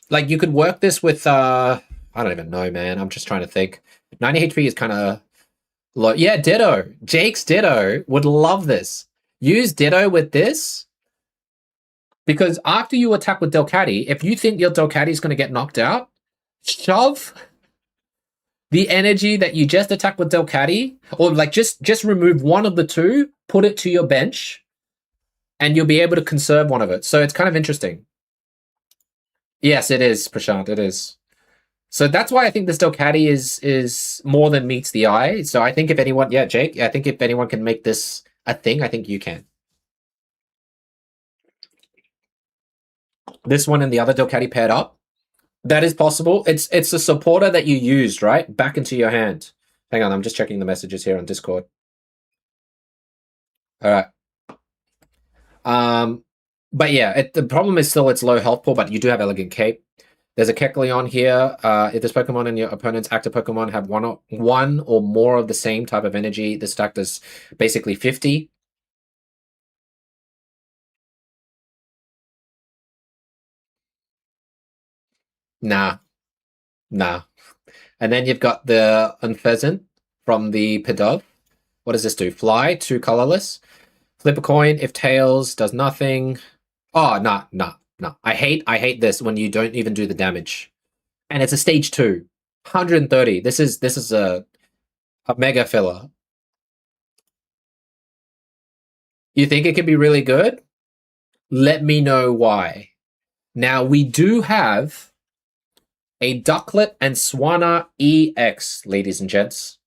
like you could work this with I don't even know, man. I'm just trying to think. 90 HP is kind of low. Yeah, Ditto. Jake's Ditto would love this. Use Ditto with this because after you attack with Delcatty, if you think your Delcatty is going to get knocked out, shove the energy that you just attacked with Delcatty, or like just remove one of the 2, put it to your bench, and you'll be able to conserve one of it. So it's kind of interesting. Yes, it is, Prashant. It is. So that's why I think this Delcatty is more than meets the eye. So I think if anyone, yeah, Jake, I think if anyone can make this a thing, I think you can. This one and the other Delcatty paired up. That is possible. It's a supporter that you used, right? Back into your hand. Hang on, I'm just checking the messages here on Discord. All right. But yeah, the problem is still it's low health pool, but you do have Elegant Cape. There's a Kecleon here. If this Pokemon and your opponent's active Pokemon have one or more of the same type of energy, this stack does basically 50. Nah. And then you've got the Unpheasant from the Pidove. What does this do? Fly, 2 colorless. Flip a coin. If tails, does nothing. Oh, nah. I hate this when you don't even do the damage. And it's a stage 2. 130. This is a mega filler. You think it could be really good? let me know why. Now, we do have a Ducklet and Swanna EX, ladies and gents.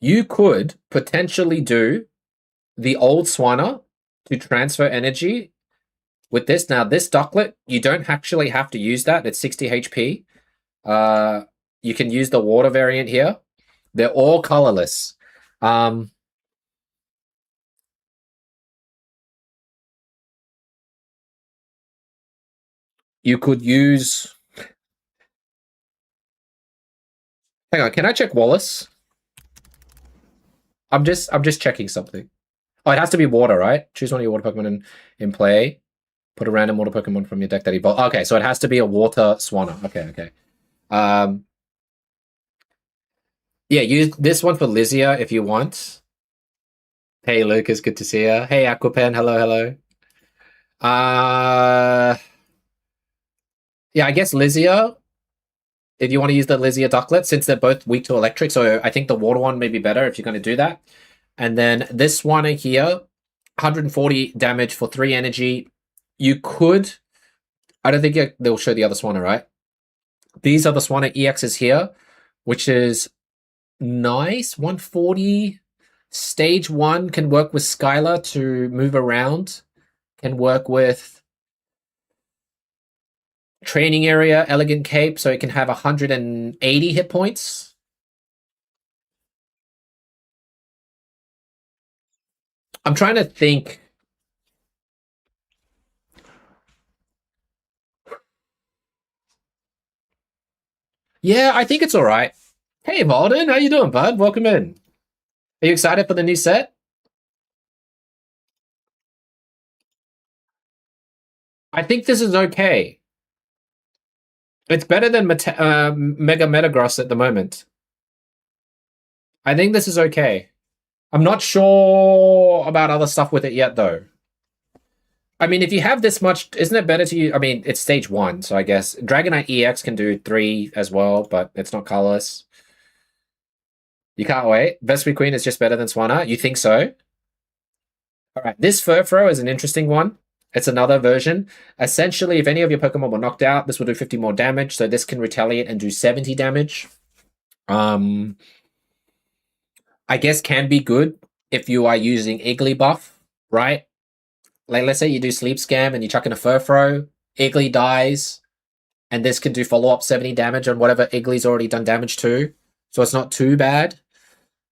You could potentially do the old Swanna to transfer energy with this. Now, this Ducklet, you don't actually have to use that. It's 60 HP. You can use the water variant here. They're all colorless. You could use... Hang on, can I check Wallace? I'm just checking something. Oh, it has to be water, right? Choose one of your water Pokemon in play. Put a random water Pokemon from your deck that evolves. Okay, so it has to be a water Swanna. Okay. Yeah, use this one for Lizia if you want. Hey, Lucas, good to see you. Hey, Aquapen, hello. Yeah, I guess Lizia, if you want to use the Lizia Ducklet, since they're both weak to electric, so I think the water one may be better if you're going to do that. And then this one here, 140 damage for 3 energy. You could... I don't think they'll show the other Swanna, right? These are the Swanna EXs here, which is nice. 140. Stage 1 can work with Skylar to move around. Can work with Training Area, Elegant Cape, so it can have 180 hit points. I'm trying to think. Yeah, I think it's all right. Hey, Malden, how you doing, bud? Welcome in. Are you excited for the new set? I think this is okay. It's better than Mega Metagross at the moment. I think this is okay. I'm not sure about other stuff with it yet, though. I mean, if you have this much, isn't it better to use... I mean, it's stage 1, so I guess Dragonite EX can do 3 as well, but it's not colorless. You can't wait. Vespiquen Queen is just better than Swanna. You think so? All right. This Furfrou is an interesting one. It's another version. Essentially, if any of your Pokemon were knocked out, this will do 50 more damage. So this can retaliate and do 70 damage. I guess can be good if you are using Iggly buff, right? Like, let's say you do Sleep Scam and you chuck in a Furfrou, Iggly dies, and this can do follow-up 70 damage on whatever Iggly's already done damage to. So it's not too bad.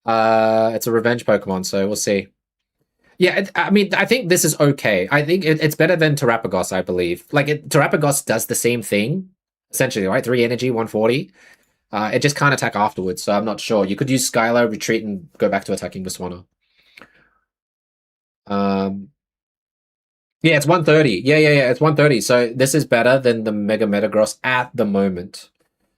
It's a revenge Pokemon, so we'll see. Yeah, I mean, I think this is okay. I think it's better than Terapagos, I believe. Like, Terapagos does the same thing, essentially, right? 3 energy, 140. It just can't attack afterwards, so I'm not sure. You could use Skylar, retreat, and go back to attacking the Swanna. Yeah, it's 130. Yeah, it's 130. So this is better than the Mega Metagross at the moment.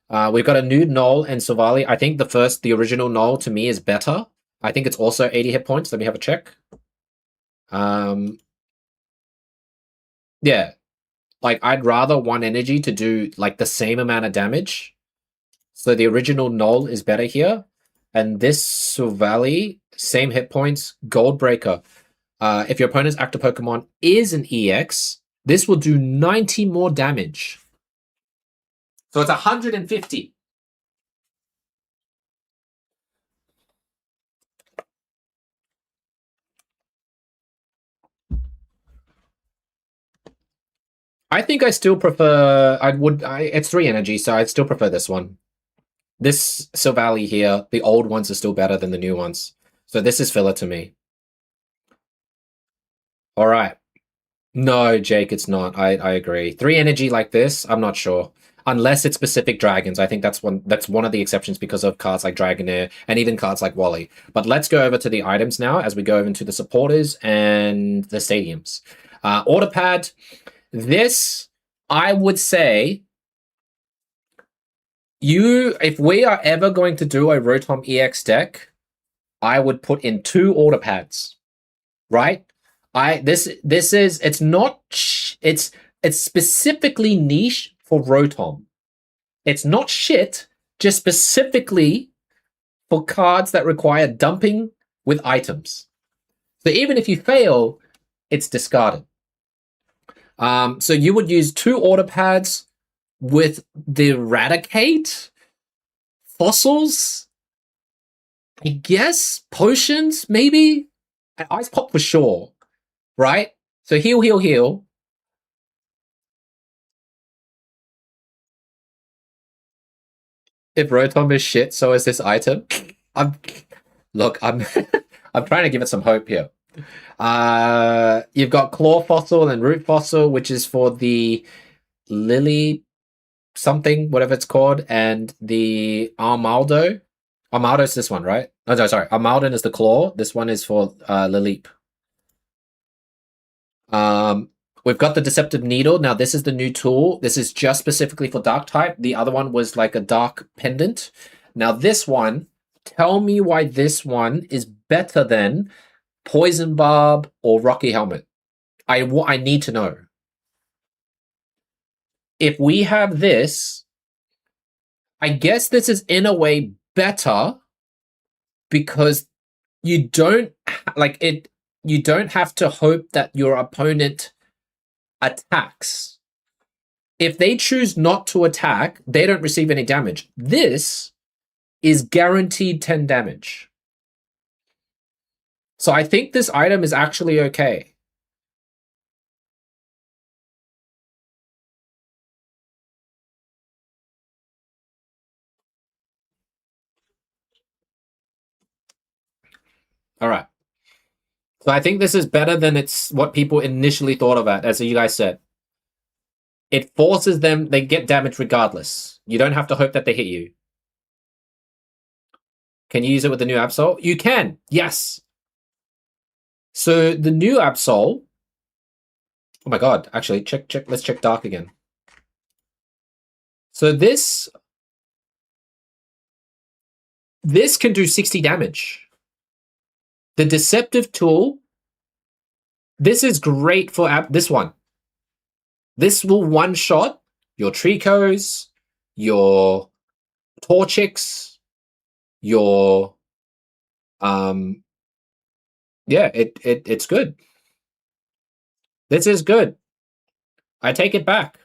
We've got a new Null and Silvally. I think the original Null to me is better. I think it's also 80 hit points. Let me have a check. Yeah. Like, I'd rather 1 energy to do, like, the same amount of damage. So the original Null is better here. And this Silvally, same hit points, Gold Breaker. If your opponent's active Pokemon is an EX, this will do 90 more damage. So it's 150. I think I still prefer... It's 3 energy, so I'd still prefer this one. This Silvally here, the old ones are still better than the new ones. So this is filler to me. All right. No, Jake, it's not. I agree. 3 energy like this, I'm not sure. Unless it's specific dragons. I think that's one of the exceptions because of cards like Dragonair and even cards like Wally. But let's go over to the items now as we go over into the supporters and the stadiums. Autopad. This, I would say, if we are ever going to do a Rotom EX deck, I would put in 2 Autopads, right? It's specifically niche for Rotom. It's not shit, just specifically for cards that require dumping with items. So even if you fail, it's discarded. So you would use 2 order pads with the Eradicate, fossils, I guess, potions, maybe? Ice Pop for sure, right? So heal, heal, heal. If Rotom is shit, so is this item. I'm I'm trying to give it some hope here. You've got Claw Fossil and Root Fossil, which is for the Lily something, whatever it's called, and the Armaldo. Armaldo's this one, right? Oh, no, sorry. Armaldon is the Claw. This one is for Lileep. We've got the Deceptive Needle. Now, this is the new tool. This is just specifically for Dark type. The other one was like a Dark Pendant. Now, this one, tell me why this one is better than Poison Barb or Rocky Helmet. I need to know. If we have this, I guess this is in a way better because you don't you don't have to hope that your opponent attacks. If they choose not to attack, they don't receive any damage. This is guaranteed 10 damage. So I think this item is actually okay. All right. So I think this is better than it's what people initially thought of it, as you guys said. It forces them, they get damage regardless. You don't have to hope that they hit you. Can you use it with the new Absol? You can, yes. So the new Absol, oh my god, actually, let's check Dark again. So this can do 60 damage. The Deceptive Tool, this is great for this one. This will one-shot your Tricos, your Torchics, your yeah, it's good. This is good. I take it back.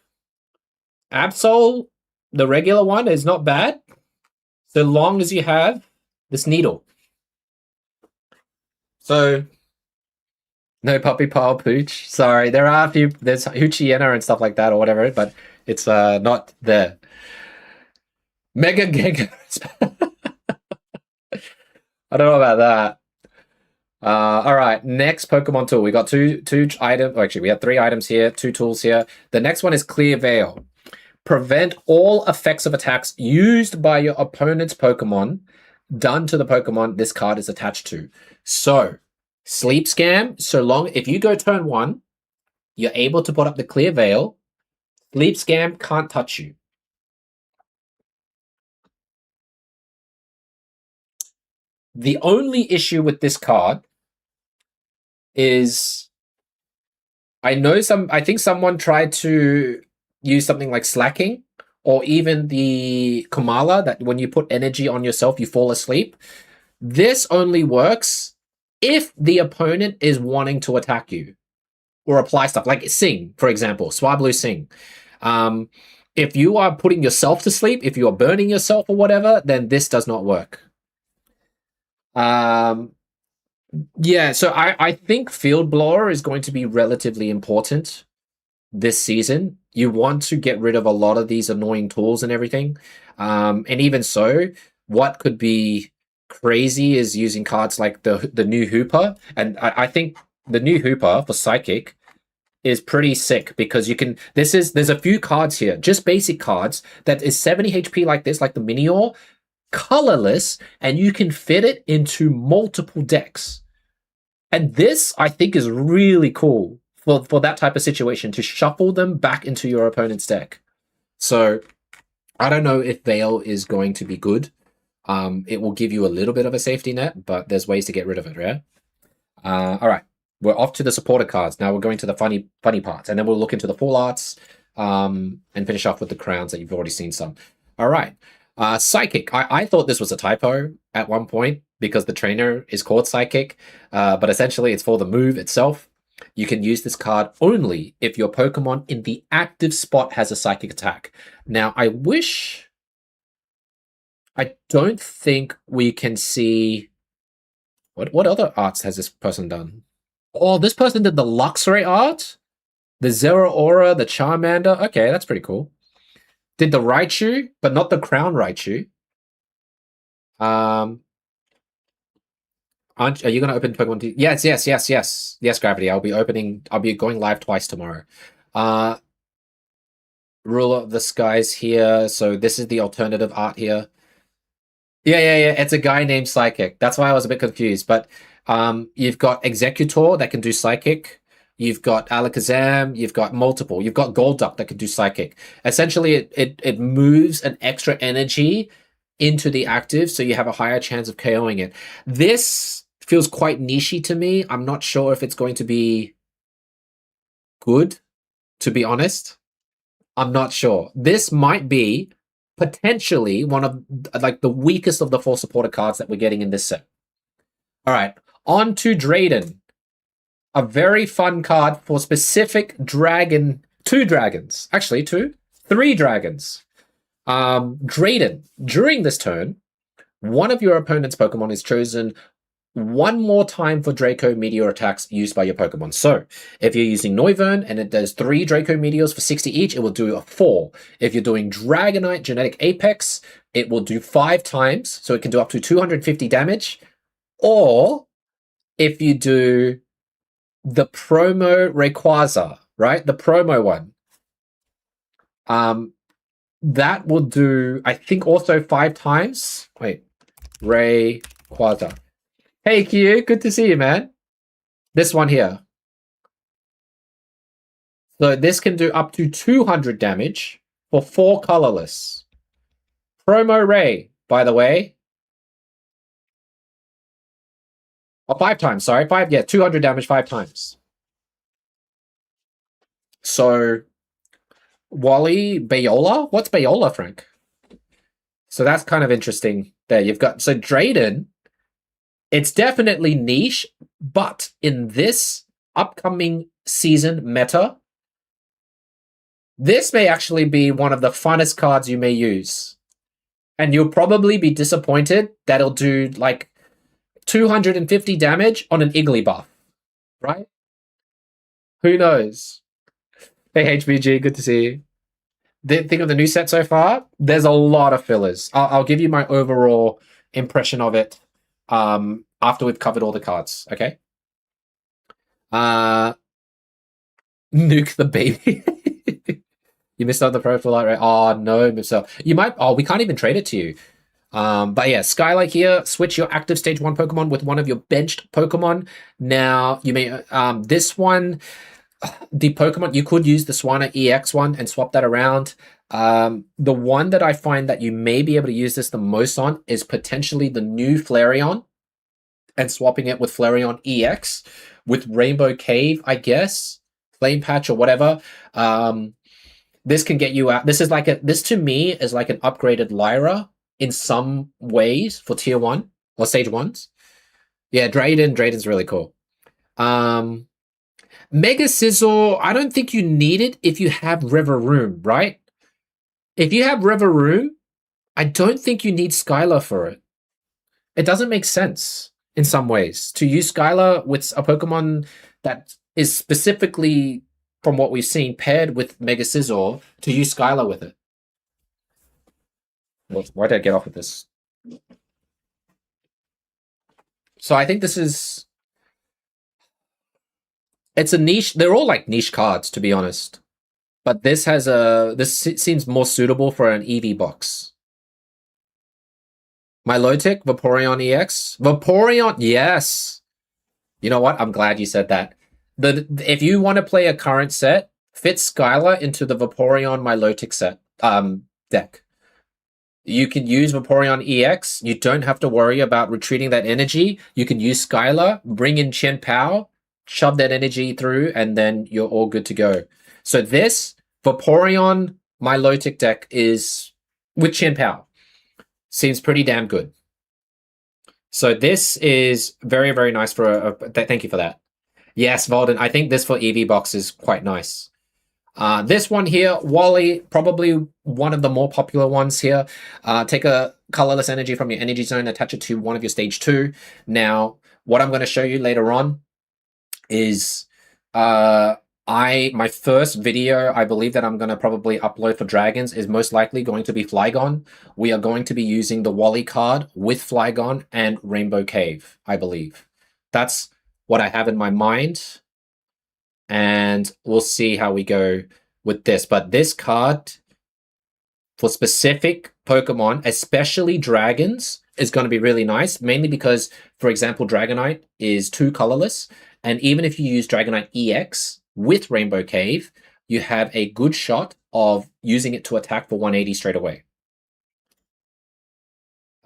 Absol, the regular one, is not bad, so long as you have this needle. So, no Puppy Pile Pooch. Sorry, there are a few. There's Hoochiena and stuff like that or whatever, but it's not there. Mega Giga. I don't know about that. All right, next Pokemon tool. We got two items. Actually, we have 3 items here, 2 tools here. The next one is Clear Veil. Prevent all effects of attacks used by your opponent's Pokemon done to the Pokemon this card is attached to. So, Sleep Scam, so long, if you go turn 1, you're able to put up the Clear Veil. Sleep Scam can't touch you. The only issue with this card is I think someone tried to use something like Slacking or even the Kamala, that when you put energy on yourself, you fall asleep. This only works if the opponent is wanting to attack you or apply stuff like Sing, for example, Swablu Sing. If you are putting yourself to sleep, if you are burning yourself or whatever, then this does not work. Yeah, so I think Field Blower is going to be relatively important this season. You want to get rid of a lot of these annoying tools and everything. And even so, what could be crazy is using cards like the new Hooper. And I think the new Hooper for Psychic is pretty sick because you can, there's a few cards here, just basic cards, that is 70 HP like this, like the Minior, colorless, and you can fit it into multiple decks. And this, I think, is really cool for that type of situation, to shuffle them back into your opponent's deck. So I don't know if Veil is going to be good. It will give you a little bit of a safety net, but there's ways to get rid of it, yeah? All right, we're off to the supported cards. Now we're going to the funny parts, and then we'll look into the full arts and finish off with the crowns that you've already seen some. All right, Psychic. I thought this was a typo at one point because the trainer is called Psychic, but essentially it's for the move itself. You can use this card only if your Pokemon in the active spot has a Psychic attack. Now, I don't think we can see... What other arts has this person done? Oh, this person did the Luxray art? The Zeraora, the Charmander. Okay, that's pretty cool. Did the Raichu, but not the Crown Raichu. Are you going to open Pokemon T? Yes. Yes, Gravity. I'll be going live twice tomorrow. Ruler of the Skies here. So this is the alternative art here. Yeah. It's a guy named Psychic. That's why I was a bit confused. But you've got Executor that can do Psychic. You've got Alakazam. You've got multiple. You've got Golduck that can do Psychic. Essentially, it moves an extra energy into the active, so you have a higher chance of KOing it. This feels quite nichey to me. I'm not sure if it's going to be good, to be honest. I'm not sure. This might be potentially one of like the weakest of the 4 supporter cards that we're getting in this set. All right, on to Drayden. A very fun card for specific dragon. 2 dragons. Actually, 3 dragons. Drayden. During this turn, one of your opponent's Pokemon is chosen one more time for Draco Meteor attacks used by your Pokemon. So, if you're using Noivern and it does 3 Draco Meteors for 60 each, it will do a 4. If you're doing Dragonite Genetic Apex, it will do 5 times, so it can do up to 250 damage. Or, if you do the promo Rayquaza, right? The promo one. That will do, I think, also 5 times. Wait, Rayquaza. Hey, Q, good to see you, man. This one here. So this can do up to 200 damage for 4 colorless. Promo Ray, by the way. Oh, 5 times, sorry. 200 damage 5 times. So, Wally, Bayola? What's Bayola, Frank? So that's kind of interesting. There, you've got... So Drayden, it's definitely niche, but in this upcoming season meta, this may actually be one of the funnest cards you may use. And you'll probably be disappointed that it'll do, like, 250 damage on an Igglybuff, right? Who knows? Hey, HBG, good to see you. Think of the new set so far? There's a lot of fillers. I'll give you my overall impression of it after we've covered all the cards, okay? Nuke the baby. You missed out the profile light, right? Oh, no, so you might... Oh, we can't even trade it to you. But yeah, Skylight here, switch your active stage 1 Pokemon with one of your benched Pokemon. Now, you may, this one, the Pokemon, you could use the Swanna EX one and swap that around. The one that I find that you may be able to use this the most on is potentially the new Flareon and swapping it with Flareon EX with Rainbow Cave, I guess, Flame Patch or whatever. This can get you out. This to me is like an upgraded Lyra in some ways for tier 1 or stage 1s. Yeah, Drayden's really cool. Mega Sizzle, I don't think you need it if you have Rivaroom, right? If you have Rivaroom, I don't think you need Skylar for it. It doesn't make sense in some ways to use Skylar with a Pokemon that is specifically, from what we've seen, paired with Mega Sizzle to use Skylar with it. Why did I get off with this? So I think this is... It's a niche... They're all like niche cards, to be honest. But this has a... This seems more suitable for an EV box. Milotic, Vaporeon EX. Vaporeon, yes! You know what? I'm glad you said that. If you want to play a current set, fit Skylar into the Vaporeon Milotic set deck. You can use Vaporeon EX. You don't have to worry about retreating that energy. You can use Skylar, bring in Chen Pao, shove that energy through, and then you're all good to go. So this Vaporeon Milotic deck is with Chen Pao. seems pretty damn good. So this is very, very nice for thank you for that. Yes, Volden, I think this for EV box is quite nice. This one here, Wally, probably one of the more popular ones here. Take a colorless energy from your energy zone, attach it to one of your stage 2. Now, what I'm going to show you later on is my first video, I believe that I'm going to probably upload for dragons is most likely going to be Flygon. We are going to be using the Wally card with Flygon and Rainbow Cave, I believe. That's what I have in my mind. And we'll see how we go with this. But this card for specific Pokemon, especially dragons, is going to be really nice. Mainly because, for example, Dragonite is 2 colorless. And even if you use Dragonite EX with Rainbow Cave, you have a good shot of using it to attack for 180 straight away.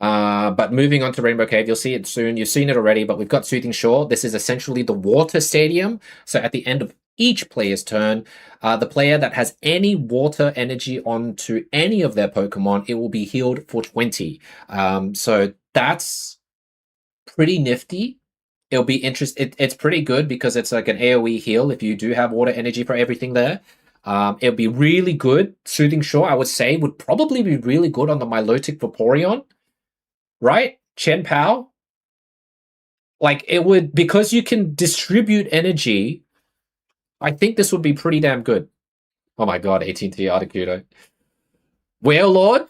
But moving on to Rainbow Cave, you'll see it soon. You've seen it already, but we've got Soothing Shore. This is essentially the water stadium. So at the end of each player's turn, the player that has any water energy onto any of their Pokemon, it will be healed for 20. So that's pretty nifty. It'll be interesting. It's pretty good because it's like an AoE heal if you do have water energy for everything there. It'll be really good. Soothing Shore, I would say, would probably be really good on the Milotic Vaporeon. Right? Chen Pao? Like, it would, because you can distribute energy, I think this would be pretty damn good. Oh my god, AT&T Articuno. Warlord?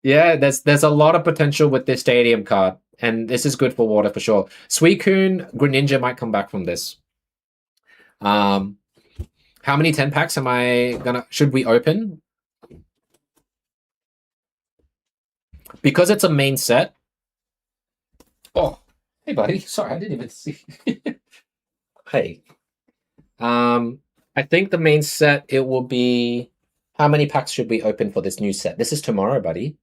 Yeah, there's a lot of potential with this stadium card, and this is good for water for sure. Suicune, Greninja might come back from this. How many 10 packs should we open? Because it's a main set. Oh, hey buddy. Sorry, I didn't even see. Hey. I think the main set, it will be... How many packs should we open for this new set? This is tomorrow, buddy.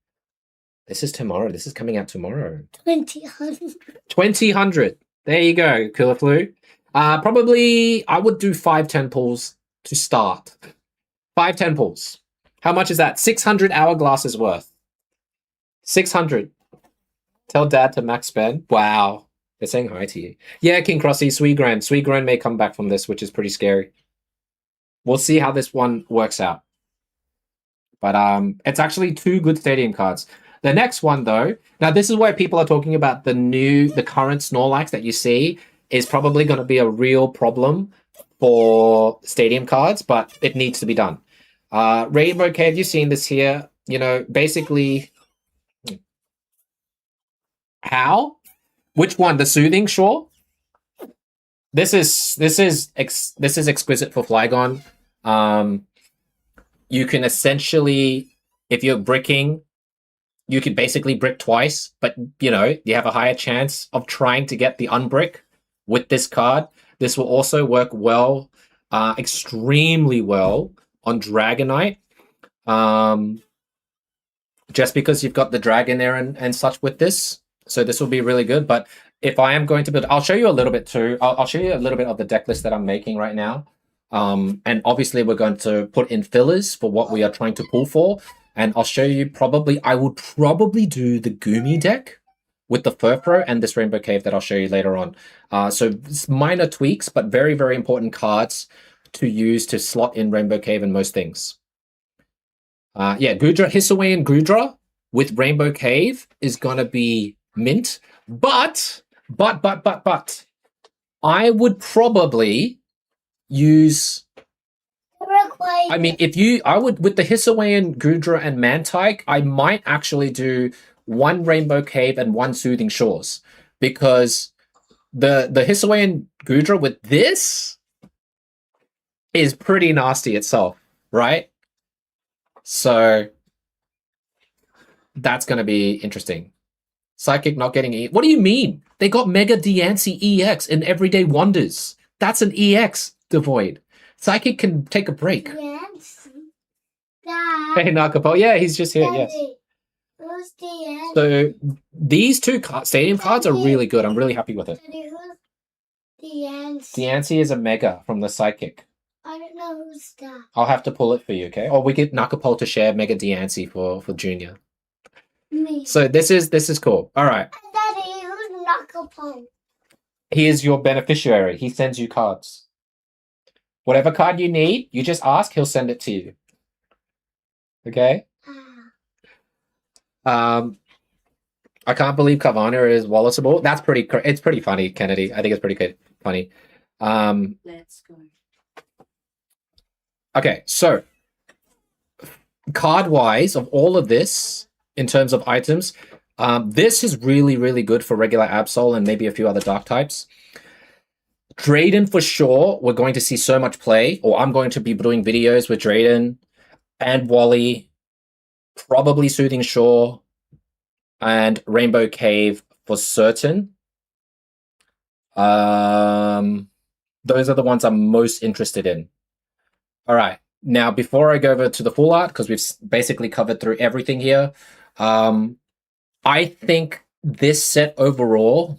This is tomorrow. This is coming out tomorrow. 2000. 2000. There you go, Killer Flu. Probably, I would do 5 10 pulls to start. 5 10 pulls. How much is that? 600 hourglasses worth. 600. Tell Dad to max spend. Wow. They're saying hi to you. Yeah, King Crossy, Suigran. Suigran may come back from this, which is pretty scary. We'll see how this one works out. But it's actually 2 good stadium cards. The next one, though, now this is where people are talking about the current Snorlax that you see is probably going to be a real problem for stadium cards, but it needs to be done. Rainbow Cave, you've seen this here. You know, basically... How? Which one? The Soothing Shore? This is exquisite for Flygon. You can essentially, if you're bricking, you can basically brick twice, but you know, you have a higher chance of trying to get the unbrick with this card. This will also work well, extremely well on Dragonite. Just because you've got the dragon there and such with this. So this will be really good. But if I am going to build, I'll show you a little bit too. I'll show you a little bit of the deck list that I'm making right now. And obviously we're going to put in fillers for what we are trying to pull for. And I'll show you I would probably do the Goomy deck with the Furfro and this Rainbow Cave that I'll show you later on. So it's minor tweaks, but very, very important cards to use to slot in Rainbow Cave and most things. Yeah, Goodra, Hisuian Goodra with Rainbow Cave is going to be mint. But, I would probably use... I mean, I would, with the Hisuian Goodra and Mantike, I might actually do 1 Rainbow Cave and 1 Soothing Shores. Because the Hisuian Goodra with this is pretty nasty itself, right? So that's going to be interesting. Psychic not getting E. What do you mean? They got Mega Diancie EX in Everyday Wonders. That's an EX, Devoid. Psychic can take a break. Yes. Dad. Hey, Nakapo. Yeah, he's just here, yes. Who's the So these 2 stadium cards are really good. I'm really happy with it. Who's the ants? Diancie is a Mega from the Psychic. I don't know who's that. I'll have to pull it for you, okay? Or we get Nakapo to share Mega Diancie for Junior. Me. So this is cool. All right. Daddy, who's Knucklepon? He is your beneficiary. He sends you cards. Whatever card you need, you just ask, he'll send it to you. Okay? I can't believe Carvana is Wallaceable. That's it's pretty funny, Kennedy. I think it's pretty good, funny. Let's go. Okay, so card-wise, of all of this, in terms of items, this is really, really good for regular Absol and maybe a few other dark types. Drayden, for sure, we're going to see so much play, or I'm going to be doing videos with Drayden and Wally, probably Soothing Shore, and Rainbow Cave for certain. Those are the ones I'm most interested in. All right. Now, before I go over to the full art, because we've basically covered through everything here, I think this set overall...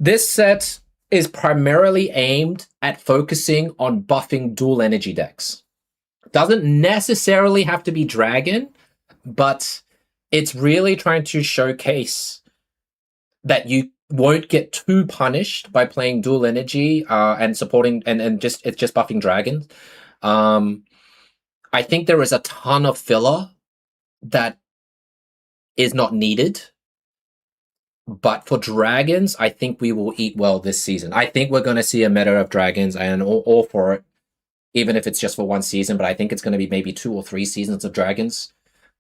This set is primarily aimed at focusing on buffing dual energy decks. Doesn't necessarily have to be Dragon, but it's really trying to showcase that you won't get too punished by playing dual energy and supporting and it's just buffing dragons. I think there is a ton of filler that is not needed. But for dragons, I think we will eat well this season. I think we're going to see a meta of dragons and all for it, even if it's just for one season. But I think it's going to be maybe 2 or 3 seasons of dragons.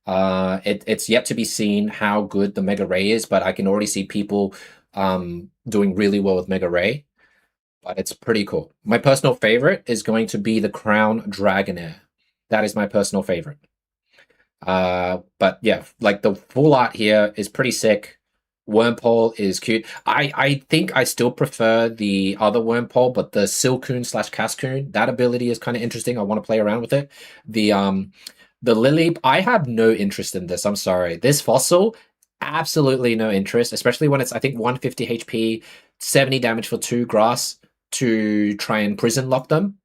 It's yet to be seen how good the Mega Ray is, but I can already see people doing really well with Mega Ray. But it's pretty cool. My personal favorite is going to be the Crown Dragonair. That is my personal favorite. But yeah, like the full art here is pretty sick. Wormpole is cute. I think I still prefer the other Wormpole, but the Silcoon / Cascoon, that ability is kind of interesting. I want to play around with it. The Lily, I have no interest in this. I'm sorry. This fossil, absolutely no interest, especially when it's, I think, 150 HP, 70 damage for 2 grass to try and prison lock them.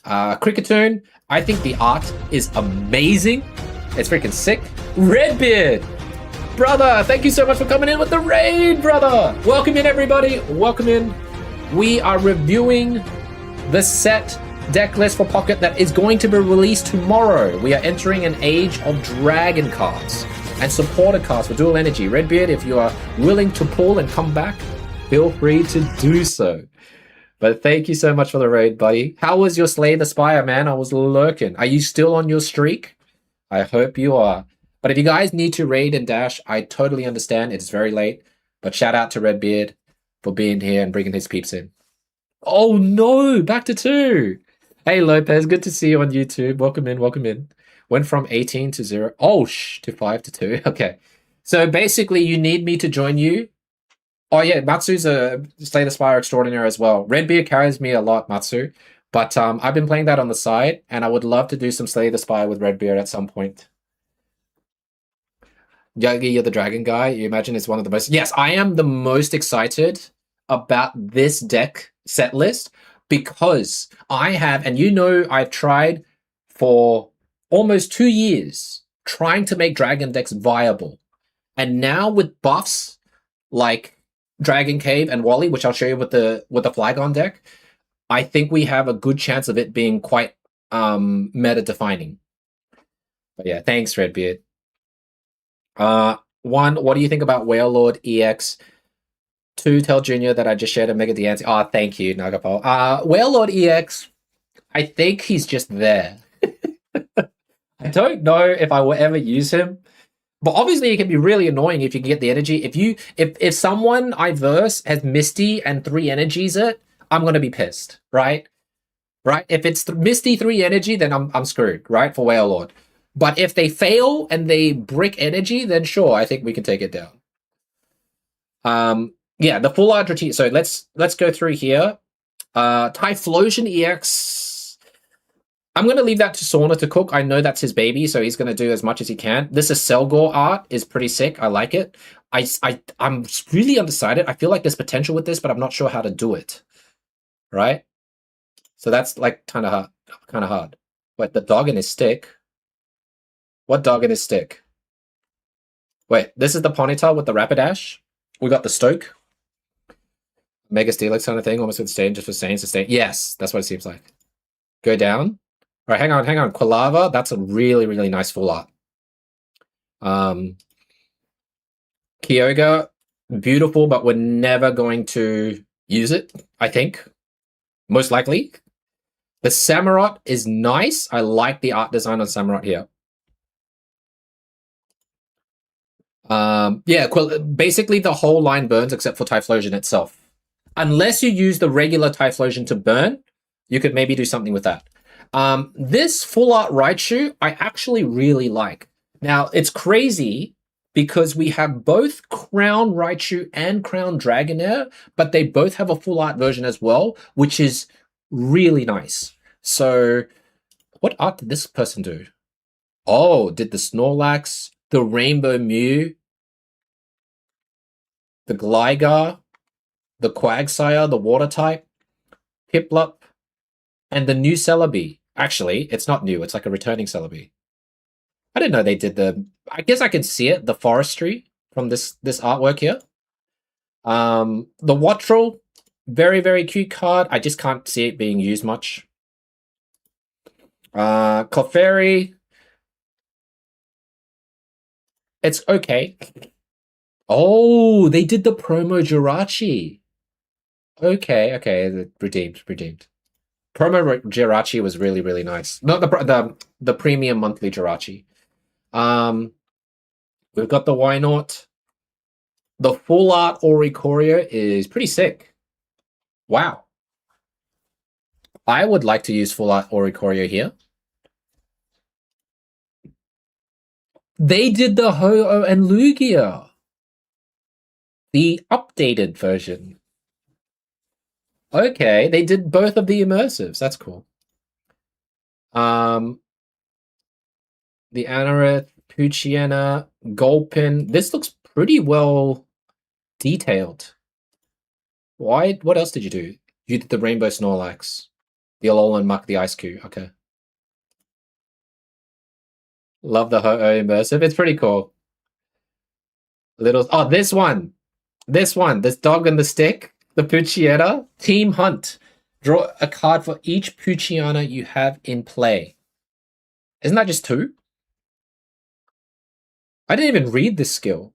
Cricketoon, I think the art is amazing. It's freaking sick. Redbeard! Brother, thank you so much for coming in with the raid, brother. Welcome in, everybody. Welcome in. We are reviewing the set deck list for Pocket that is going to be released tomorrow. We are entering an age of dragon cards and supporter cards for dual energy. Redbeard, if you are willing to pull and come back, feel free to do so. But thank you so much for the raid, buddy. How was your Slay the Spire, man? I was lurking. Are you still on your streak? I hope you are. But if you guys need to raid and dash, I totally understand. It's very late. But shout out to Redbeard for being here and bringing his peeps in. Oh no, back to 2. Hey Lopez, good to see you on YouTube. Welcome in, welcome in. Went from 18 to 0. Oh, to 5 to 2. Okay. So basically you need me to join you. Oh yeah, Matsu's a Slay the Spire extraordinaire as well. Redbeard carries me a lot, Matsu. But I've been playing that on the side, and I would love to do some Slay the Spire with Redbeard at some point. Yogi, you're the dragon guy. You imagine it's one of the most... Yes, I am the most excited about this deck set list because I have, and you know, I've tried for almost 2 years trying to make dragon decks viable. And now with buffs like Dragon Cave and Wally, which I'll show you with the Flygon deck, I think we have a good chance of it being quite meta-defining. But yeah, thanks, Redbeard. 1, what do you think about Whale Lord EX? 2, tell Junior that I just shared a Mega Diancie. Oh, thank you, Nagapal. Whale Lord EX, I think he's just there. I don't know if I will ever use him. But obviously it can be really annoying if you can get the energy. If someone I verse has Misty and 3 energies it, I'm gonna be pissed, right? Right? If it's Misty 3 energy, then I'm screwed, right? For Whale Lord. But if they fail and they brick energy, then sure, I think we can take it down. Yeah, the full art routine. So let's go through here. Typhlosion EX. I'm going to leave that to Sauna to cook. I know that's his baby, so he's going to do as much as he can. This is Selgor art is pretty sick. I like it. I'm really undecided. I feel like there's potential with this, but I'm not sure how to do it. Right? So that's like kind of hard. Wait, the dog in his stick? What dog in his stick? Wait, this is the Ponyta with the Rapidash. We got the Stoke. Mega Steelix kind of thing, almost with sustain, just for sustain. Yes, that's what it seems like. Go down. All right, hang on. Quilava, that's a really, really nice full art. Kyogre, beautiful, but we're never going to use it, I think. Most likely. The Samurott is nice. I like the art design on Samurott here. Yeah, basically the whole line burns except for Typhlosion itself. Unless you use the regular Typhlosion to burn, you could maybe do something with that. This full art Raichu, I actually really like. Now, it's crazy because we have both Crown Raichu and Crown Dragonair, but they both have a full art version as well, which is really nice. So, what art did this person do? Oh, did the Snorlax, the Rainbow Mew, the Gligar, the Quagsire, the Water type, Piplup, and the new Celebi. Actually, it's not new. It's like a returning Celebi. I didn't know they did the... I guess I can see it, the forestry from this artwork here. The Wattrel, very, very cute card. I just can't see it being used much. Clefairy. It's okay. Oh, they did the promo Jirachi. Okay, redeemed. Promo Jirachi was really, really nice. Not the premium monthly Jirachi. We've got the Wynaut. The full art Oricorio is pretty sick. Wow. I would like to use full art Oricorio here. They did the Ho-Oh and Lugia. The updated version. Okay, they did both of the immersives. That's cool. The Anorith, Poochyena, Gulpin. This looks pretty well detailed. Why? What else did you do? You did the Rainbow Snorlax. The Alolan Muck, the Ice Cube. Okay. Love the Ho-Oh immersive. It's pretty cool. Oh, this one. This dog and the stick. The Poochyena. Team Hunt. Draw a card for each Poochyena you have in play. Isn't that just 2? I didn't even read this skill.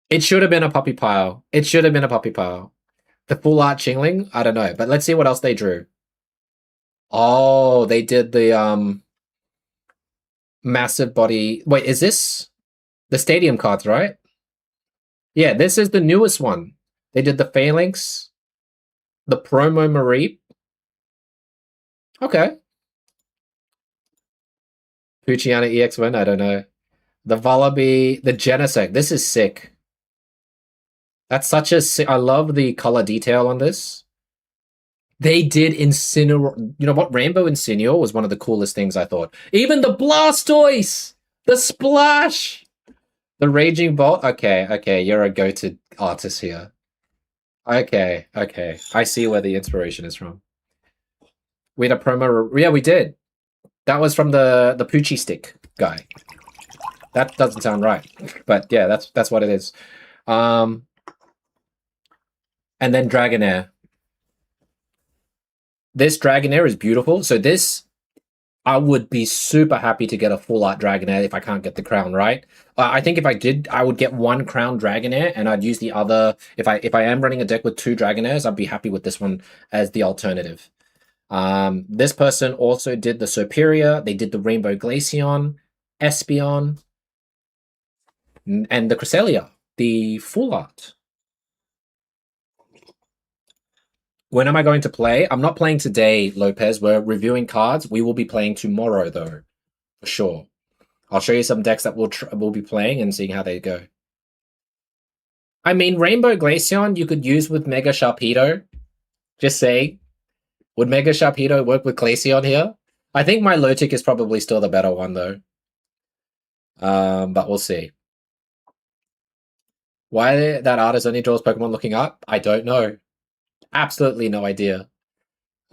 It should have been a puppy pile. The full art Chingling? I don't know. But let's see what else they drew. Oh, they did the massive body. Wait, is this the stadium cards, right? Yeah, this is the newest one. They did the Phalanx, the promo Mareep. Okay. Poochyena EX1, I don't know. The Vullaby, the Genesect. This is sick. That's such a sick... I love the color detail on this. They did Incineroar. You know what? Rainbow Incineroar was one of the coolest things, I thought. Even the Blastoise! The Splash! The Raging Bolt? Okay, you're a go-to artist here. Okay. I see where the inspiration is from. We had a promo... Yeah, we did. That was from the Poochie Stick guy. That doesn't sound right. But yeah, that's what it is. And then Dragonair. This Dragonair is beautiful. So this, I would be super happy to get a full art Dragonair if I can't get the crown, right? I think if I did, I would get one crown Dragonair and I'd use the other. If I am running a deck with 2 Dragonairs, I'd be happy with this one as the alternative. This person also did the Superior. They did the Rainbow Glaceon, Espeon, and the Cresselia, the full art. When am I going to play? I'm not playing today, Lopez. We're reviewing cards. We will be playing tomorrow, though, for sure. I'll show you some decks that we'll be playing and seeing how they go. I mean, Rainbow Glaceon you could use with Mega Sharpedo. Just saying. Would Mega Sharpedo work with Glaceon here? I think my Milotic is probably still the better one, though. But we'll see. Why that artist only draws Pokemon looking up? I don't know. Absolutely no idea.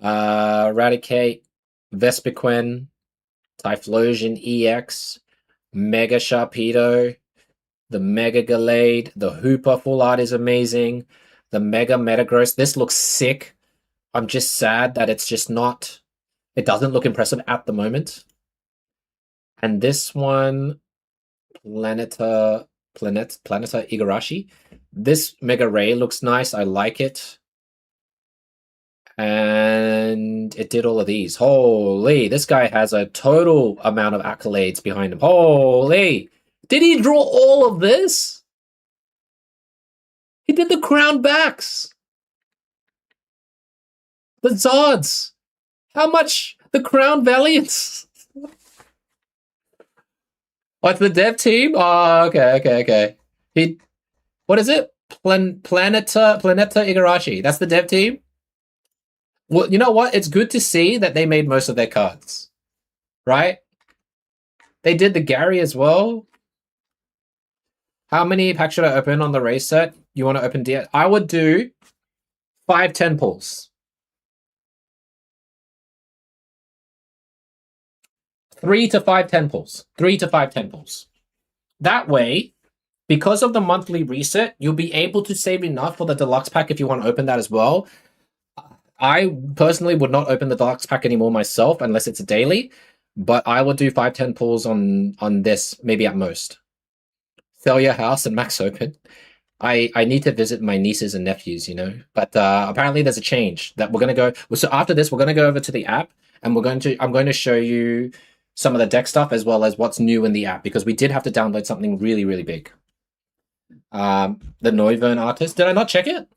Eradicate, Vespiquen, Typhlosion EX, Mega Sharpedo, the Mega Gallade, the Hooper full art is amazing. The Mega Metagross. This looks sick. I'm just sad that it's just not... It doesn't look impressive at the moment. And this one, Planeta Igarashi. This Mega Ray looks nice. I like it. And it did all of these. Holy, this guy has a total amount of accolades behind him. Holy, did he draw all of this? He did the crown backs. The Zards. How much? The crown valiants. Oh, it's the dev team? Oh, okay. What is it? Planeta Igarashi. That's the dev team? Well, you know what? It's good to see that they made most of their cards. Right? They did the Gary as well. How many packs should I open on the race set? You want to open DS? I would do 5 10 pulls. 3 to 5 10 pulls. 3 to 5 10 pulls. That way, because of the monthly reset, you'll be able to save enough for the deluxe pack if you want to open that as well. I personally would not open the deluxe pack anymore myself unless it's a daily, but I would do 5 10 pulls on this, maybe at most. Sell your house and max open. I need to visit my nieces and nephews, you know. But apparently there's a change that we're gonna go. So after this, we're gonna go over to the app, and I'm going to show you some of the deck stuff as well as what's new in the app, because we did have to download something really, really big. The Noivern artist. Did I not check it?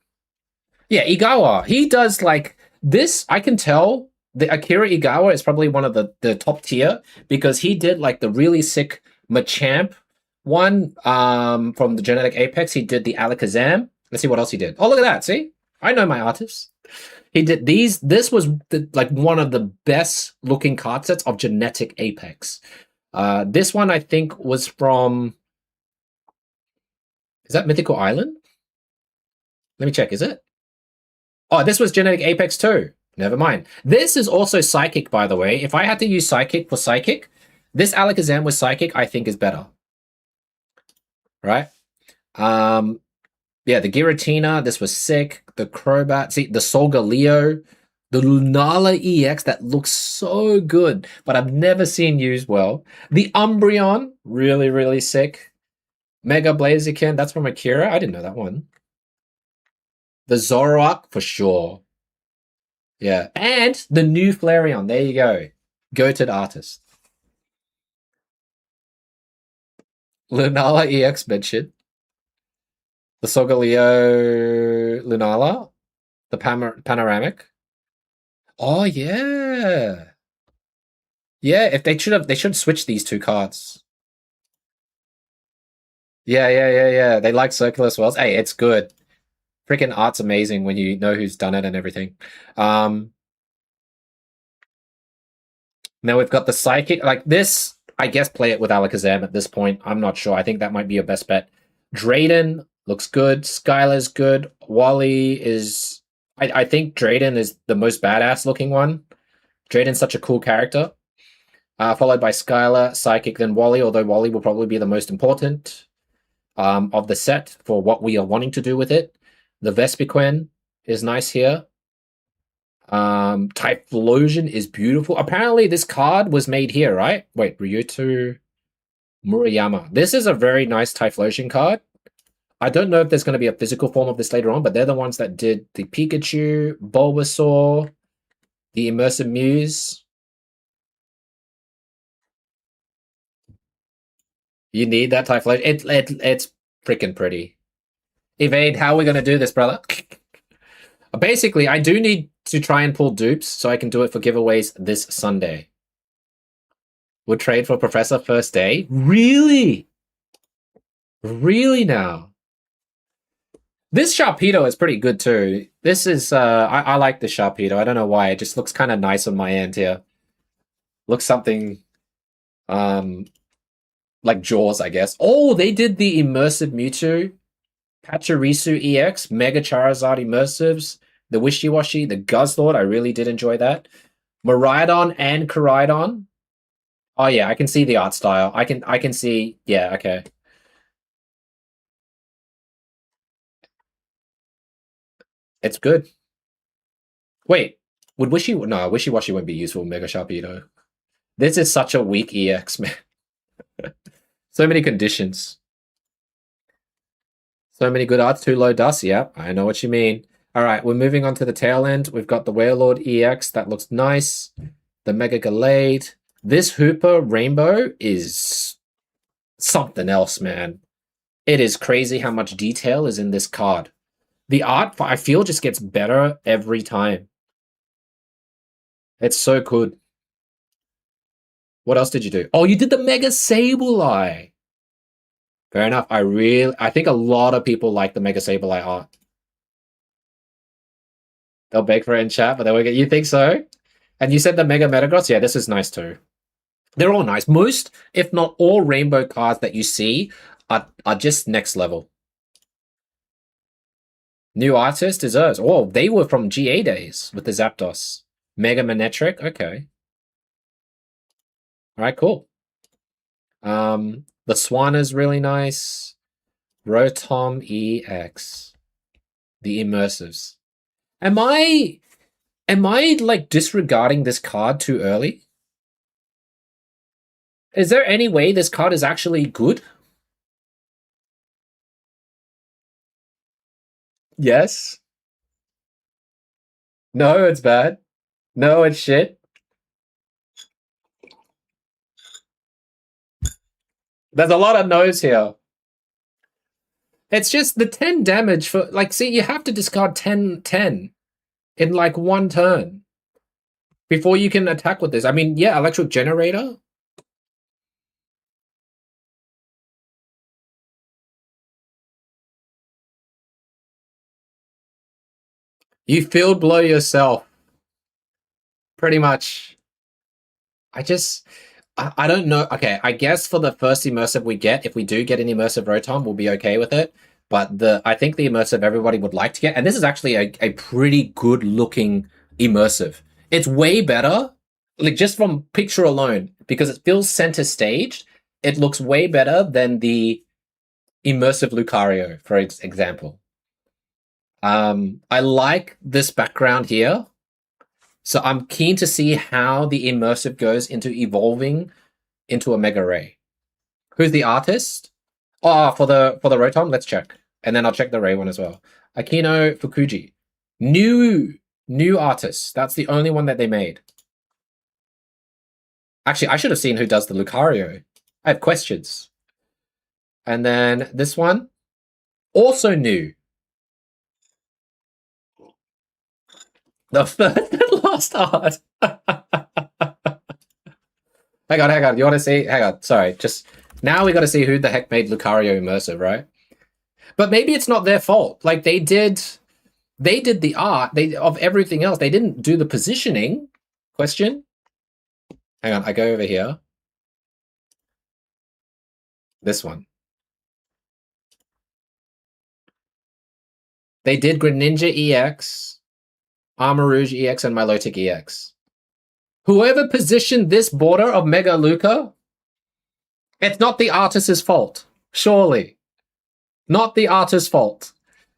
Yeah, Igawa. He does like this. I can tell the Akira Igawa is probably one of the top tier, because he did like the really sick Machamp one from the Genetic Apex. He did the Alakazam. Let's see what else he did. Oh, look at that. See? I know my artists. He did these. This was like one of the best looking card sets of Genetic Apex. This one I think was from... Is that Mythical Island? Let me check. Is it? Oh, this was Genetic Apex too. Never mind. This is also Psychic, by the way. If I had to use Psychic for Psychic, this Alakazam with Psychic I think is better. Right? Yeah, the Giratina, this was sick. The Crobat, see, the Solgaleo, the Lunala EX, that looks so good, but I've never seen used well. The Umbreon, really, really sick. Mega Blaziken, that's from Akira. I didn't know that one. The Zoroark, for sure. Yeah, and the new Flareon, there you go. Goated artist. Lunala EX mentioned. The Solgaleo Lunala, the Panoramic. Oh yeah, yeah. If they should switch these two cards. Yeah. They like circular swells. Hey, it's good. Freaking art's amazing when you know who's done it and everything. Now we've got the Psychic. Like this, I guess play it with Alakazam at this point. I'm not sure. I think that might be your best bet. Drayden looks good. Skylar's good. Wally is... I think Drayden is the most badass looking one. Drayden's such a cool character. Followed by Skylar, Psychic, then Wally, although Wally will probably be the most important of the set for what we are wanting to do with it. The Vespiquen is nice here. Typhlosion is beautiful. Apparently this card was made here, right? Wait, Ryuto Murayama. This is a very nice Typhlosion card. I don't know if there's going to be a physical form of this later on, but they're the ones that did the Pikachu, Bulbasaur, the Immersive Muse. You need that Typhlosion. It's freaking pretty. Evade, how are we going to do this, brother? Basically, I do need to try and pull dupes so I can do it for giveaways this Sunday. Would trade for Professor first day? Really? Really now? This Sharpedo is pretty good too. This is, I like the Sharpedo. I don't know why. It just looks kind of nice on my end here. Looks something, like Jaws, I guess. Oh, they did the Immersive Mewtwo, Pachirisu EX, Mega Charizard Immersives, the Wishy-Washy, the Guzzlord. I really did enjoy that. Miraidon and Koraidon. Oh yeah, I can see the art style. I can see. Yeah, okay. It's good. Wait, would Wishy-Washy wouldn't be useful in Mega Sharpedo. This is such a weak EX, man. So many conditions. So many good arts, too low dust. Yeah, I know what you mean. All right, we're moving on to the tail end. We've got the Warlord EX. That looks nice. The Mega Gallade. This Hooper Rainbow is something else, man. It is crazy how much detail is in this card. The art, I feel, just gets better every time. It's so good. What else did you do? Oh, you did the Mega Sableye. Fair enough. I think a lot of people like the Mega Sableye art. They'll beg for it in chat, but they will get. You think so? And you said the Mega Metagross? Yeah, this is nice too. They're all nice. Most, if not all, rainbow cards that you see are just next level. New artist deserves. Oh, they were from GA days with the Zapdos. Mega Manectric. Okay. All right, cool. The Swan is really nice. Rotom EX. The immersives. Am I like disregarding this card too early? Is there any way this card is actually good? Yes. No, it's bad. No, it's shit. There's a lot of no's here. It's just the 10 damage for, like, see, you have to discard 10 in, like, one turn before you can attack with this. I mean, yeah, Electric Generator. You field blow yourself. Pretty much. I don't know. Okay, I guess for the first immersive we get, if we do get an immersive Rotom, we'll be okay with it. But I think the immersive everybody would like to get, and this is actually a pretty good looking immersive. It's way better, like just from picture alone, because it feels center staged. It looks way better than the immersive Lucario, for example. I like this background here. So I'm keen to see how the immersive goes into evolving into a Mega Ray. Who's the artist? Oh, for the Rotom, let's check. And then I'll check the Ray one as well. Akino Fukuji. New artist. That's the only one that they made. Actually, I should have seen who does the Lucario. I have questions. And then this one, also new. The first and last art. Hang on. You want to see? Hang on. Sorry. Just now we got to see who the heck made Lucario immersive, right? But maybe it's not their fault. Like they did the art of everything else. They didn't do the positioning. Question. Hang on. I go over here. This one. They did Greninja EX, Armarouge EX, and Milotic EX. Whoever positioned this border of Mega Luca, it's not the artist's fault. Surely. Not the artist's fault.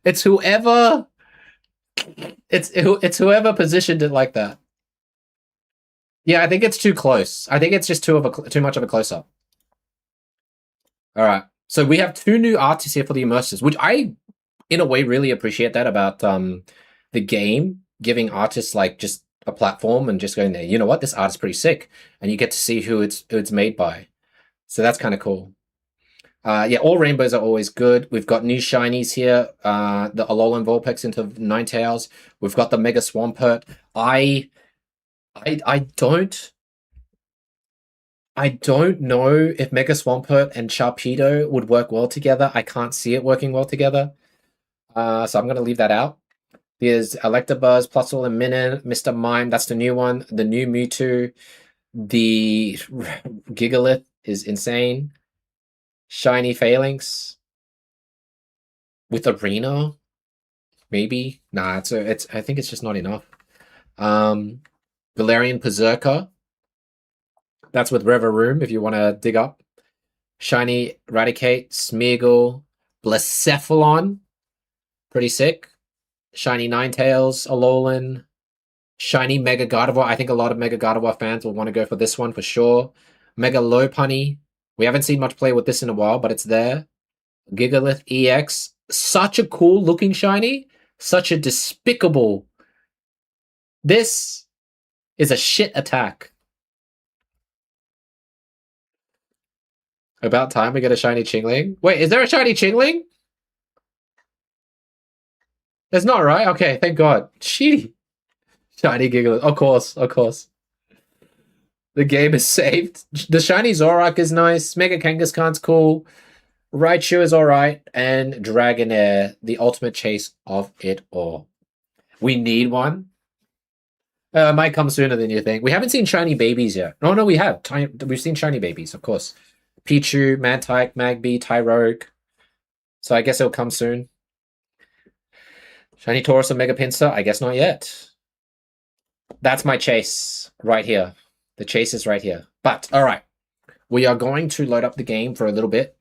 It's whoever whoever positioned it like that. Yeah, I think it's too close. I think it's just too much of a close-up. All right. So we have two new artists here for the immersives, which I, in a way, really appreciate that about the game giving artists like just a platform and just going there. You know what? This art is pretty sick, and you get to see who it's made by. So that's kind of cool. Yeah, all rainbows are always good. We've got new shinies here. The Alolan Vulpix into Ninetales. We've got the Mega Swampert. I don't know if Mega Swampert and Sharpedo would work well together. I can't see it working well together. So I'm going to leave that out. There's Electabuzz, Plusle, and Minun, Mr. Mime. That's the new one. The new Mewtwo. The Gigalith is insane. Shiny Phalanx with Arena. maybe. Nah, it's I think it's just not enough. Valerian Berserker. That's with River Room if you want to dig up. Shiny Raticate, Smeargle, Blacephalon. Pretty sick. Shiny Ninetales, Alolan. Shiny Mega Gardevoir. I think a lot of Mega Gardevoir fans will want to go for this one for sure. Mega Lopunny. We haven't seen much play with this in a while, but it's there. Gigalith EX. Such a cool looking shiny. Such a despicable. This is a shit attack. About time we get a shiny Chingling. Wait, is there a shiny Chingling? That's not right. Okay, thank God. Shitty. Shiny Gigalith. Of course, of course. The game is saved. The shiny Zorak is nice. Mega Kangaskhan's cool. Raichu is alright. And Dragonair, the ultimate chase of it all. We need one. It might come sooner than you think. We haven't seen shiny babies yet. No, we have. We've seen shiny babies, of course. Pichu, Mantike, Magby, Tyrogue. So I guess it'll come soon. Shiny Taurus or Mega Pinsir? I guess not yet. That's my chase right here. The chase is right here. But, alright. We are going to load up the game for a little bit.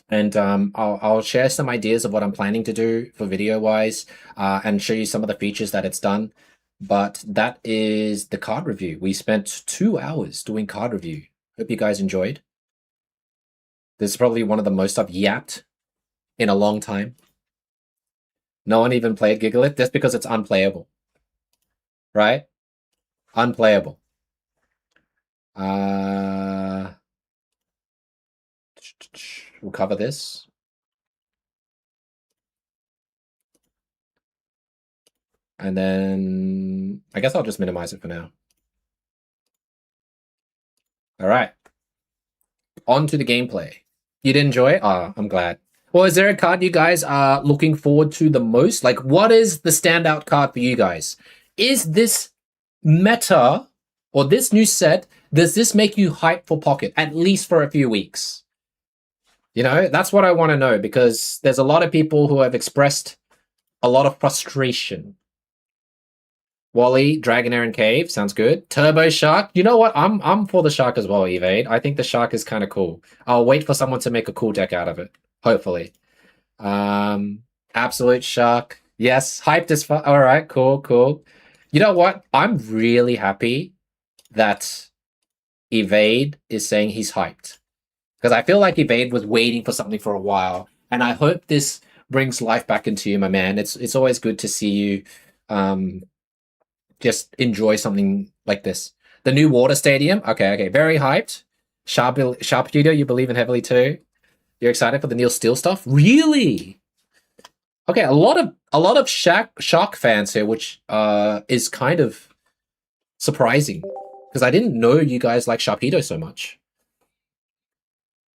And I'll share some ideas of what I'm planning to do for video-wise. And show you some of the features that it's done. But that is the card review. We spent 2 hours doing card review. Hope you guys enjoyed. This is probably one of the most I've yapped in a long time. No one even played Gigalith just because it's unplayable. Right? Unplayable. We'll cover this. And then I guess I'll just minimize it for now. All right. On to the gameplay. You did enjoy it? Ah, I'm glad. Well, is there a card you guys are looking forward to the most? Like, what is the standout card for you guys? Is this meta or this new set, does this make you hype for Pocket, at least for a few weeks? You know, that's what I want to know, because there's a lot of people who have expressed a lot of frustration. Wally, Dragonair and Cave, sounds good. Turbo Shark, you know what? I'm for the Shark as well, Evade. I think the Shark is kind of cool. I'll wait for someone to make a cool deck out of it, hopefully. Absolute Shark, yes, hyped as fuck. All right, cool. You know what? I'm really happy that Evade is saying he's hyped, because I feel like Evade was waiting for something for a while, and I hope this brings life back into you, my man. It's always good to see you just enjoy something like this. The new water stadium, okay, very hyped. Sharpshooter, you believe in heavily too. You're excited for the Neil Steele stuff? Really? Okay, a lot of Shark fans here, which is kind of surprising, because I didn't know you guys like Sharpedo so much.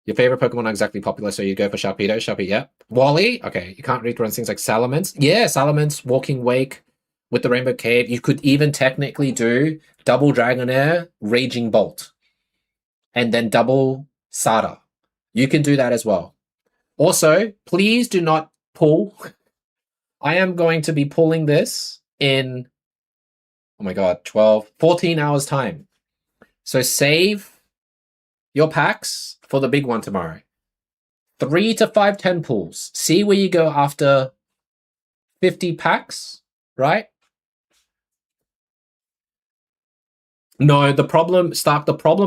Your favorite Pokemon are exactly popular, so you go for Sharpedo, yeah. Wally, okay, you can't read runs things like Salamence. Yeah, Salamence, Walking Wake with the Rainbow Cave. You could even technically do double Dragonair, Raging Bolt, and then double Sada. You can do that as well. Also, please do not pull. I am going to be pulling this in, oh my god, 14 hours time. So save your packs for the big one tomorrow. 3 to 5 10 pulls. See where you go after 50 packs, right? No, the problem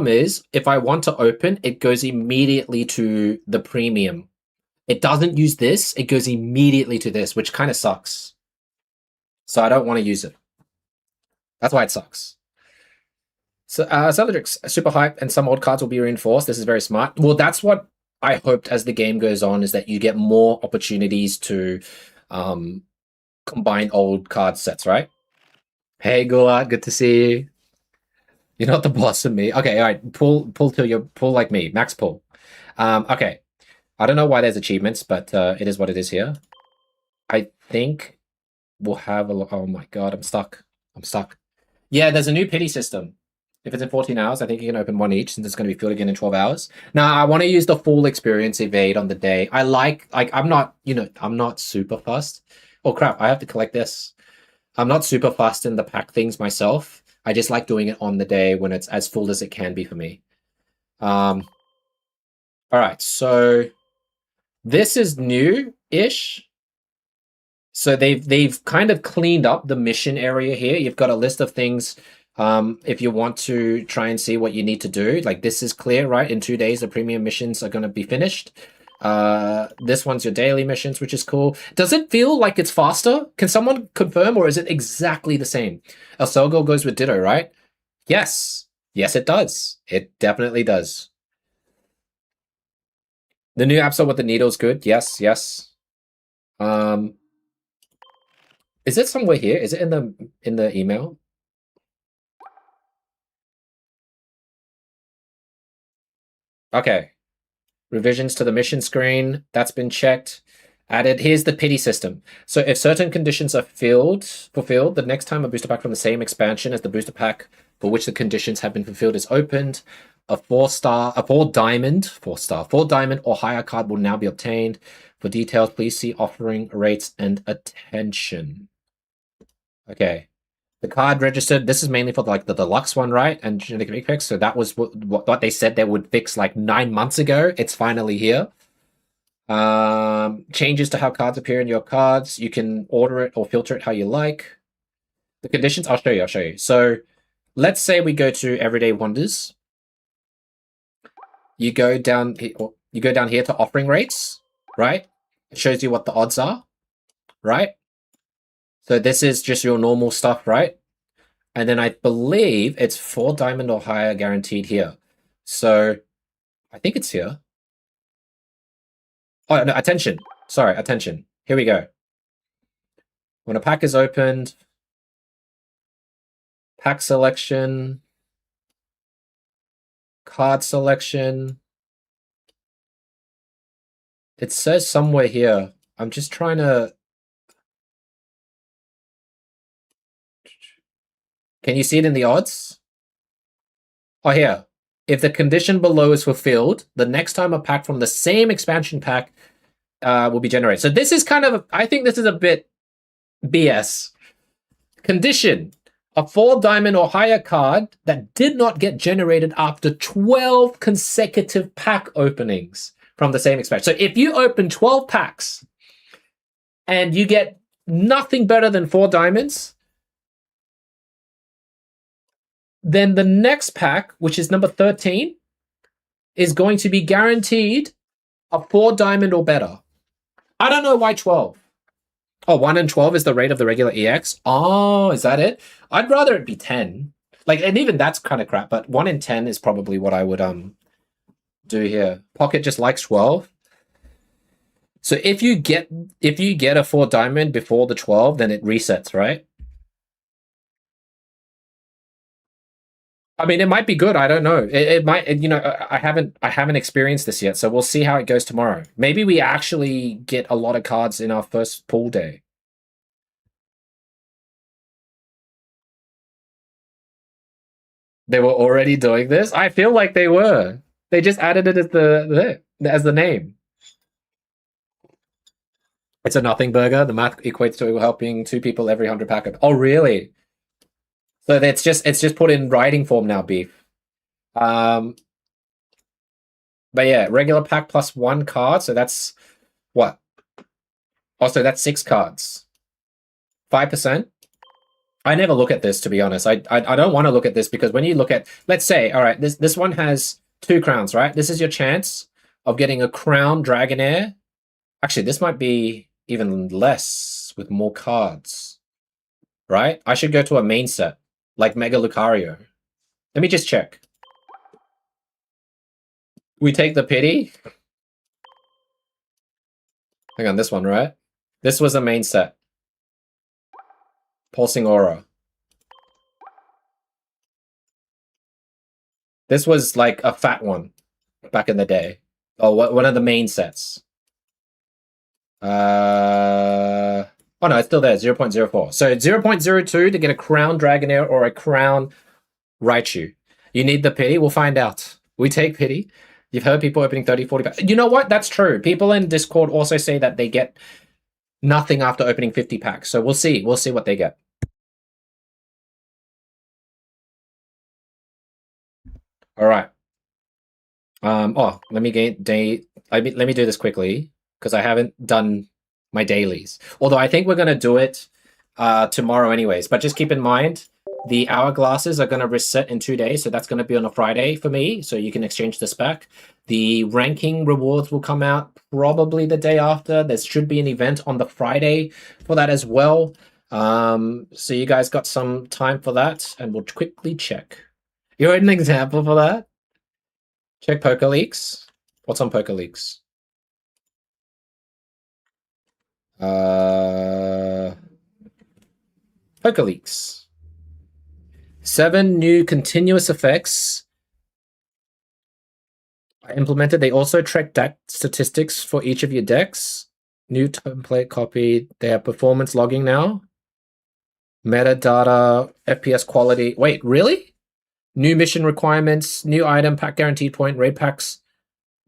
is if I want to open, it goes immediately to the premium. It doesn't use this, it goes immediately to this, which kind of sucks. So I don't want to use it. That's why it sucks. So Celadrix, super hype, and some old cards will be reinforced. This is very smart. Well, that's what I hoped as the game goes on, is that you get more opportunities to combine old card sets, right? Hey, Gulak, good to see you. You're not the boss of me. Okay, all right. Pull till you pull like me. Max pull. Okay. I don't know why there's achievements, but it is what it is here. I think we'll have a... Oh my god, I'm stuck. Yeah, there's a new pity system. If it's in 14 hours, I think you can open one each, since it's going to be filled again in 12 hours. Now, I want to use the full experience evade on the day. I'm not super fussed Oh crap, I have to collect this. I'm not super fast in the pack things myself. I just like doing it on the day when it's as full as it can be for me. All right, so this is new-ish. So they've kind of cleaned up the mission area here. You've got a list of things if you want to try and see what you need to do. Like this is clear, right? In 2 days, the premium missions are going to be finished. This one's your daily missions, which is cool. Does it feel like it's faster? Can someone confirm, or is it exactly the same? El Selgo goes with Ditto, right? Yes. Yes, it does. It definitely does. The new episode with the needle's good. Yes, yes. Is it somewhere here? Is it in the email? Okay. Revisions to the mission screen. That's been checked. Added. Here's the pity system. So if certain conditions are fulfilled, the next time a booster pack from the same expansion as the booster pack for which the conditions have been fulfilled is opened, a 4 diamond or higher card will now be obtained. For details, please see offering rates and attention. Okay. The card registered, this is mainly for like the deluxe one, right? And genetic apex. So that was what they said they would fix like 9 months ago. It's finally here. Changes to how cards appear in your cards. You can order it or filter it how you like. The conditions, I'll show you. So let's say we go to Everyday Wonders. You go down here to offering rates, right? It shows you what the odds are, right? So this is just your normal stuff, right? And then I believe it's 4 diamond or higher guaranteed here. So I think it's here. Oh, no, attention. Sorry, attention. Here we go. When a pack is opened, pack selection, card selection. It says somewhere here. I'm just trying to... Can you see it in the odds? Oh, here. If the condition below is fulfilled, the next time a pack from the same expansion pack will be generated. So this is kind of... I think this is a bit BS. Condition. A 4 diamond or higher card that did not get generated after 12 consecutive pack openings from the same expansion. So if you open 12 packs and you get nothing better than 4 diamonds, then the next pack, which is number 13, is going to be guaranteed a 4 diamond or better. I don't know why 12. Oh, 1 in 12 is the rate of the regular EX? Oh, is that it? I'd rather it be 10. Like, and even that's kind of crap, but 1 in 10 is probably what I would do here. Pocket just likes 12. So if you get a 4 diamond before the 12, then it resets, right? I mean, it might be good. I don't know. It might. You know, I haven't experienced this yet, so we'll see how it goes tomorrow. Maybe we actually get a lot of cards in our first pool day. They were already doing this. I feel like they were. They just added it as the name. It's a nothing burger. The math equates to helping 2 people every 100 pack. Oh, really? So it's just put in writing form now, Beef. But yeah, regular pack plus 1 card. So that's what? Also, that's 6 cards. 5%. I never look at this, to be honest. I don't want to look at this because when you look at, let's say, all right, this one has 2 crowns, right? This is your chance of getting a crown Dragonair. Actually, this might be even less with more cards, right? I should go to a main set. Like Mega Lucario. Let me just check. We take the pity. Hang on, this one, right? This was a main set. Pulsing Aura. This was like a fat one back in the day. Oh, one of the main sets. Oh no, it's still there, 0.04. So 0.02 to get a Crown Dragonair or a Crown Raichu. You need the pity? We'll find out. We take pity. You've heard people opening 30, 40 packs. You know what? That's true. People in Discord also say that they get nothing after opening 50 packs. So we'll see. We'll see what they get. All right. Oh, let me do this quickly because I haven't done my dailies. Although I think we're gonna do it tomorrow anyways. But just keep in mind the hourglasses are gonna reset in 2 days, so that's gonna be on a Friday for me. So you can exchange this back. The ranking rewards will come out probably the day after. There should be an event on the Friday for that as well. So you guys got some time for that, and we'll quickly check. You're an example for that. Check Poker Leaks. What's on Poker Leaks? Poker Leaks. 7 new continuous effects are implemented. They also track deck statistics for each of your decks. New template copy. They have performance logging now. Metadata, FPS quality. Wait, really? New mission requirements, new item, pack guaranteed point, raid packs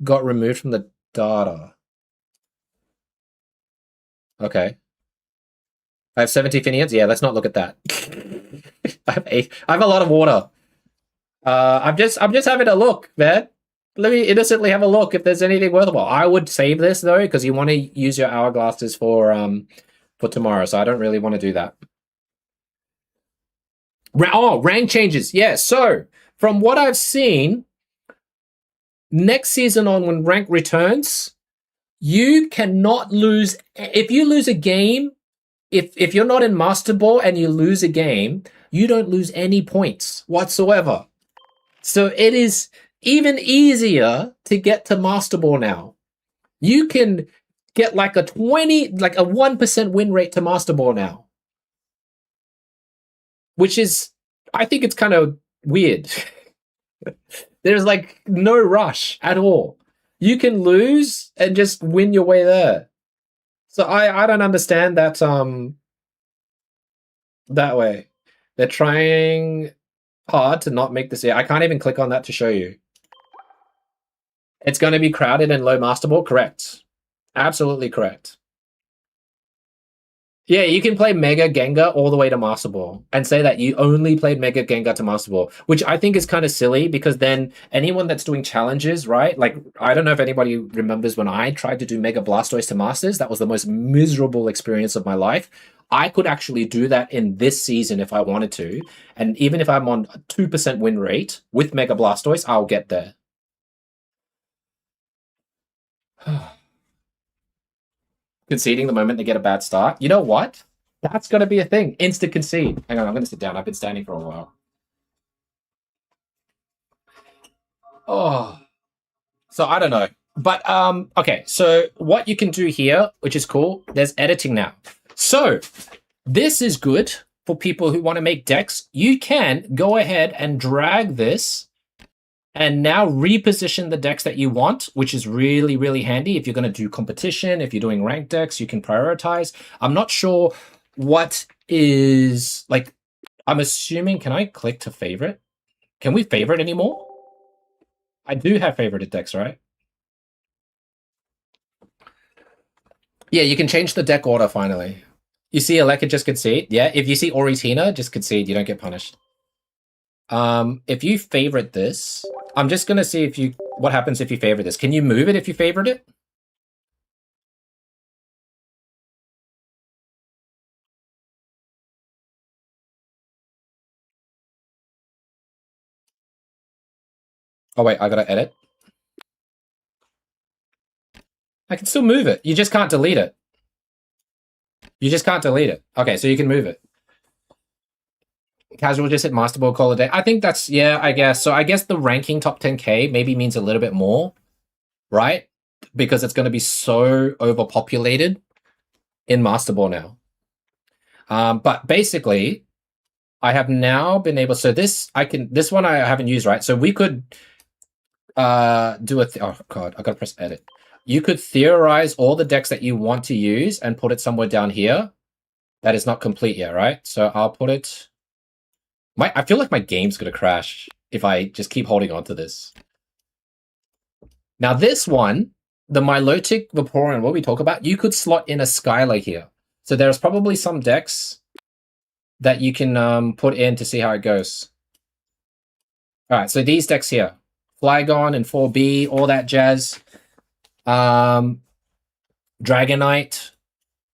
got removed from the data. Okay. I have 70 Finians. Yeah, let's not look at that. I have a lot of water. I'm just having a look, man. Let me innocently have a look if there's anything worthwhile. I would save this though, because you want to use your hourglasses for tomorrow, so I don't really want to do that. Rank changes. Yeah, so from what I've seen, next season on when rank returns, you cannot lose. If you lose a game, if you're not in Master Ball and you lose a game, you don't lose any points whatsoever. So it is even easier to get to Master Ball now. You can get like a 1% win rate to Master Ball now. Which is, I think it's kind of weird. There's like no rush at all. You can lose and just win your way there. So I don't understand that that way. They're trying hard to not make this. I can't even click on that to show you. It's going to be crowded and low Master Ball. Correct. Absolutely correct. Yeah, you can play Mega Gengar all the way to Master Ball and say that you only played Mega Gengar to Master Ball, which I think is kind of silly because then anyone that's doing challenges, right? Like, I don't know if anybody remembers when I tried to do Mega Blastoise to Masters. That was the most miserable experience of my life. I could actually do that in this season if I wanted to. And even if I'm on a 2% win rate with Mega Blastoise, I'll get there. Conceding the moment they get a bad start. You know what? That's going to be a thing. Instant concede. Hang on, I'm going to sit down. I've been standing for a while. Oh. So I don't know. But, okay. So what you can do here, which is cool, there's editing now. So this is good for people who want to make decks. You can go ahead and drag this and now reposition the decks that you want, which is really, really handy. If you're going to do competition, if you're doing ranked decks, you can prioritize. I'm not sure what is, like, I'm assuming, can I click to favorite? Can we favorite anymore? I do have favorited decks, right? Yeah, you can change the deck order finally. You see Aleka just concede? Yeah, if you see Oritina, just concede. You don't get punished. If you favorite this, I'm just gonna see what happens if you favorite this. Can you move it if you favorite it? Oh wait, I gotta edit. I can still move it. You just can't delete it. You just can't delete it. Okay, so you can move it. Casual just hit Master Ball, call it a day. I think that's, yeah, I guess. So I guess the ranking top 10k maybe means a little bit more, right? Because it's going to be so overpopulated in Master Ball now. But basically, I have now been able, so this one I haven't used, right? So we could do oh god, I gotta press edit. You could theorize all the decks that you want to use and put it somewhere down here that is not complete yet, right? So I'll put it, I feel like my game's gonna crash if I just keep holding on to this. Now this one the Milotic Vaporeon, what we talk about, you could slot in a Skylar here. So there's probably some decks that you can put in to see how it goes. All right, so these decks here, Flygon and 4B, all that jazz. Dragonite.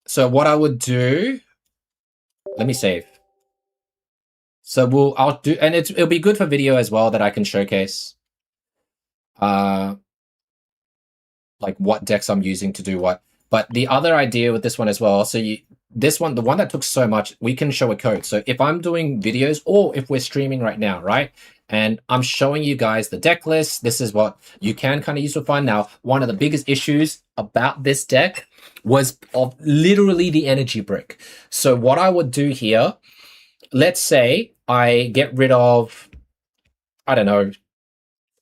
So what I would do, let me save. So I'll do, and it'll be good for video as well that I can showcase. Like what decks I'm using to do what. But the other idea with this one as well, so this one, the one that took so much, we can show a code. So if I'm doing videos or if we're streaming right now, right? And I'm showing you guys the deck list, this is what you can kind of use for fun. Now, one of the biggest issues about this deck was of literally the energy brick. So what I would do here, let's say I get rid of, I don't know,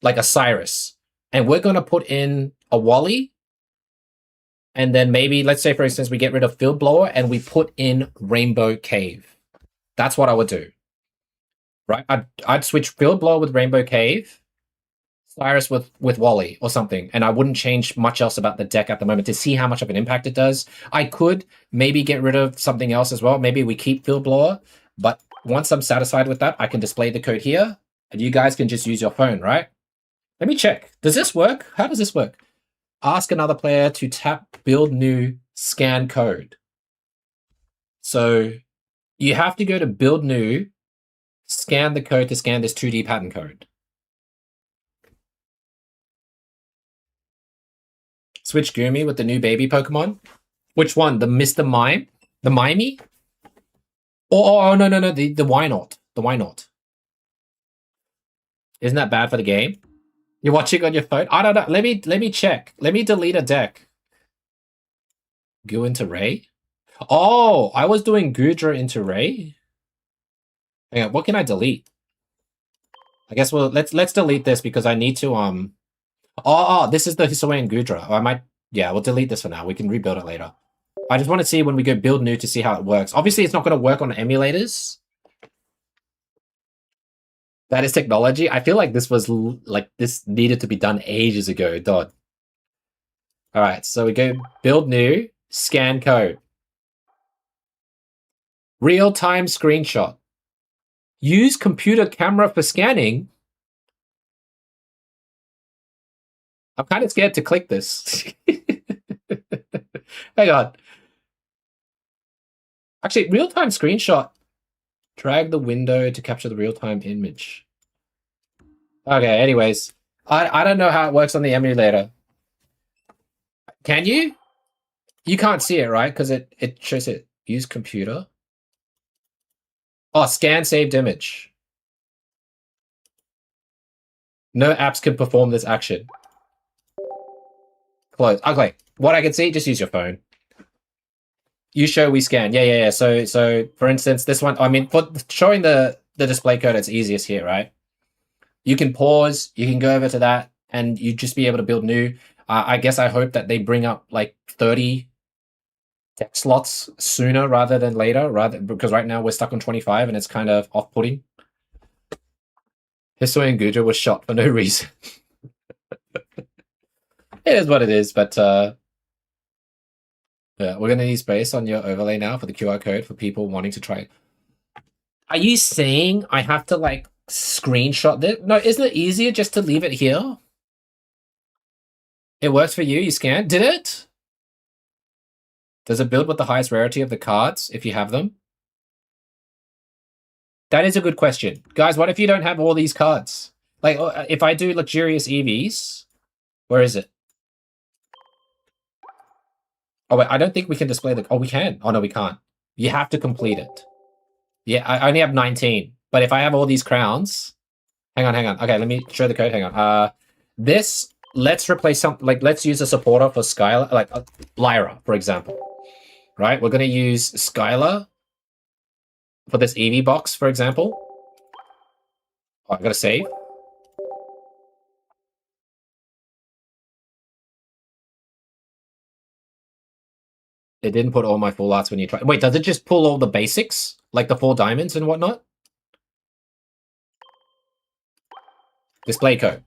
like a Cyrus, and we're going to put in a Wally. And then maybe, let's say, for instance, we get rid of Field Blower and we put in Rainbow Cave. That's what I would do. Right? I'd switch Field Blower with Rainbow Cave, Cyrus with Wally or something. And I wouldn't change much else about the deck at the moment to see how much of an impact it does. I could maybe get rid of something else as well. Maybe we keep Field Blower. But once I'm satisfied with that, I can display the code here. And you guys can just use your phone, right? Let me check. Does this work? How does this work? Ask another player to tap build new scan code. So you have to go to build new, scan the code to scan this 2D pattern code. Switch Gumi with the new baby Pokemon. Which one? The Mr. Mime? The Mimey? Oh, no, the Why Not? The Why Not? Isn't that bad for the game? You're watching on your phone? I don't know. Let me check. Let me delete a deck. Go into Ray? Oh, I was doing Gudra into Ray. Hang on, what can I delete? I guess let's delete this because I need to this is the Hisuian Gudra. We'll delete this for now. We can rebuild it later. I just want to see when we go build new to see how it works. Obviously, it's not going to work on emulators. That is technology. I feel like this was this needed to be done ages ago, Dodd. All right, so we go build new, scan code. Real-time screenshot. Use computer camera for scanning. I'm kind of scared to click this. Hang on. Actually, real-time screenshot. Drag the window to capture the real-time image. Okay, anyways. I don't know how it works on the emulator. Can you? You can't see it, right? Because it shows it. Use computer. Oh, scan saved image. No apps can perform this action. Close. Okay. What I can see, just use your phone. You show, we scan. Yeah. So for instance, this one, I mean, for showing the display code, it's easiest here, right? You can pause, you can go over to that, and you just be able to build new. I guess I hope that they bring up like 30 tech slots sooner rather than later, because right now we're stuck on 25 and it's kind of off-putting. Hisuian Gudra was shot for no reason. It is what it is, but yeah, we're gonna need space on your overlay now for the QR code for people wanting to try it. Are you saying I have to like screenshot this? No, isn't it easier just to leave it here? It works for you, you scan. Did it? Does it build with the highest rarity of the cards if you have them? That is a good question. Guys, what if you don't have all these cards? Like, if I do Luxurious Eevees, where is it? Oh, wait, I don't think we can display the... Oh, we can. Oh, no, we can't. You have to complete it. Yeah, I only have 19. But if I have all these crowns... Hang on. Okay, let me show the code. Hang on. This, let's replace some... Like, let's use a supporter for Skylar. Like, Lyra, for example. Right? We're going to use Skylar for this Eevee box, for example. Oh, I've got to save. It didn't put all my full arts when you try. Wait, does it just pull all the basics? Like the 4 diamonds and whatnot? Display code.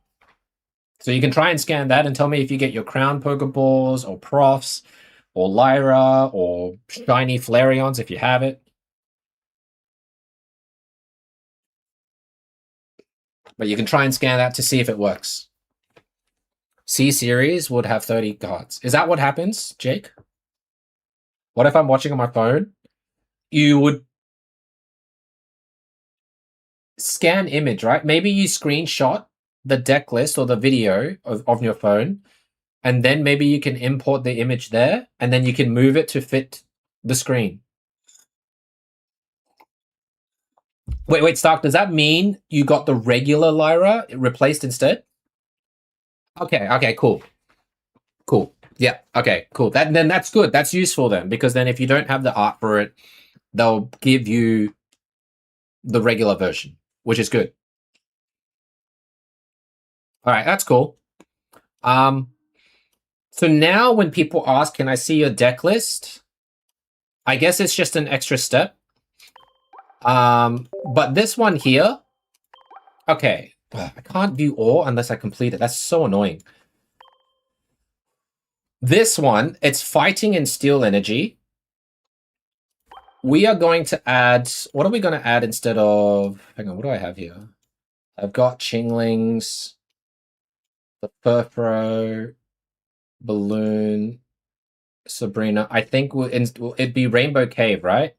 So you can try and scan that and tell me if you get your crown Pokeballs or Profs or Lyra or shiny Flareons if you have it. But you can try and scan that to see if it works. C-Series would have 30 cards. Is that what happens, Jake? What if I'm watching on my phone? You would scan image, right? Maybe you screenshot the deck list or the video of your phone, and then maybe you can import the image there, and then you can move it to fit the screen. Wait, Stark, does that mean you got the regular Lyra replaced instead? Okay, cool. Yeah, okay, cool. Then that's good. That's useful then, because then if you don't have the art for it, they'll give you the regular version, which is good. All right, that's cool. So now when people ask, can I see your deck list? I guess it's just an extra step. But this one here, okay, I can't view all unless I complete it. That's so annoying. This one, it's fighting and steel energy. We are going to add, what are we going to add instead of, hang on, what do I have here? I've got Chinglings, the Furfro, Balloon, Sabrina. I think it'd be Rainbow Cave, right?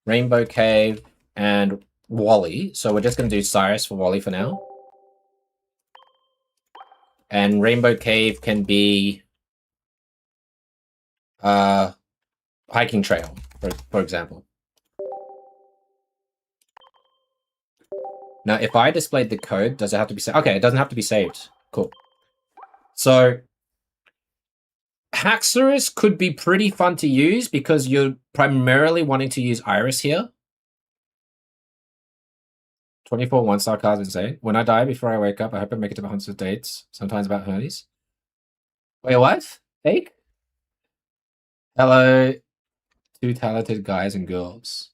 Rainbow Cave and Wally. So we're just going to do Cyrus for Wally for now. And Rainbow Cave can be Hiking Trail, for example. Now, if I displayed the code, does it have to be saved? Okay, it doesn't have to be saved. Cool. So Haxorus could be pretty fun to use because you're primarily wanting to use Iris here. 24 one-star cards insane. When I die before I wake up, I hope I make it to 100 dates. Sometimes about hernies. Wait, what? Fake? Hello, two talented guys and girls.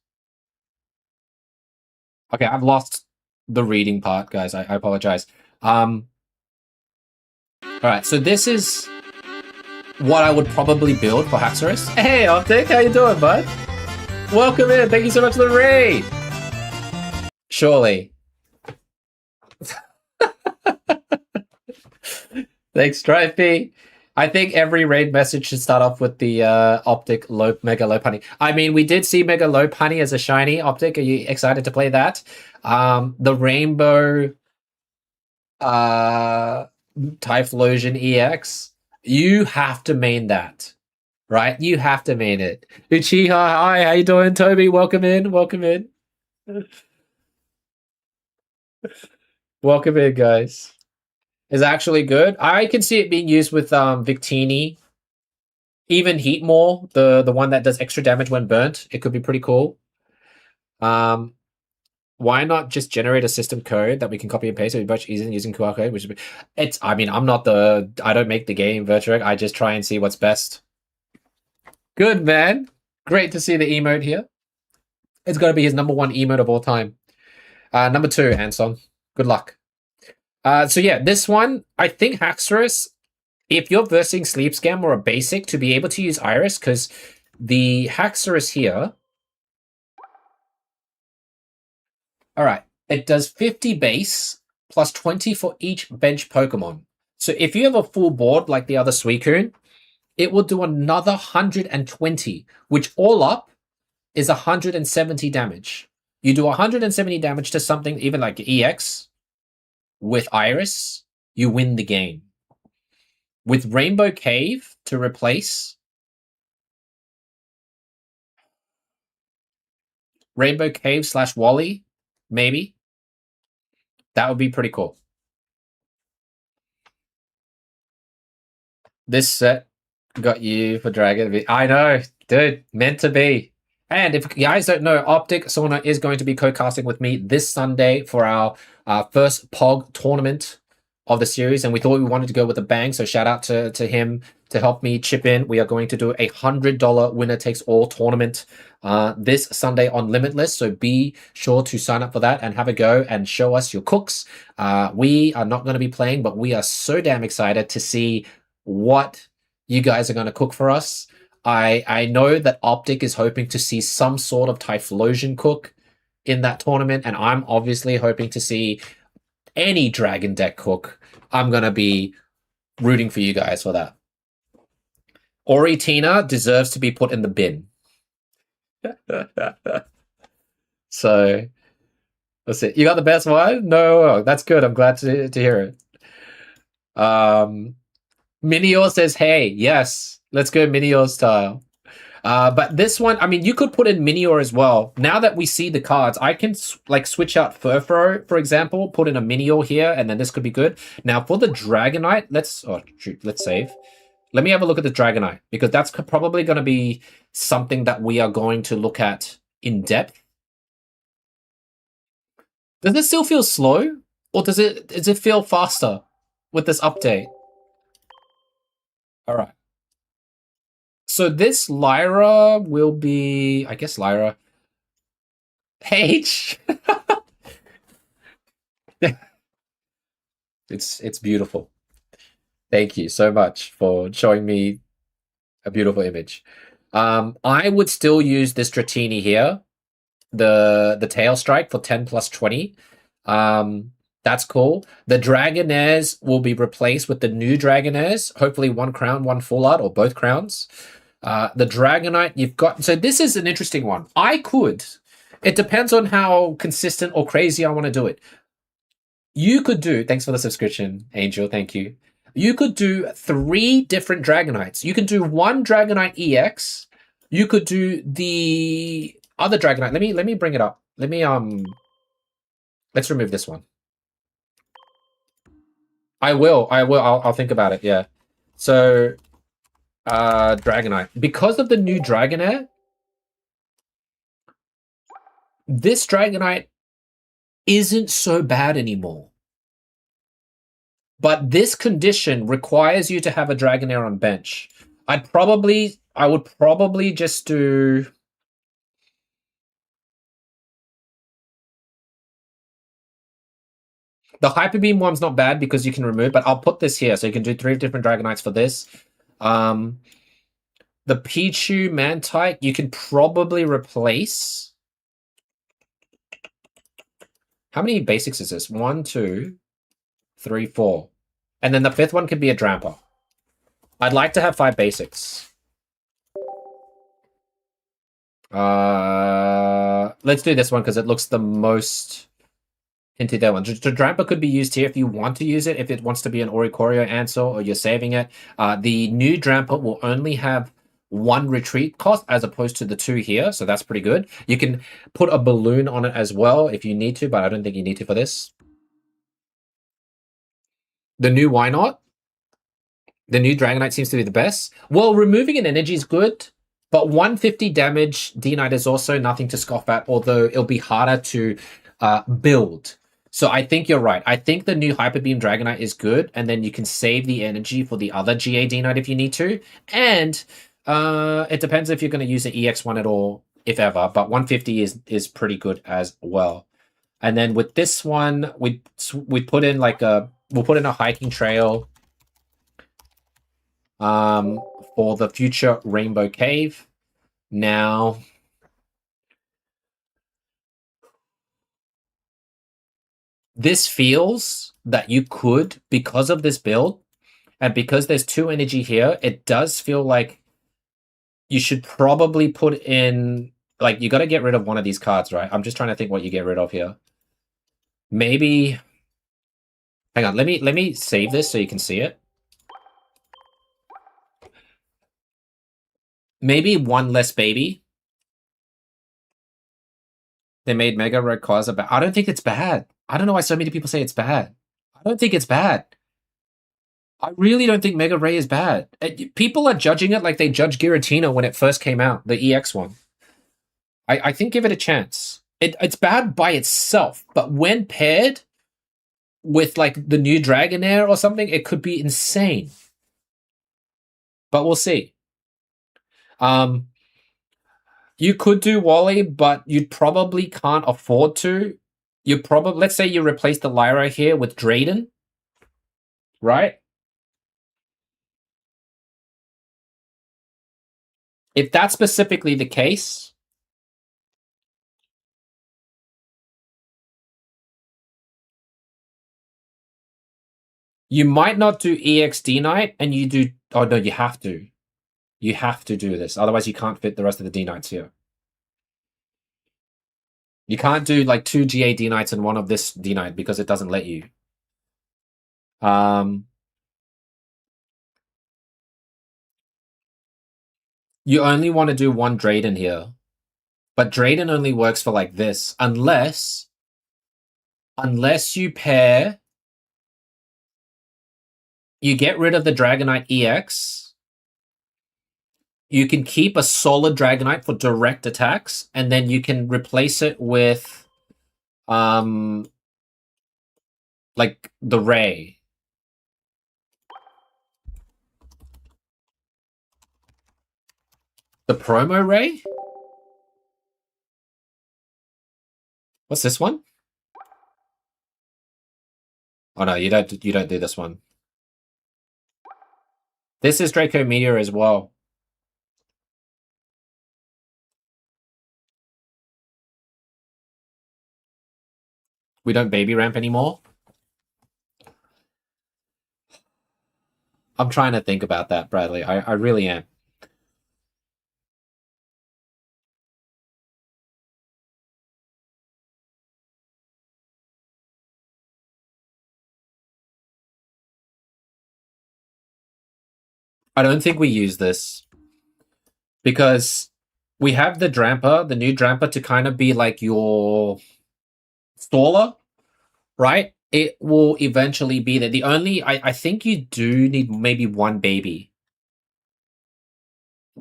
Okay, I've lost the reading part, guys. I apologize. All right, so this is what I would probably build for Haxorus. Hey, Optic, how you doing, bud? Welcome in. Thank you so much for the raid. Surely. Thanks, Stripey. I think every raid message should start off with the Optic Mega Lopunny. I mean, we did see Mega Lopunny as a shiny. Optic, are you excited to play that? The Rainbow Typhlosion EX. You have to main that, right? You have to main it. Uchiha, hi, how you doing? Toby, welcome in. Welcome in, guys. Is actually good. I can see it being used with Victini. Even Heatmore, the one that does extra damage when burnt. It could be pretty cool. Why not just generate a system code that we can copy and paste? It would be much easier than using QR code, which is, I mean, I don't make the game, Virtuek. I just try and see what's best. Good, man. Great to see the emote here. It's got to be his #1 emote of all time. #2, Anson. Good luck. So yeah, this one, I think Haxorus, if you're versing Sleep Scam or a basic, to be able to use Iris, because the Haxorus here, all right, it does 50 base plus 20 for each bench Pokemon. So if you have a full board like the other Suicune, it will do another 120, which all up is 170 damage. You do 170 damage to something even like EX with Iris, you win the game. With Rainbow Cave to replace Rainbow Cave / Wally, maybe. That would be pretty cool. This set got you for Dragon. I know, dude, meant to be. And if you guys don't know, Optic Sauna is going to be co-casting with me this Sunday for our first POG tournament of the series, and we thought we wanted to go with a bang. So shout out to him to help me chip in. We are going to do a $100 winner takes all tournament this Sunday on Limitless. So be sure to sign up for that and have a go and show us your cooks. We are not going to be playing, but we are so damn excited to see what you guys are going to cook for us. I know that Optic is hoping to see some sort of Typhlosion cook in that tournament, and I'm obviously hoping to see any Dragon deck cook. I'm going to be rooting for you guys for that. Ori Tina deserves to be put in the bin. So, let's see. You got the best one? No, that's good. I'm glad to hear it. Minior says, hey, yes, let's go Minior style. But this one, I mean, you could put in Minior as well. Now that we see the cards, I can switch out Furfro, for example, put in a Minior here, and then this could be good. Now for the Dragonite, let's save. Let me have a look at the Dragonite, because that's probably going to be something that we are going to look at in depth. Does it still feel slow, or does it feel faster with this update? All right. So this Lyra will be, I guess Lyra. H. It's beautiful. Thank you so much for showing me a beautiful image. I would still use this Dratini here, the Tail Strike for 10 plus 20. That's cool. The Dragonairs will be replaced with the new Dragonairs. Hopefully one crown, one full art, or both crowns. The Dragonite you've got. So this is an interesting one. It depends on how consistent or crazy I want to do it. You could do, thanks for the subscription, Angel, thank you. You could do 3 different Dragonites. You can do one Dragonite EX. You could do the other Dragonite. Let me bring it up. Let's remove this one. I will. I'll think about it, yeah. So Dragonite. Because of the new Dragonair, this Dragonite isn't so bad anymore. But this condition requires you to have a Dragonair on bench. I would probably just do... The Hyper Beam one's not bad because you can remove, but I'll put this here so you can do 3 different Dragonites for this. The Pichu Mantike, you can probably replace... How many basics is this? 1, 2, 3, 4. And then the 5th one could be a Dramper. I'd like to have 5 basics. Let's do this one because it looks the most hinted that one. Dramper could be used here if you want to use it, if it wants to be an Oricorio answer or you're saving it. The new Dramper will only have 1 retreat cost as opposed to the 2 here, so that's pretty good. You can put a balloon on it as well if you need to, but I don't think you need to for this. The new Why Not? The new Dragonite seems to be the best. Well, removing an energy is good, but 150 damage D-Knight is also nothing to scoff at, although it'll be harder to build. So I think you're right. I think the new Hyper Beam Dragonite is good, and then you can save the energy for the other GA D-Knight if you need to. And it depends if you're going to use an EX1 at all, if ever, but 150 is pretty good as well. And then with this one, we put in we'll put in a hiking trail for the future Rainbow Cave. Now, this feels that you could, because of this build, and because there's 2 energy here, it does feel like you should probably put in, like, you got to get rid of one of these cards, right? I'm just trying to think what you get rid of here. Maybe, hang on, let me save this so you can see it. Maybe 1 less baby. They made Mega Rayquaza bad. I don't think it's bad. I don't know why so many people say it's bad. I don't think it's bad. I really don't think Mega Ray is bad. People are judging it like they judged Giratina when it first came out, the EX one. I think give it a chance. It's bad by itself, but when paired with like the new Dragonair or something, it could be insane. But we'll see. You could do Wally, but you probably can't afford to. You probably, let's say you replace the Lyra here with Drayden, right? If that's specifically the case, you might not do EXD Knight, and you do. Oh no, you have to. You have to do this, otherwise you can't fit the rest of the D Knights here. You can't do like 2 GA D Knights and one of this D Knight because it doesn't let you. You only want to do one Drayden here. But Drayden only works for like this, unless you pair, you get rid of the Dragonite EX, you can keep a solid Dragonite for direct attacks, and then you can replace it with, like, the Ray. The promo Ray? What's this one? Oh no, you don't do this one. This is Draco Meteor as well. We don't baby ramp anymore. I'm trying to think about that, Bradley. I really am. I don't think we use this because we have the Dramper, the new Dramper, to kind of be like your staller, right? It will eventually be there. The only, I think you do need maybe one baby.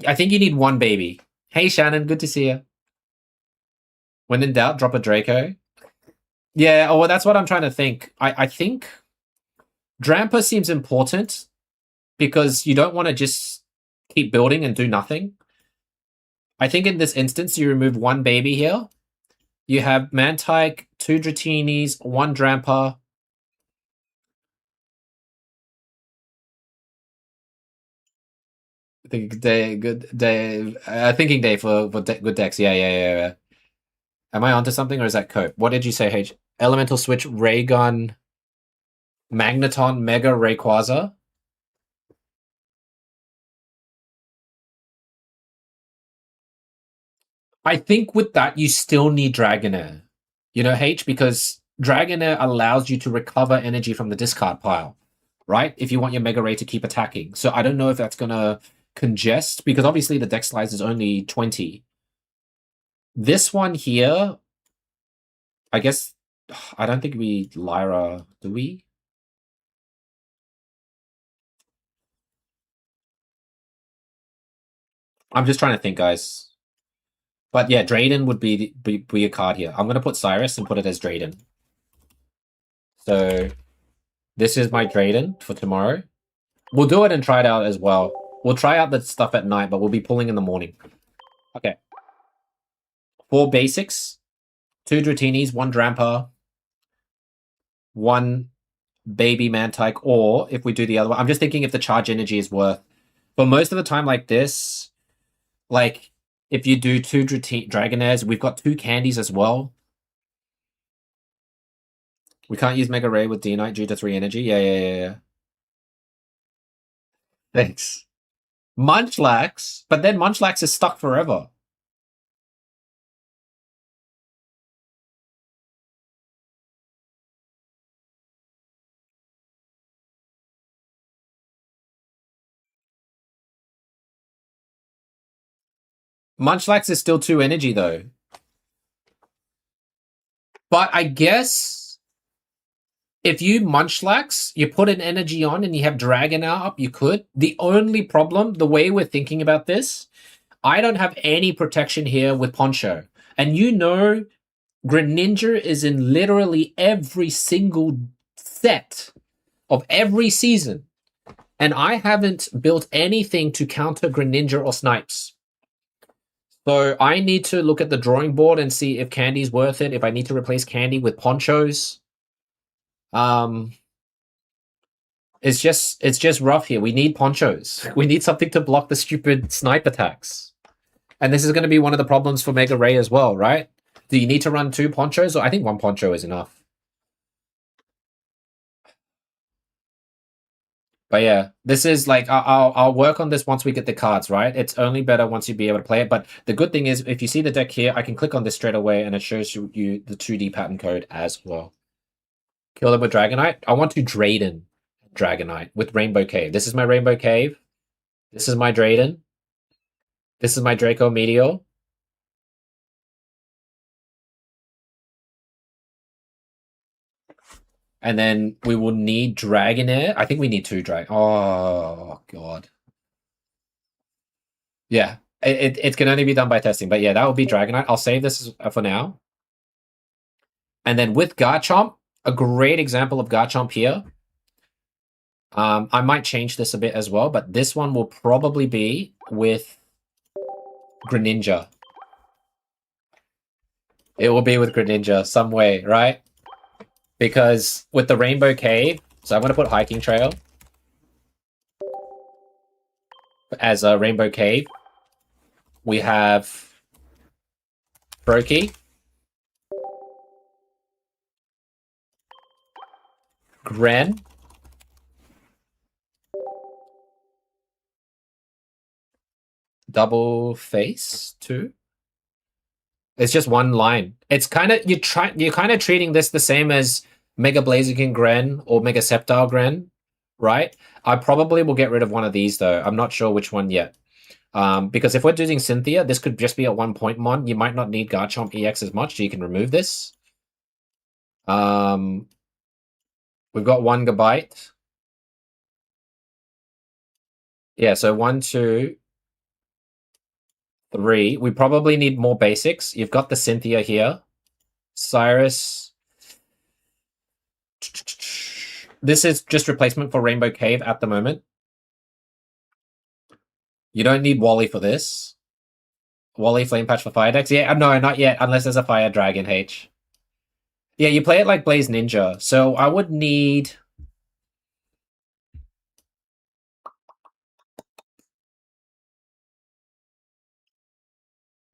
I think you need one baby. Hey, Shannon, good to see you. When in doubt, drop a Draco. Yeah, oh, well, that's what I'm trying to think. I think Dramper seems important because you don't want to just keep building and do nothing. I think in this instance, you remove one baby here. You have Mantike, 2 Dratinis, 1 Dramper. Thinking day for good decks. Yeah. Am I onto something, or is that Cope? What did you say, H? Elemental Switch, Raygun, Magneton, Mega, Rayquaza. I think with that, you still need Dragonair. You know, H, because Dragonair allows you to recover energy from the discard pile, right? If you want your Mega Ray to keep attacking. So I don't know if that's going to congest, because obviously the deck size is only 20. This one here, I guess, I don't think we Lyra, do we? I'm just trying to think, guys. But yeah, Drayden would be a card here. I'm going to put Cyrus and put it as Drayden. So this is my Drayden for tomorrow. We'll do it and try it out as well. We'll try out the stuff at night, but we'll be pulling in the morning. Okay. 4 basics. 2 Dratinis, 1 Dramper, 1 baby Mantike, or if we do the other one, I'm just thinking if the charge energy is worth. But most of the time like this, like if you do 2 Dragonairs, we've got 2 candies as well. We can't use Mega Ray with D-Knight due to 3 energy. Yeah. Thanks. Munchlax, but then Munchlax is stuck forever. Munchlax is still 2 energy, though. But I guess if you Munchlax, you put an energy on and you have Dragonair up, you could. The only problem, the way we're thinking about this, I don't have any protection here with Poncho. And you know, Greninja is in literally every single set of every season, and I haven't built anything to counter Greninja or Snipes. So I need to look at the drawing board and see if Candy's worth it, if I need to replace Candy with Ponchos. It's just rough here. We need Ponchos. We need something to block the stupid snipe attacks. And this is going to be one of the problems for Mega Ray as well, right? Do you need to run 2 Ponchos? Or I think 1 Poncho is enough. But yeah, this is like, I'll work on this once we get the cards, right? It's only better once you be able to play it. But the good thing is, if you see the deck here, I can click on this straight away and it shows you the 2D pattern code as well. Kill them with Dragonite. I want to Drayden Dragonite with Rainbow Cave. This is my Rainbow Cave. This is my Drayden. This is my Draco Meteor. And then we will need Dragonair. I think we need 2 Dragon. Oh, God. Yeah, it can only be done by testing. But yeah, that will be Dragonite. I'll save this for now. And then with Garchomp, a great example of Garchomp here. I might change this a bit as well, but this one will probably be with Greninja. It will be with Greninja some way, right? Because with the Rainbow Cave, so I'm going to put Hiking Trail as a Rainbow Cave. We have Brokey, Gren, Double Face 2. It's just one line. It's kind of you're kind of treating this the same as Mega Blaziken Gren or Mega Sceptile Gren, right? I probably will get rid of one of these though. I'm not sure which one yet. Because if we're doing Cynthia, this could just be a 1-point mon. You might not need Garchomp EX as much, so you can remove this. We've got 1 Gabite. Yeah, so 1, 2, 3. We probably need more basics. You've got the Cynthia here. Cyrus. This is just replacement for Rainbow Cave at the moment. You don't need Wally for this. Wally Flame Patch for Fire decks? Yeah, no, not yet, unless there's a Fire Dragon H. Yeah, you play it like Blaze Ninja. So I would need...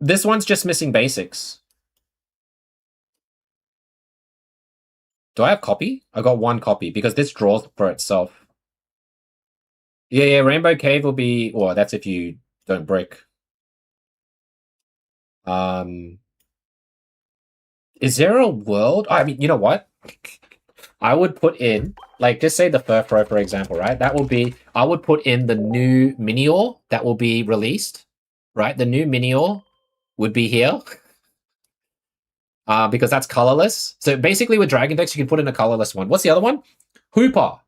This one's just missing basics. Do I have copy? I got 1 copy because this draws for itself. Yeah, Rainbow Cave will be... Well, that's if you don't break. Is there a world? I mean, you know what? I would put in, like, just say the Furfro, for example, right? That will be... I would put in the new Minior that will be released, right? The new Minior would be here. Because that's colorless. So basically with Dragon decks, you can put in a colorless one. What's the other one? Hooper.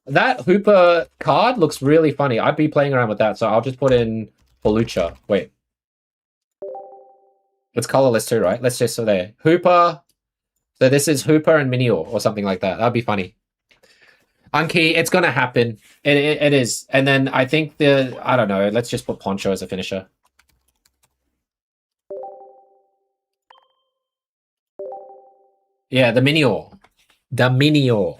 That Hooper card looks really funny. I'd be playing around with that, so I'll just put in Holucha. Wait. It's colorless too, right? Let's just say there. Hooper. So this is Hooper and Minior or something like that. That'd be funny. Unkey, it's gonna happen. It is. And then I think I don't know, let's just put Poncho as a finisher. Yeah, the Minior. The Minior.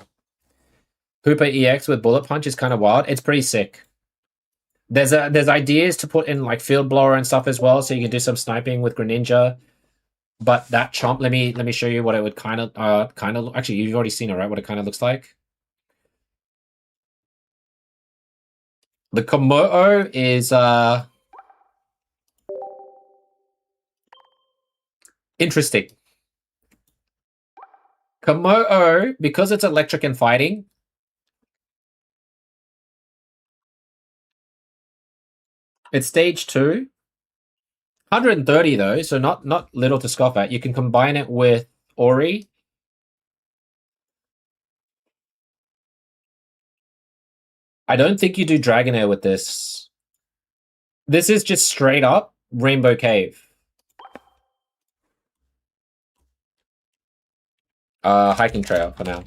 Hooper EX with Bullet Punch is kind of wild. It's pretty sick. There's ideas to put in like Field Blower and stuff as well, so you can do some sniping with Greninja. But that Chomp, let me show you what it would kind of actually you've already seen it, right? What it kind of looks like. The Komodo is interesting. Komodo, because it's electric and fighting, it's stage 2. 130 though, so not little to scoff at. You can combine it with Ori. I don't think you do Dragonair with this. This is just straight up Rainbow Cave. Hiking Trail for now.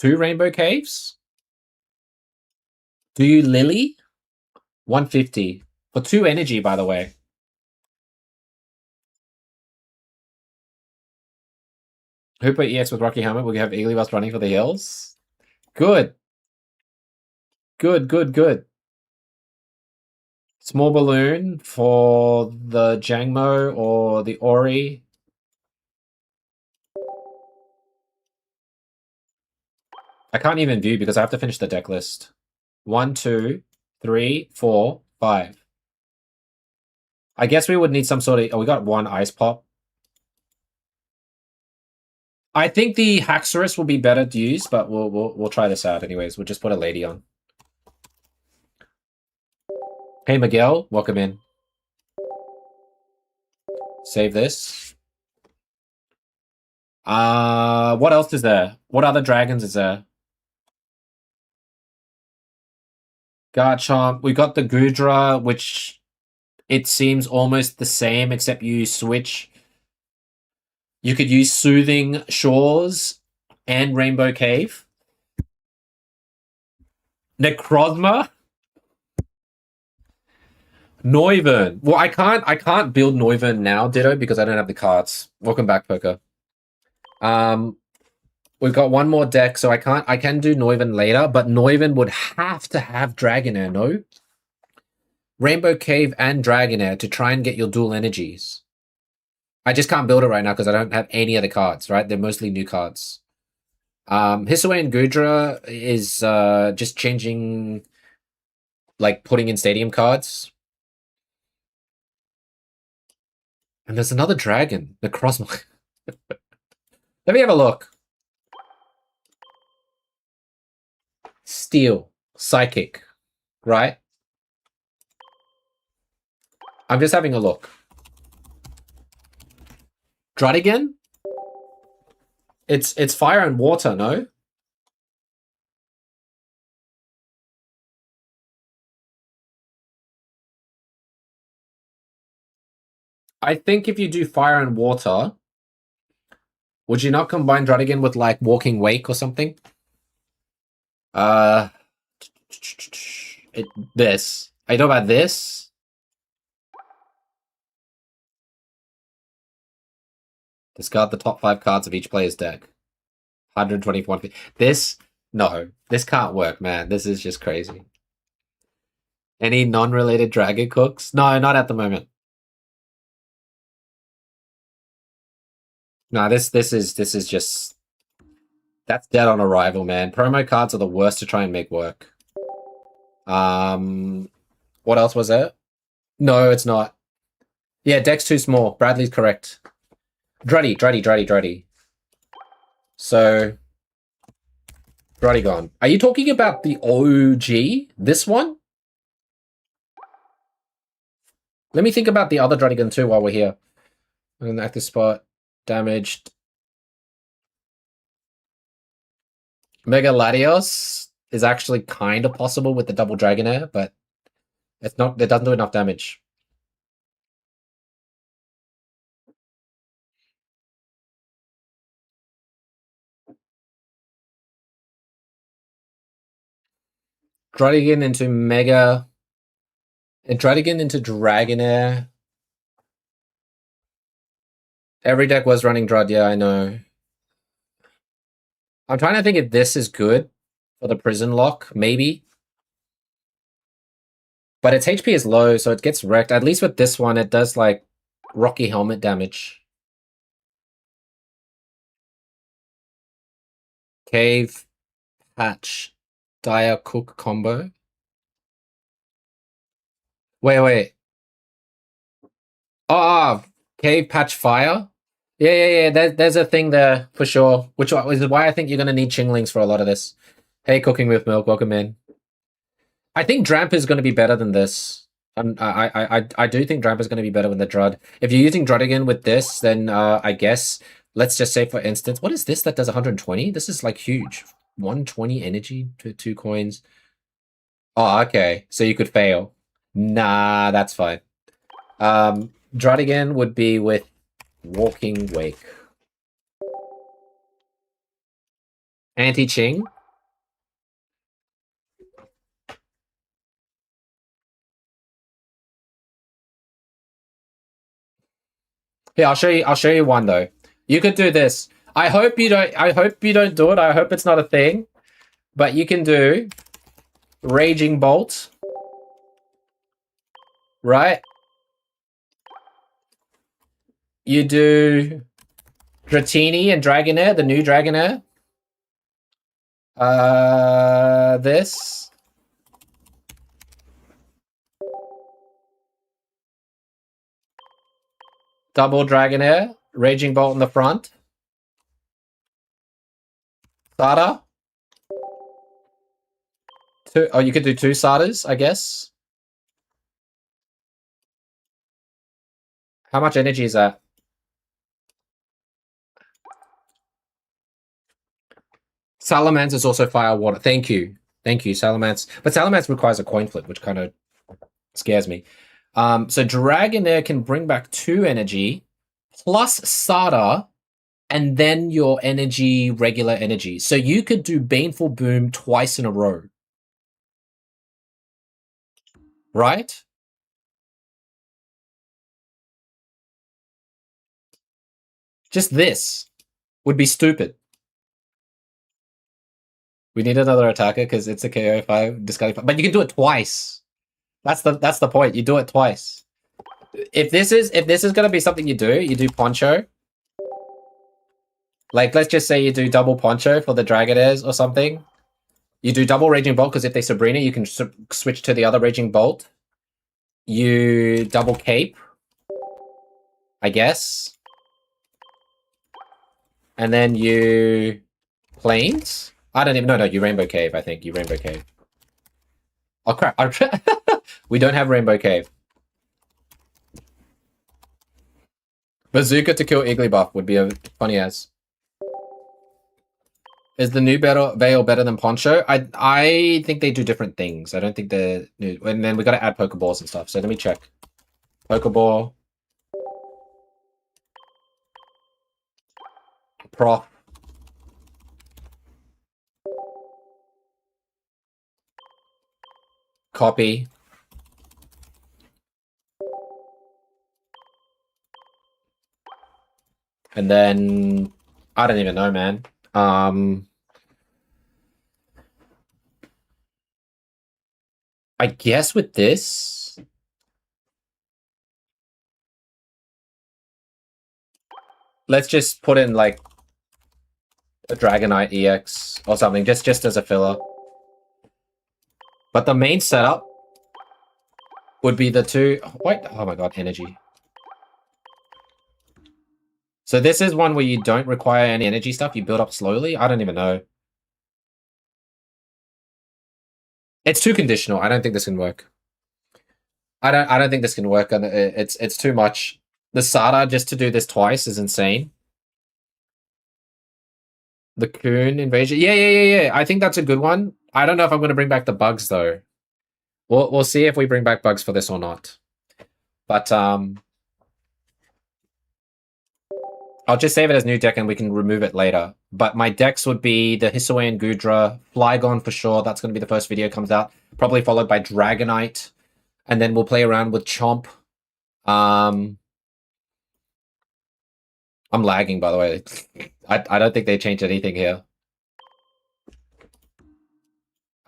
2 rainbow caves. Do you Lily? 150 for 2 energy, by the way. Who put EX with Rocky Helmet? We have Eagly Bus running for the hills. Good. Good, good, good. Small balloon for the Jangmo or the Ori. I can't even view because I have to finish the deck list. 1, 2, 3, 4, 5. I guess we would need some sort of... Oh, we got 1 ice pop. I think the Haxorus will be better to use, but we'll try this out anyways. We'll just put a lady on. Hey Miguel, welcome in. Save this. What else is there? What other dragons is there? Garchomp. We got the Gudra, which it seems almost the same, except you switch. You could use Soothing Shores and Rainbow Cave. Necrozma. Noivern. Well, I can't build Noivern now, Ditto, because I don't have the cards. Welcome back, Poker. We've got 1 more deck, so I can do Noivern later, but Noivern would have to have Dragonair, no? Rainbow Cave and Dragonair to try and get your dual energies. I just can't build it right now because I don't have any of the cards, right? They're mostly new cards. Hisaway and Gudra is just changing, like putting in stadium cards. And there's another dragon, the Crossmark. Let me have a look. Steel, Psychic, right? I'm just having a look. Drudigan? It's fire and water, no? I think if you do fire and water, would you not combine Drudigan with like Walking Wake or something? This. I know about this. Discard the top 5 cards of each player's deck. 124. This? No. This can't work, man. This is just crazy. Any non-related Dragon Cooks? No, not at the moment. No, this is just... That's dead on arrival, man. Promo cards are the worst to try and make work. What else was there? No, it's not. Yeah, deck's too small. Bradley's correct. Druddy. So, Druddigon. Are you talking about the OG? This one? Let me think about the other Druddigon too while we're here. An active spot. Damaged. Mega Latios is actually kind of possible with the double Dragonair, but it's not. It doesn't do enough damage. Druddigon into Mega. And Druddigon into Dragonair. Every deck was running Drud, yeah, I know. I'm trying to think if this is good for the prison lock, maybe. But its HP is low, so it gets wrecked. At least with this one, it does, like, Rocky Helmet damage. Cave, Patch, Dire Cook combo. Wait. Oh, Cave, Patch, Fire? Yeah. There's a thing there for sure, which is why I think you're going to need Chinglings for a lot of this. Hey, Cooking with Milk, welcome in. I think Dramp is going to be better than this. I do think Dramp is going to be better than the Drud. If you're using Druddigan with this, then I guess, let's just say for instance, what is this that does 120? This is like huge. 120 energy to 2 coins. Oh, okay. So you could fail. Nah, that's fine. Druddigan would be with Walking Wake. Anti-Ching. Here, I'll show you one though. You could do this. I hope you don't do it. I hope it's not a thing. But you can do Raging Bolt. Right? You do Dratini and Dragonair, the new Dragonair. This. Double Dragonair, Raging Bolt in the front. Sada. Oh, you could do 2 Sadas, I guess. How much energy is that? Salamence is also fire water. Thank you. Thank you, Salamence. But Salamence requires a coin flip, which kind of scares me. So Dragonair can bring back 2 energy, plus Sada, and then your energy, regular energy. So you could do Baneful Boom twice in a row. Right? Just this would be stupid. We need another attacker because it's a KO 5, discarding 5. But you can do it twice. That's the point. You do it twice. If this is gonna be something you do Poncho. Like, let's just say you do double Poncho for the Dragonairs or something. You do double Raging Bolt because if they Sabrina, you can switch to the other Raging Bolt. You double Cape, I guess. And then you Plains. I don't even know. No, you Rainbow Cave, I think. You Rainbow Cave. Oh, crap. We don't have Rainbow Cave. Bazooka to kill Igglybuff would be a funny as. Is the new Veil better than Poncho? I think they do different things. I don't think they're new. And then we got to add Pokeballs and stuff. So let me check. Pokeball. Prof. Copy. And then I don't even know, man. I guess with this, let's just put in like a Dragonite EX or something, just as a filler. But the main setup would be the 2. Wait, oh my god, energy. So this is one where you don't require any energy stuff. You build up slowly. I don't even know. It's too conditional. I don't think this can work. I don't think this can work. And it's too much. The Sada just to do this twice is insane. The Coon invasion. Yeah. I think that's a good one. I don't know if I'm going to bring back the bugs though. We'll see if we bring back bugs for this or not. But I'll just save it as new deck and we can remove it later. But my decks would be the Hisuian Gudra, Flygon for sure. That's going to be the first video comes out. Probably followed by Dragonite. And then we'll play around with Chomp. I'm lagging, by the way. I don't think they changed anything here.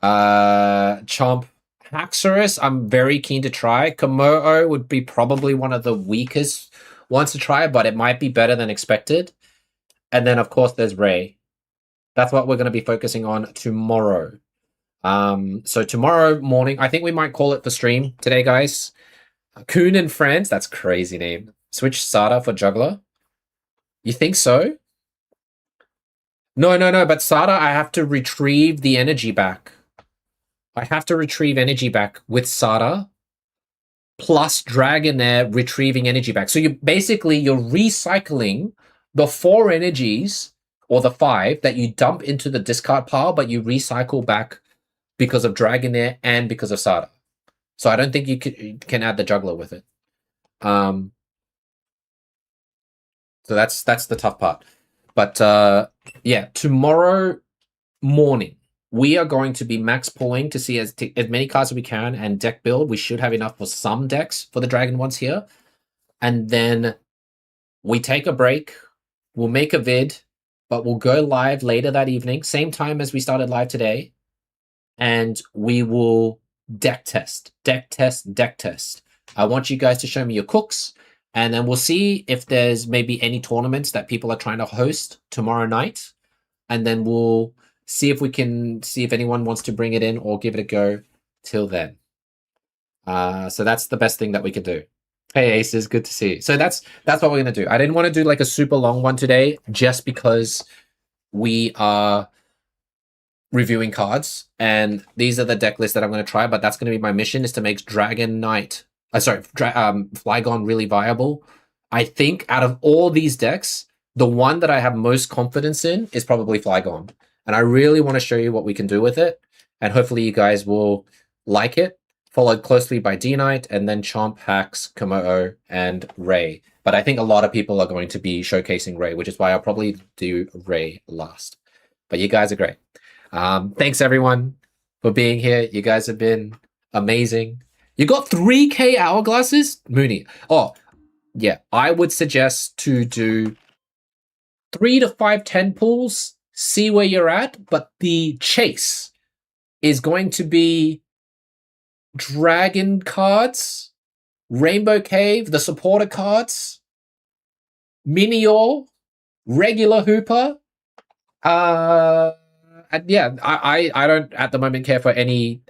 Chomp. Haxorus, I'm very keen to try. Komodo would be probably one of the weakest ones to try, but it might be better than expected. And then, of course, there's Ray. That's what we're going to be focusing on tomorrow. So tomorrow morning, I think we might call it for stream today, guys. Coon and Friends, that's crazy name. Switch Sada for Juggler. You think so? No, but Sada, I have to retrieve the energy back. I have to retrieve energy back with Sada, plus Dragonair retrieving energy back. So you're recycling the 4 energies, or the 5, that you dump into the discard pile, but you recycle back because of Dragonair and because of Sada. So I don't think you can add the Juggler with it. So that's the tough part. But yeah, tomorrow morning, we are going to be max pulling to see as many cards as we can and deck build. We should have enough for some decks for the dragon ones here. And then we take a break. We'll make a vid, but we'll go live later that evening, same time as we started live today. And we will deck test. I want you guys to show me your cooks. And then we'll see if there's maybe any tournaments that people are trying to host tomorrow night. And then we'll see if we can see if anyone wants to bring it in or give it a go till then. So that's the best thing that we could do. Hey Aces, good to see you. So that's what we're gonna do. I didn't want to do like a super long one today just because we are reviewing cards and these are the deck lists that I'm going to try, but that's going to be my mission, is to make Dragon Knight Flygon really viable. I think out of all these decks, the one that I have most confidence in is probably Flygon. And I really want to show you what we can do with it. And hopefully you guys will like it. Followed closely by D-Knight, and then Chomp, Hax, Komodo, and Ray. But I think a lot of people are going to be showcasing Ray, which is why I'll probably do Ray last. But you guys are great. Thanks everyone for being here. You guys have been amazing. You got 3K hourglasses? Mooney. Oh, yeah. I would suggest to do 3 to 5 10 pulls, see where you're at, but the chase is going to be Dragon cards, Rainbow Cave, the supporter cards, Minior, regular Hooper. And yeah, I don't at the moment care for any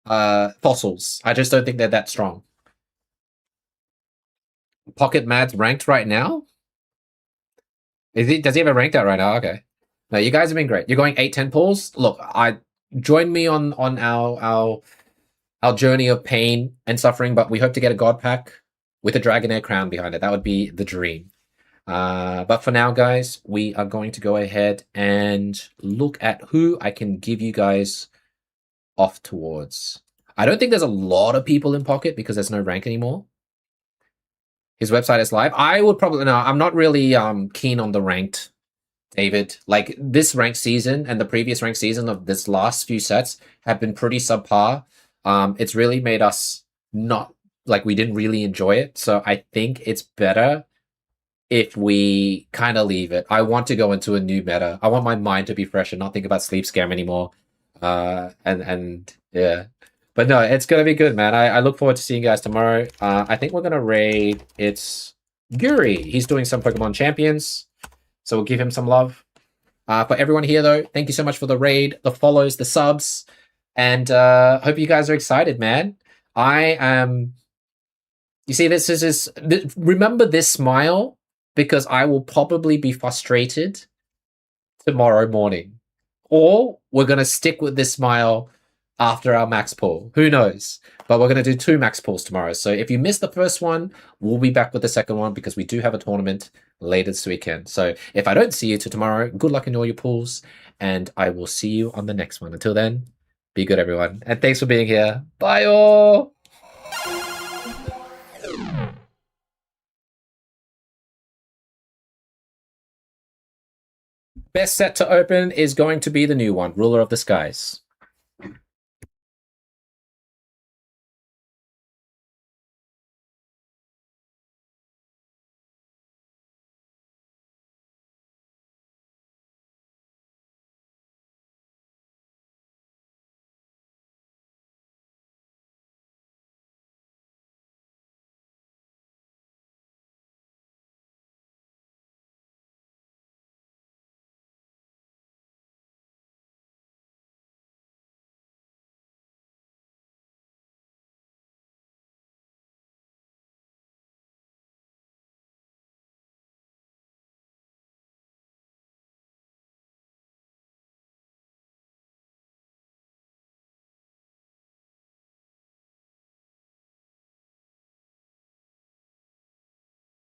fossils. I just don't think they're that strong. Pocket Mad's ranked right now? Does he have a ranked out right now? Okay. No, you guys have been great. You're going 8-10 pulls. Look, join me on our journey of pain and suffering, but we hope to get a God pack with a Dragonair crown behind it. That would be the dream. But for now, guys, we are going to go ahead and look at who I can give you guys off towards. I don't think there's a lot of people in Pocket because there's no rank anymore. His website is live. I would probably, no, I'm not really keen on the ranked, David. Like this ranked season and the previous ranked season of this last few sets have been pretty subpar. It's really made us not, like we didn't really enjoy it. So I think it's better if we kind of leave it. I want to go into a new meta. I want my mind to be fresh and not think about Sleep Scam anymore. And yeah. But no, it's going to be good, man. I look forward to seeing you guys tomorrow. I think we're going to raid. It's Yuri. He's doing some Pokemon Champions. So we'll give him some love. For everyone here, though, thank you so much for the raid, the follows, the subs. And hope you guys are excited, man. I am... You see, this is... Remember this smile, because I will probably be frustrated tomorrow morning. Or we're going to stick with this smile after our max pull. Who knows? But we're going to do 2 max pulls tomorrow. So if you missed the first one, we'll be back with the second one because we do have a tournament later this weekend. So if I don't see you till tomorrow, good luck in all your pulls. And I will see you on the next one. Until then, be good, everyone. And thanks for being here. Bye, all. Best set to open is going to be the new one, Ruler of the Skies.